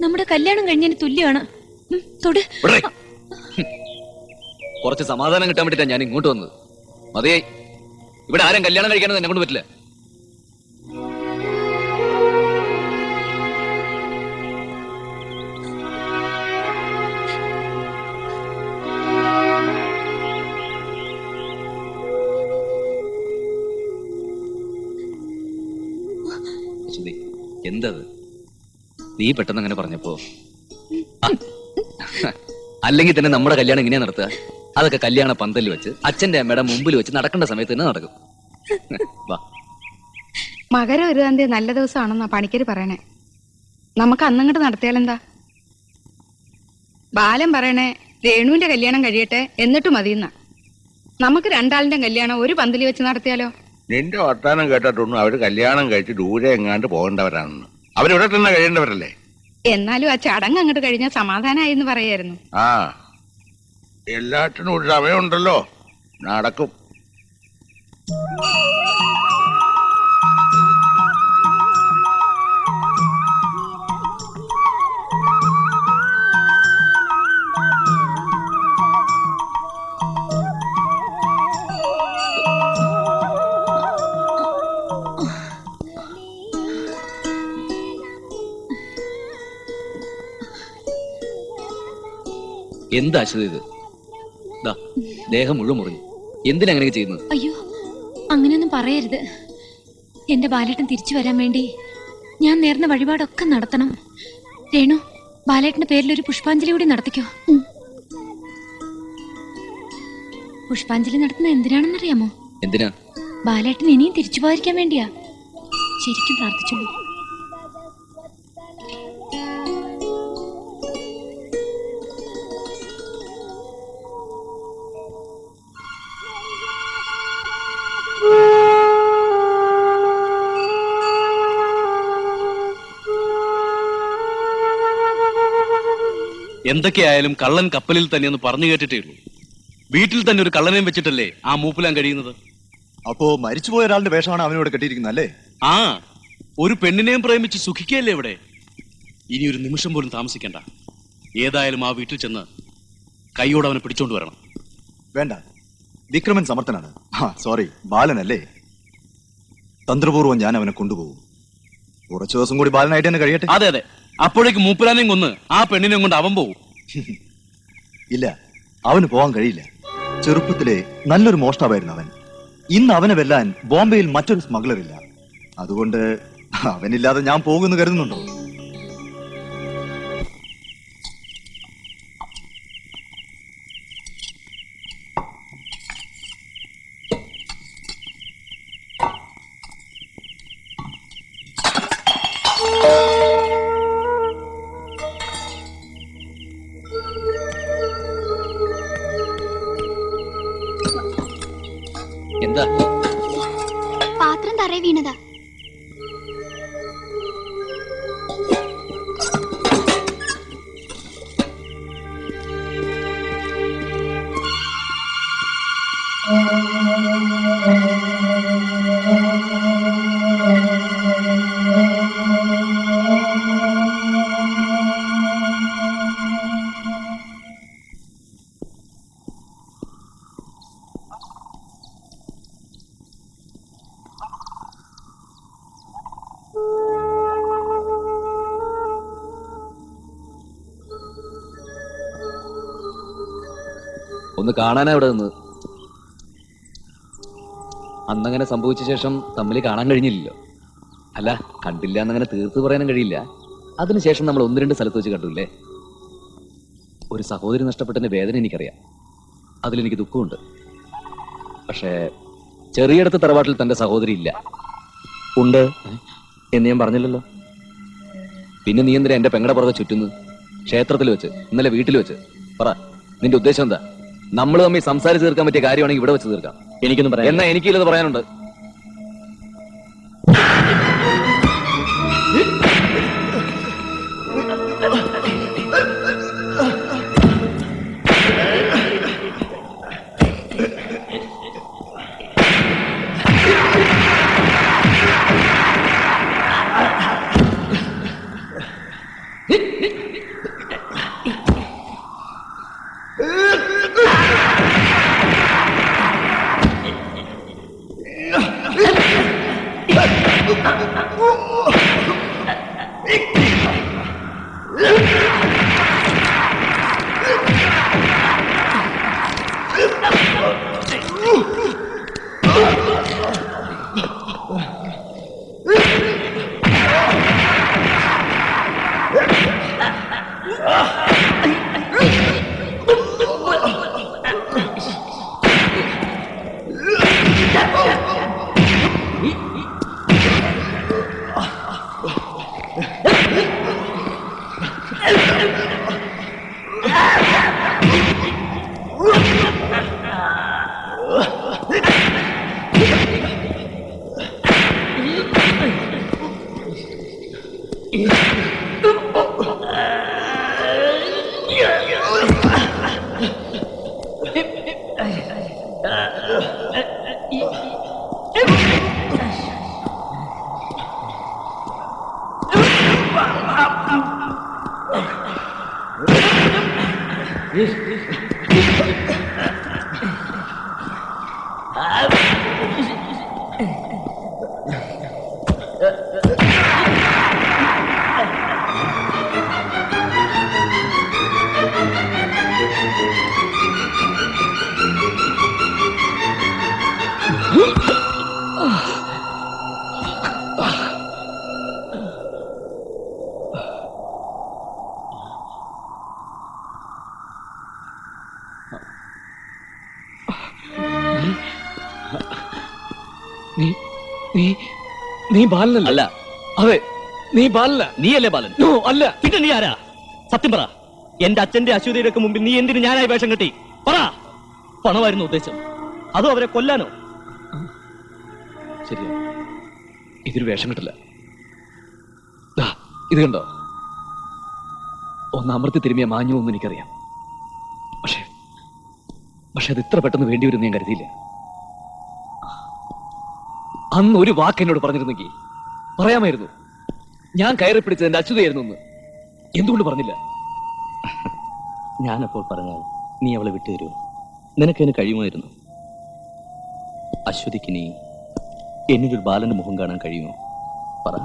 S2: നമ്മുടെ കല്യാണം കഴിഞ്ഞതിന് തുല്യമാണ്. തൊട്.
S12: കുറച്ച് സമാധാനം കിട്ടാൻ വേണ്ടിട്ടാ ഞാൻ ഇങ്ങോട്ട് വന്നത്. അതേ, ഇവിടെ ആരും കല്യാണം കഴിക്കാനൊന്നും എന്നെ കൊണ്ട് പറ്റില്ല. എന്തത്? നീ പെട്ടെന്ന് അങ്ങനെ പറഞ്ഞപ്പോ, അല്ലെങ്കിൽ തന്നെ നമ്മുടെ കല്യാണം എങ്ങനെയാ നടത്തുക? അതൊക്കെ കല്യാണ പന്തലിൽ വെച്ച് അച്ഛന്റെ അമ്മയുടെ മുമ്പിൽ വെച്ച് നടക്കേണ്ട സമയത്ത് തന്നെ നടക്കും. വാ.
S6: മകരം 1 നല്ല ദിവസമാണെന്നാ പണിക്കര് പറയണേ. നമുക്ക് അന്നങ്ങോട്ട് നടത്തിയാലെന്താ? ബാലൻ പറയണേ രേണുവിന്റെ കല്യാണം കഴിയട്ടെ എന്നിട്ട് മതിയെന്നാ. നമുക്ക് രണ്ടാളിന്റെ കല്യാണം ഒരു പന്തലിൽ വെച്ച് നടത്തിയാലോ?
S7: നിന്റെ വർത്താനം കേട്ടിട്ടൊന്നും അവര് കല്യാണം കഴിച്ച് ദൂരെ എങ്ങാണ്ട് പോകേണ്ടവരാണെന്ന്. അവരിവിടെ തന്നെ കഴിയേണ്ടവരല്ലേ?
S6: എന്നാലും ആ ചടങ്ങ് അങ്ങോട്ട് കഴിഞ്ഞാൽ സമാധാനമായി എന്ന് പറയായിരുന്നു.
S7: ആ, എല്ലാറ്റിനും ഒരു സമയമുണ്ടല്ലോ. നടക്കും.
S12: എന്താ അശ്വതി ഇത്? ദേഹം മുഴുവൻ മുറിഞ്ഞു. എന്തിനാ അങ്ങനെ ചെയ്യുന്നത്?
S2: അയ്യോ, അങ്ങനെയൊന്നും പറയരുത്. എന്റെ ബാലേട്ടൻ തിരിച്ചു വരാൻ വേണ്ടി ഞാൻ നേർന്ന വഴിപാടൊക്കെ നടത്തണം. രേണു, ബാലേട്ടന്റെ പേരിൽ ഒരു പുഷ്പാഞ്ജലി കൂടി നടത്തിക്കോ. പുഷ്പാഞ്ജലി നടത്തുന്ന എന്തിനാണെന്നറിയാമോ?
S12: എന്തിനാ?
S2: ബാലേട്ടൻ ഇനിയും തിരിച്ചു പോയിരിക്കാൻ വേണ്ടിയാ. ശരിക്കും പ്രാർത്ഥിച്ചുള്ളൂ.
S14: എന്തൊക്കെയായാലും കള്ളൻ കപ്പലിൽ തന്നെയെന്ന് പറഞ്ഞു കേട്ടിട്ടേ ഉള്ളൂ. വീട്ടിൽ തന്നെ ഒരു കള്ളനെയും വെച്ചിട്ടല്ലേ ആ മൂപ്പിലാൻ കഴിയുന്നത്.
S13: അപ്പോ മരിച്ചുപോയ ഒരാളുടെ വേഷമാണ് അവനോട് കെട്ടിയിരിക്കുന്നത് അല്ലേ?
S14: ആ, ഒരു പെണ്ണിനെയും പ്രേമിച്ച് സുഖിക്കല്ലേ ഇവിടെ. ഇനി ഒരു നിമിഷം പോലും താമസിക്കണ്ട. ഏതായാലും ആ വീട്ടിൽ ചെന്ന് കൈയോടെ അവനെ പിടിച്ചോണ്ട് വരണം.
S13: വേണ്ട, വിക്രമൻ സമർത്ഥനാണ്. സോറി, ബാലനല്ലേ. തന്ത്രപൂർവ്വം ഞാൻ അവനെ കൊണ്ടുപോകും. കുറച്ചു ദിവസം കൂടി ബാലനായിട്ട് തന്നെ കഴിയട്ടെ.
S14: അതെ അതെ, അപ്പോഴേക്ക് മൂപ്പിലാനെയും കൊന്ന് ആ പെണ്ണിനെയും കൊണ്ട് അവൻ പോകും.
S13: ഇല്ല, അവന് പോകാൻ കഴിയില്ല. ചെറുപ്പത്തിലെ നല്ലൊരു മോഷ്ടാവായിരുന്നു അവൻ. ഇന്ന് അവനെ വെല്ലാൻ ബോംബെയിൽ മറ്റൊരു സ്മഗ്ലർ ഇല്ല. അതുകൊണ്ട് അവനില്ലാതെ ഞാൻ പോകുമെന്ന് കരുതുന്നുണ്ടോ?
S9: വീണതാ.
S15: ഒന്ന് കാണാനാ ഇവിടെ നിന്ന്. അന്നങ്ങനെ സംഭവിച്ച ശേഷം തമ്മിൽ കാണാൻ കഴിഞ്ഞില്ലല്ലോ. അല്ല, കണ്ടില്ല എന്നങ്ങനെ തീർത്ത് പറയാനും കഴിയില്ല. അതിനുശേഷം നമ്മൾ ഒന്ന് രണ്ട് സ്ഥലത്ത് വെച്ച് കണ്ടില്ലേ. ഒരു സഹോദരി നഷ്ടപ്പെട്ടതിന്റെ വേദന എനിക്കറിയാം, അതിലെനിക്ക് ദുഃഖമുണ്ട്. പക്ഷേ ചെറിയടത്ത് തറവാട്ടിൽ തന്റെ സഹോദരി ഇല്ല.
S12: ഉണ്ട് എന്ന് ഞാൻ പറഞ്ഞില്ലല്ലോ.
S15: പിന്നെ നീ എന്തിനാ എന്റെ പെങ്ങടെ പുറകെ ചുറ്റുന്നു? ക്ഷേത്രത്തിൽ വെച്ച്, ഇന്നലെ വീട്ടിൽ വെച്ച്. പറ, നിന്റെ ഉദ്ദേശം എന്താ? നമ്മൾ തമ്മിൽ സംസാരിച്ച് തീർക്കാൻ പറ്റിയ കാര്യമാണെങ്കിൽ ഇവിടെ വെച്ച് തീർക്കാം.
S12: എനിക്കൊന്നും പറയാം.
S15: എന്നാ എനിക്കില്ലത് പറയാനുണ്ട്.
S12: നീ ബാലനല്ല.
S15: അല്ല.
S12: അതെ, നീ ബാലന.
S15: നീയല്ലേ ബാലൻ?
S12: നോ, അല്ല.
S15: പിന്നെ നീ ആരാ? സത്യം പറ. എന്റെ അച്ഛന്റെ അശ്വതിയുടെ ഒക്കെ മുമ്പിൽ നീ എന്തിനു ഞാനായി വേഷം കെട്ടി? പറ. പണമായിരുന്നു ഉദ്ദേശം, അതോ അവരെ കൊല്ലാനോ?
S12: ശരിയാ, ഇതൊരു വേഷം കിട്ടില്ല. ഇത് കണ്ടോ, ഒന്ന് അമർത്തി തിരുമിയ മാഞ്ഞു എന്ന് എനിക്കറിയാം. പക്ഷെ അത് ഇത്ര പെട്ടെന്ന് വേണ്ടി വരും ഞാൻ കരുതിയില്ല. അന്ന് ഒരു വാക്ക് എന്നോട് പറഞ്ഞിരുന്നെങ്കിൽ പറയാമായിരുന്നു. ഞാൻ കയറി പിടിച്ചത് എന്റെ അച്യുതയായിരുന്നു എന്ന്. എന്തുകൊണ്ട് പറഞ്ഞില്ല?
S16: ഞാനപ്പോൾ പറഞ്ഞാൽ നീ അവളെ വിട്ടുതരുമോ? നിനക്കതിന് കഴിയുമായിരുന്നു. അശ്വതിക്ക് നീ എന്നിലൊരു ബാലന്റെ മുഖം കാണാൻ കഴിയുമോ? പറ.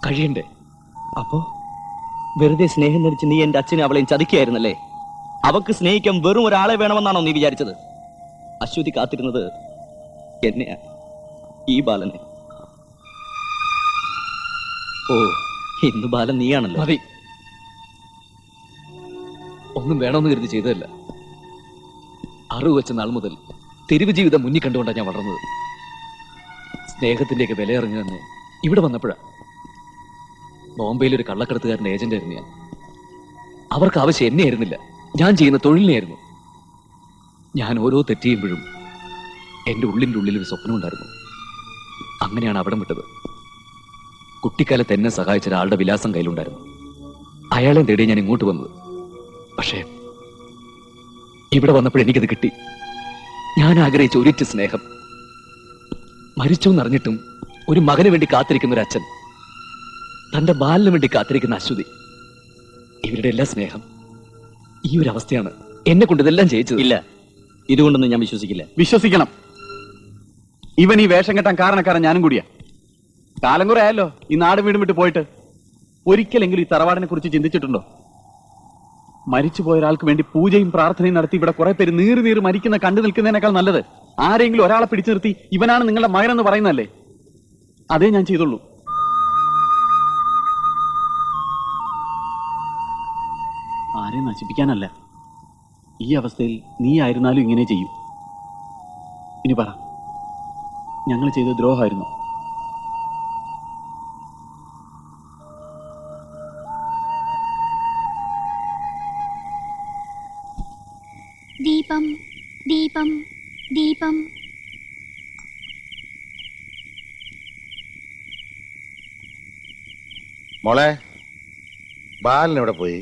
S12: കഴിയണ്ടേ?
S16: അപ്പോ വെറുതെ സ്നേഹം നടിച്ച് നീ എന്റെ അച്ഛനെ അവളെയും ചതിക്കുകയായിരുന്നല്ലേ? അവക്ക് സ്നേഹിക്കാൻ വെറും ഒരാളെ വേണമെന്നാണോ നീ വിചാരിച്ചത്? അശ്വതി കാത്തിരുന്നത് എന്നെയാ, ഈ ബാലനെ. ഓ, ഇന്ന് ബാലൻ നീയാണല്ലോ.
S12: മതി, ഒന്നും വേണമെന്ന് കരുതി ചെയ്തതല്ല. അറിവ് വെച്ച നാൾ മുതൽ തെരുവ് ജീവിതം മുന്നിൽ കണ്ടുകൊണ്ടാണ് ഞാൻ വളർന്നത്. സ്നേഹത്തിന്റെയൊക്കെ വില അറിഞ്ഞു തന്നെ ഇവിടെ വന്നപ്പോഴാ. ബോംബെയിൽ ഒരു കള്ളക്കടത്തുകാരൻ്റെ ഏജന്റായിരുന്നു ഞാൻ. അവർക്ക് ആവശ്യം എന്നെ ആയിരുന്നില്ല, ഞാൻ ചെയ്യുന്ന തൊഴിലിനെയായിരുന്നു. ഞാൻ ഓരോ തെറ്റ് ചെയ്യുമ്പോഴും എൻ്റെ ഉള്ളിൻ്റെ ഉള്ളിൽ ഒരു സ്വപ്നം ഉണ്ടായിരുന്നു.
S15: അങ്ങനെയാണ് അവിടം വിട്ടത്. കുട്ടിക്കാലത്ത് എന്നെ സഹായിച്ച ഒരാളുടെ വിലാസം കയ്യിലുണ്ടായിരുന്നു. അയാളെ തേടി ഞാൻ ഇങ്ങോട്ട് വന്നത്. പക്ഷേ ഇവിടെ വന്നപ്പോൾ എനിക്കത് കിട്ടി. ഞാൻ ആഗ്രഹിച്ച ഒരിറ്റ സ്നേഹം. മരിച്ചു എന്നറിഞ്ഞിട്ടും ഒരു മകന് വേണ്ടി കാത്തിരിക്കുന്ന ഒരു അച്ഛൻ, തന്റെ ബാലിന് വേണ്ടി കാത്തിരിക്കുന്ന അശ്വതി, ഇവരുടെ എല്ലാ സ്നേഹം ഈ ഒരു അവസ്ഥയാണ് എന്നെ കൊണ്ട് ഇതെല്ലാം ചെയ്യിച്ചത്.
S16: ഇല്ല, ഇതുകൊണ്ടൊന്നും ഞാൻ വിശ്വസിക്കില്ല.
S4: വിശ്വസിക്കണം. ഇവൻ ഈ വേഷം കെട്ടാൻ കാരണക്കാരൻ ഞാനും കൂടിയാ. കാലം കുറെ ആയല്ലോ ഈ നാടും വീടും വിട്ട് പോയിട്ട്. ഒരിക്കലെങ്കിലും ഈ തറവാടിനെ കുറിച്ച് ചിന്തിച്ചിട്ടുണ്ടോ? മരിച്ചുപോയ ഒരാൾക്ക് വേണ്ടി പൂജയും പ്രാർത്ഥനയും നടത്തി ഇവിടെ കുറെ പേര് നീറി മരിക്കുന്ന കണ്ടു നിൽക്കുന്നതിനേക്കാൾ നല്ലത് ആരെങ്കിലും ഒരാളെ പിടിച്ചു നിർത്തി ഇവനാണ് നിങ്ങളുടെ മകനെന്ന് പറയുന്നതല്ലേ. അതേ ഞാൻ ചെയ്തുള്ളൂ. ആരെ നശിപ്പിക്കാനല്ല. ഈ അവസ്ഥയിൽ നീ ആയിരുന്നാലും ഇങ്ങനെ ചെയ്യും. ഇനി പറ, ഞങ്ങൾ ചെയ്ത ദ്രോഹമായിരുന്നു?
S9: ദീപം ദീപം ദീപം.
S7: മോളെ, ബാലൻ എവിടെ പോയി?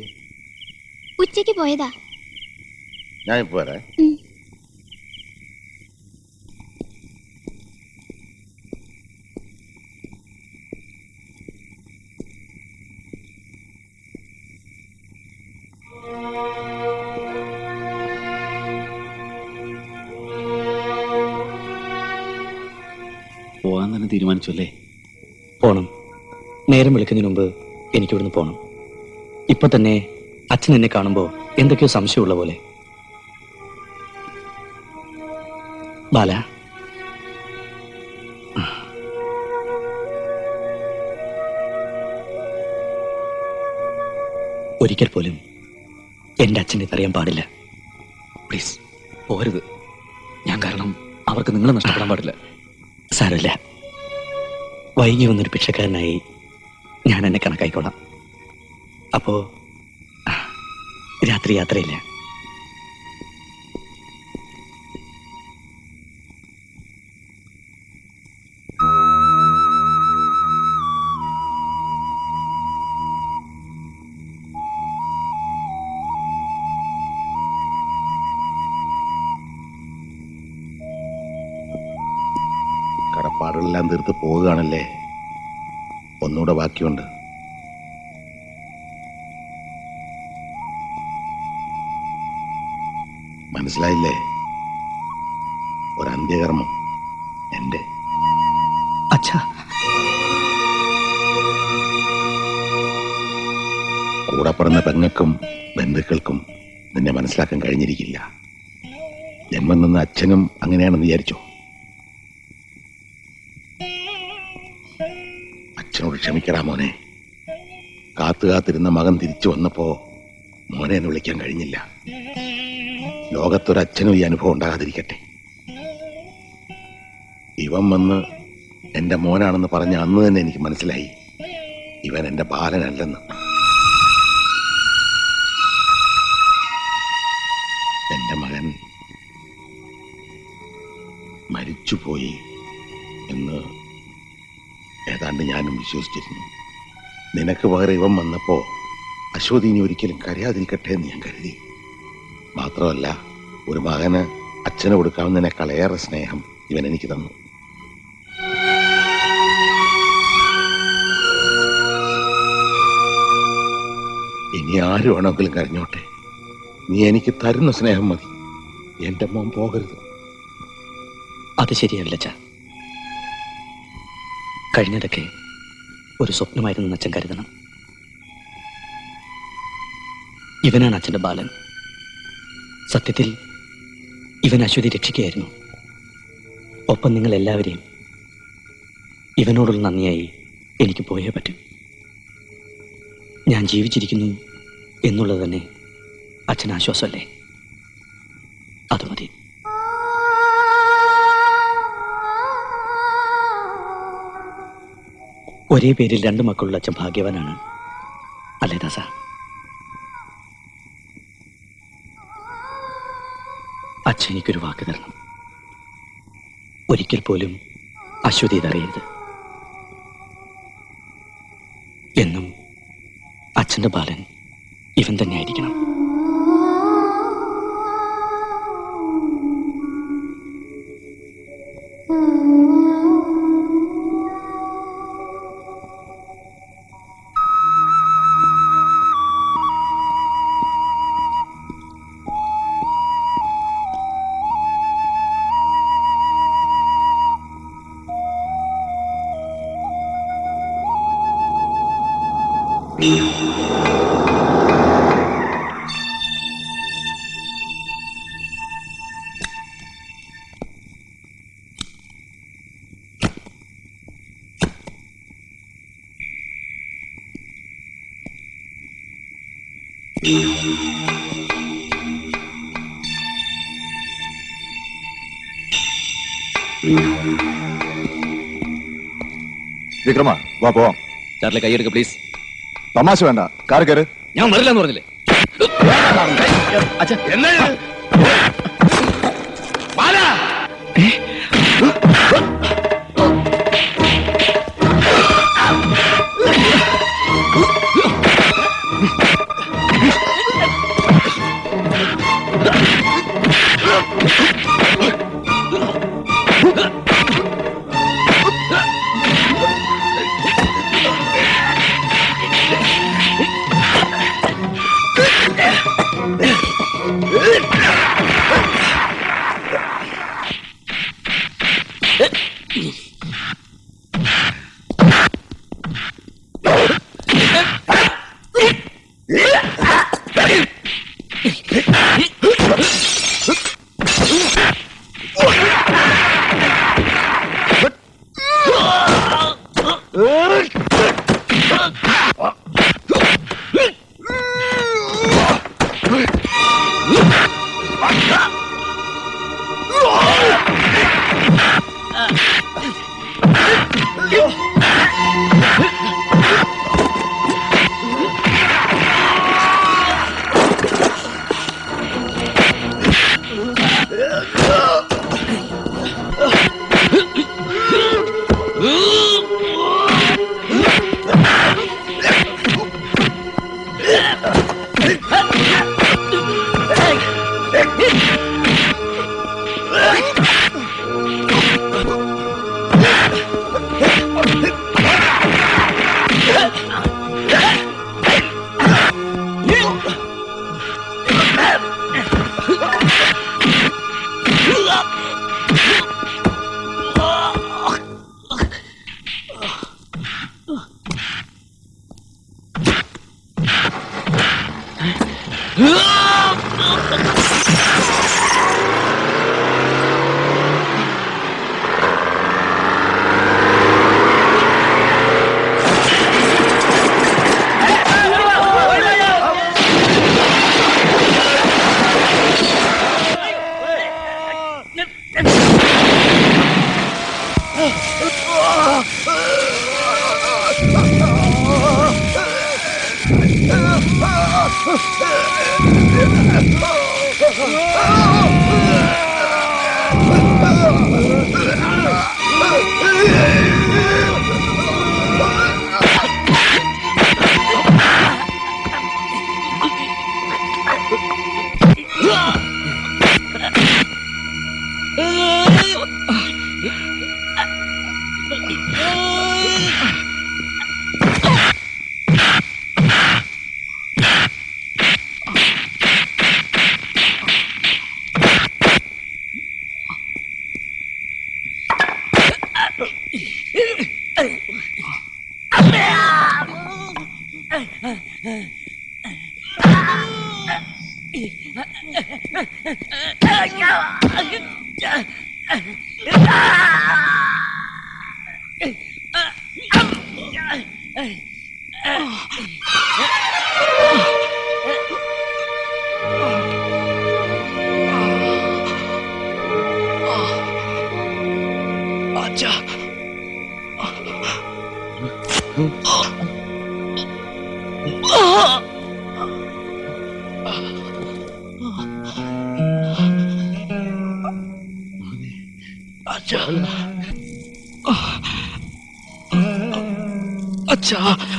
S9: ഉച്ചയ്ക്ക് പോയതാ.
S7: ഞാൻ ഇപ്പൊ വരാം.
S4: പോകാൻ തന്നെ തീരുമാനിച്ചു അല്ലേ?
S12: പോണം. നേരം വിളിക്കുന്നതിന് മുമ്പ് എനിക്കിവിടുന്ന് പോണം. ഇപ്പൊ തന്നെ അച്ഛൻ എന്നെ കാണുമ്പോ എന്തൊക്കെയോ സംശയമുള്ള പോലെ. ബാല, ഒരിക്കൽ പോലും എന്റെ അച്ഛനെ അറിയാൻ പാടില്ല.
S15: പ്ലീസ് പോരുത്. ഞാൻ കാരണം അവർക്ക് നിങ്ങളെ നഷ്ടപ്പെടാൻ പാടില്ല.
S12: സാരമില്ല, വൈകി വന്നൊരു ഭിക്ഷക്കാരനായി ഞാൻ എന്നെ കണക്കായിക്കോളാം. അപ്പോ രാത്രി യാത്രയില്ല.
S7: കടപ്പാടുകളെല്ലാം തീർത്ത് പോവുകയാണല്ലേ. ഒന്നുകൂടെ ബാക്കിയുണ്ട്. മനസ്സിലായില്ലേ? ഒരു അന്ത്യകർമ്മം എന്റെ.
S12: അച്ഛാ,
S7: കൂടെ പറഞ്ഞ പെങ്ങൾക്കും ബന്ധുക്കൾക്കും നിന്നെ മനസ്സിലാക്കാൻ കഴിഞ്ഞിരിക്കില്ല. ജന്മം നിന്ന അച്ഛനും അങ്ങനെയാണെന്ന് വിചാരിച്ചോ? അച്ഛനോട് ക്ഷമിക്കടാ മോനെ. കാത്തുകാത്തിരുന്ന മകൻ തിരിച്ചു വന്നപ്പോ മോനെ എന്ന് വിളിക്കാൻ കഴിഞ്ഞില്ല. ലോകത്തൊരച്ഛനും ഈ അനുഭവം ഉണ്ടാകാതിരിക്കട്ടെ. ഇവൻ വന്ന് എന്റെ മോനാണെന്ന് പറഞ്ഞ അന്ന് തന്നെ എനിക്ക് മനസ്സിലായി ഇവൻ എന്റെ ബാലനല്ലെന്ന്. എന്റെ മകൻ മരിച്ചുപോയി എന്ന് ഏതാണ്ട് ഞാനും വിശ്വസിച്ചിരുന്നു. നിനക്ക് പകരം ഇവൻ വന്നപ്പോ അശ്വതി ഇനി ഒരിക്കലും കരയാതിരിക്കട്ടെ എന്ന് ഞാൻ കരുതി. മാത്രമല്ല, ഒരു മകന് അച്ഛന് കൊടുക്കാവുന്നതിനേക്കാൾ ഏറെ സ്നേഹം ഇവൻ എനിക്ക് തന്നു. ഇനി ആര് വേണമെങ്കിലും കരഞ്ഞോട്ടെ, നീ എനിക്ക് തരുന്ന സ്നേഹം മതി. എന്റെ മോൻ പോകരുത്.
S12: അത് ശരിയാവില്ല അച്ഛാ. കഴിഞ്ഞതൊക്കെ ഒരു സ്വപ്നമായിരുന്നു അച്ഛൻ കരുതണം. ഇവനാണ് അച്ഛന്റെ ബാലൻ. സത്യത്തിൽ ഇവൻ അശ്വതി രക്ഷിക്കുകയായിരുന്നു. ഒപ്പം നിങ്ങൾ എല്ലാവരെയും. ഇവനോടുള്ള നന്ദിയായി എനിക്ക് പോയേ പറ്റും. ഞാൻ ജീവിച്ചിരിക്കുന്നു എന്നുള്ളത് തന്നെ അച്ഛന് ആശ്വാസമല്ലേ? അത് മതി. ഒരേ പേരിൽ 2 മക്കളുള്ള അച്ഛൻ ഭാഗ്യവാനാണ് അല്ലേ ദാസ? അച്ഛൻ എനിക്കൊരു വാക്ക് തരണം. ഒരിക്കൽ പോലും അശ്വതി ഇതറിയരുത്. അച്ഛന്റെ ബാലൻ ഇവൻ തന്നെ ആയിരിക്കണം.
S13: വിക്രമ വാ പോവാം.
S15: ചാർലി കൈയെടുക്ക പ്ലീസ്.
S13: തമാശ വേണ്ട, കാർ കയറ്.
S15: ഞാൻ വരില്ല എന്ന് പറഞ്ഞില്ലേ?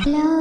S9: La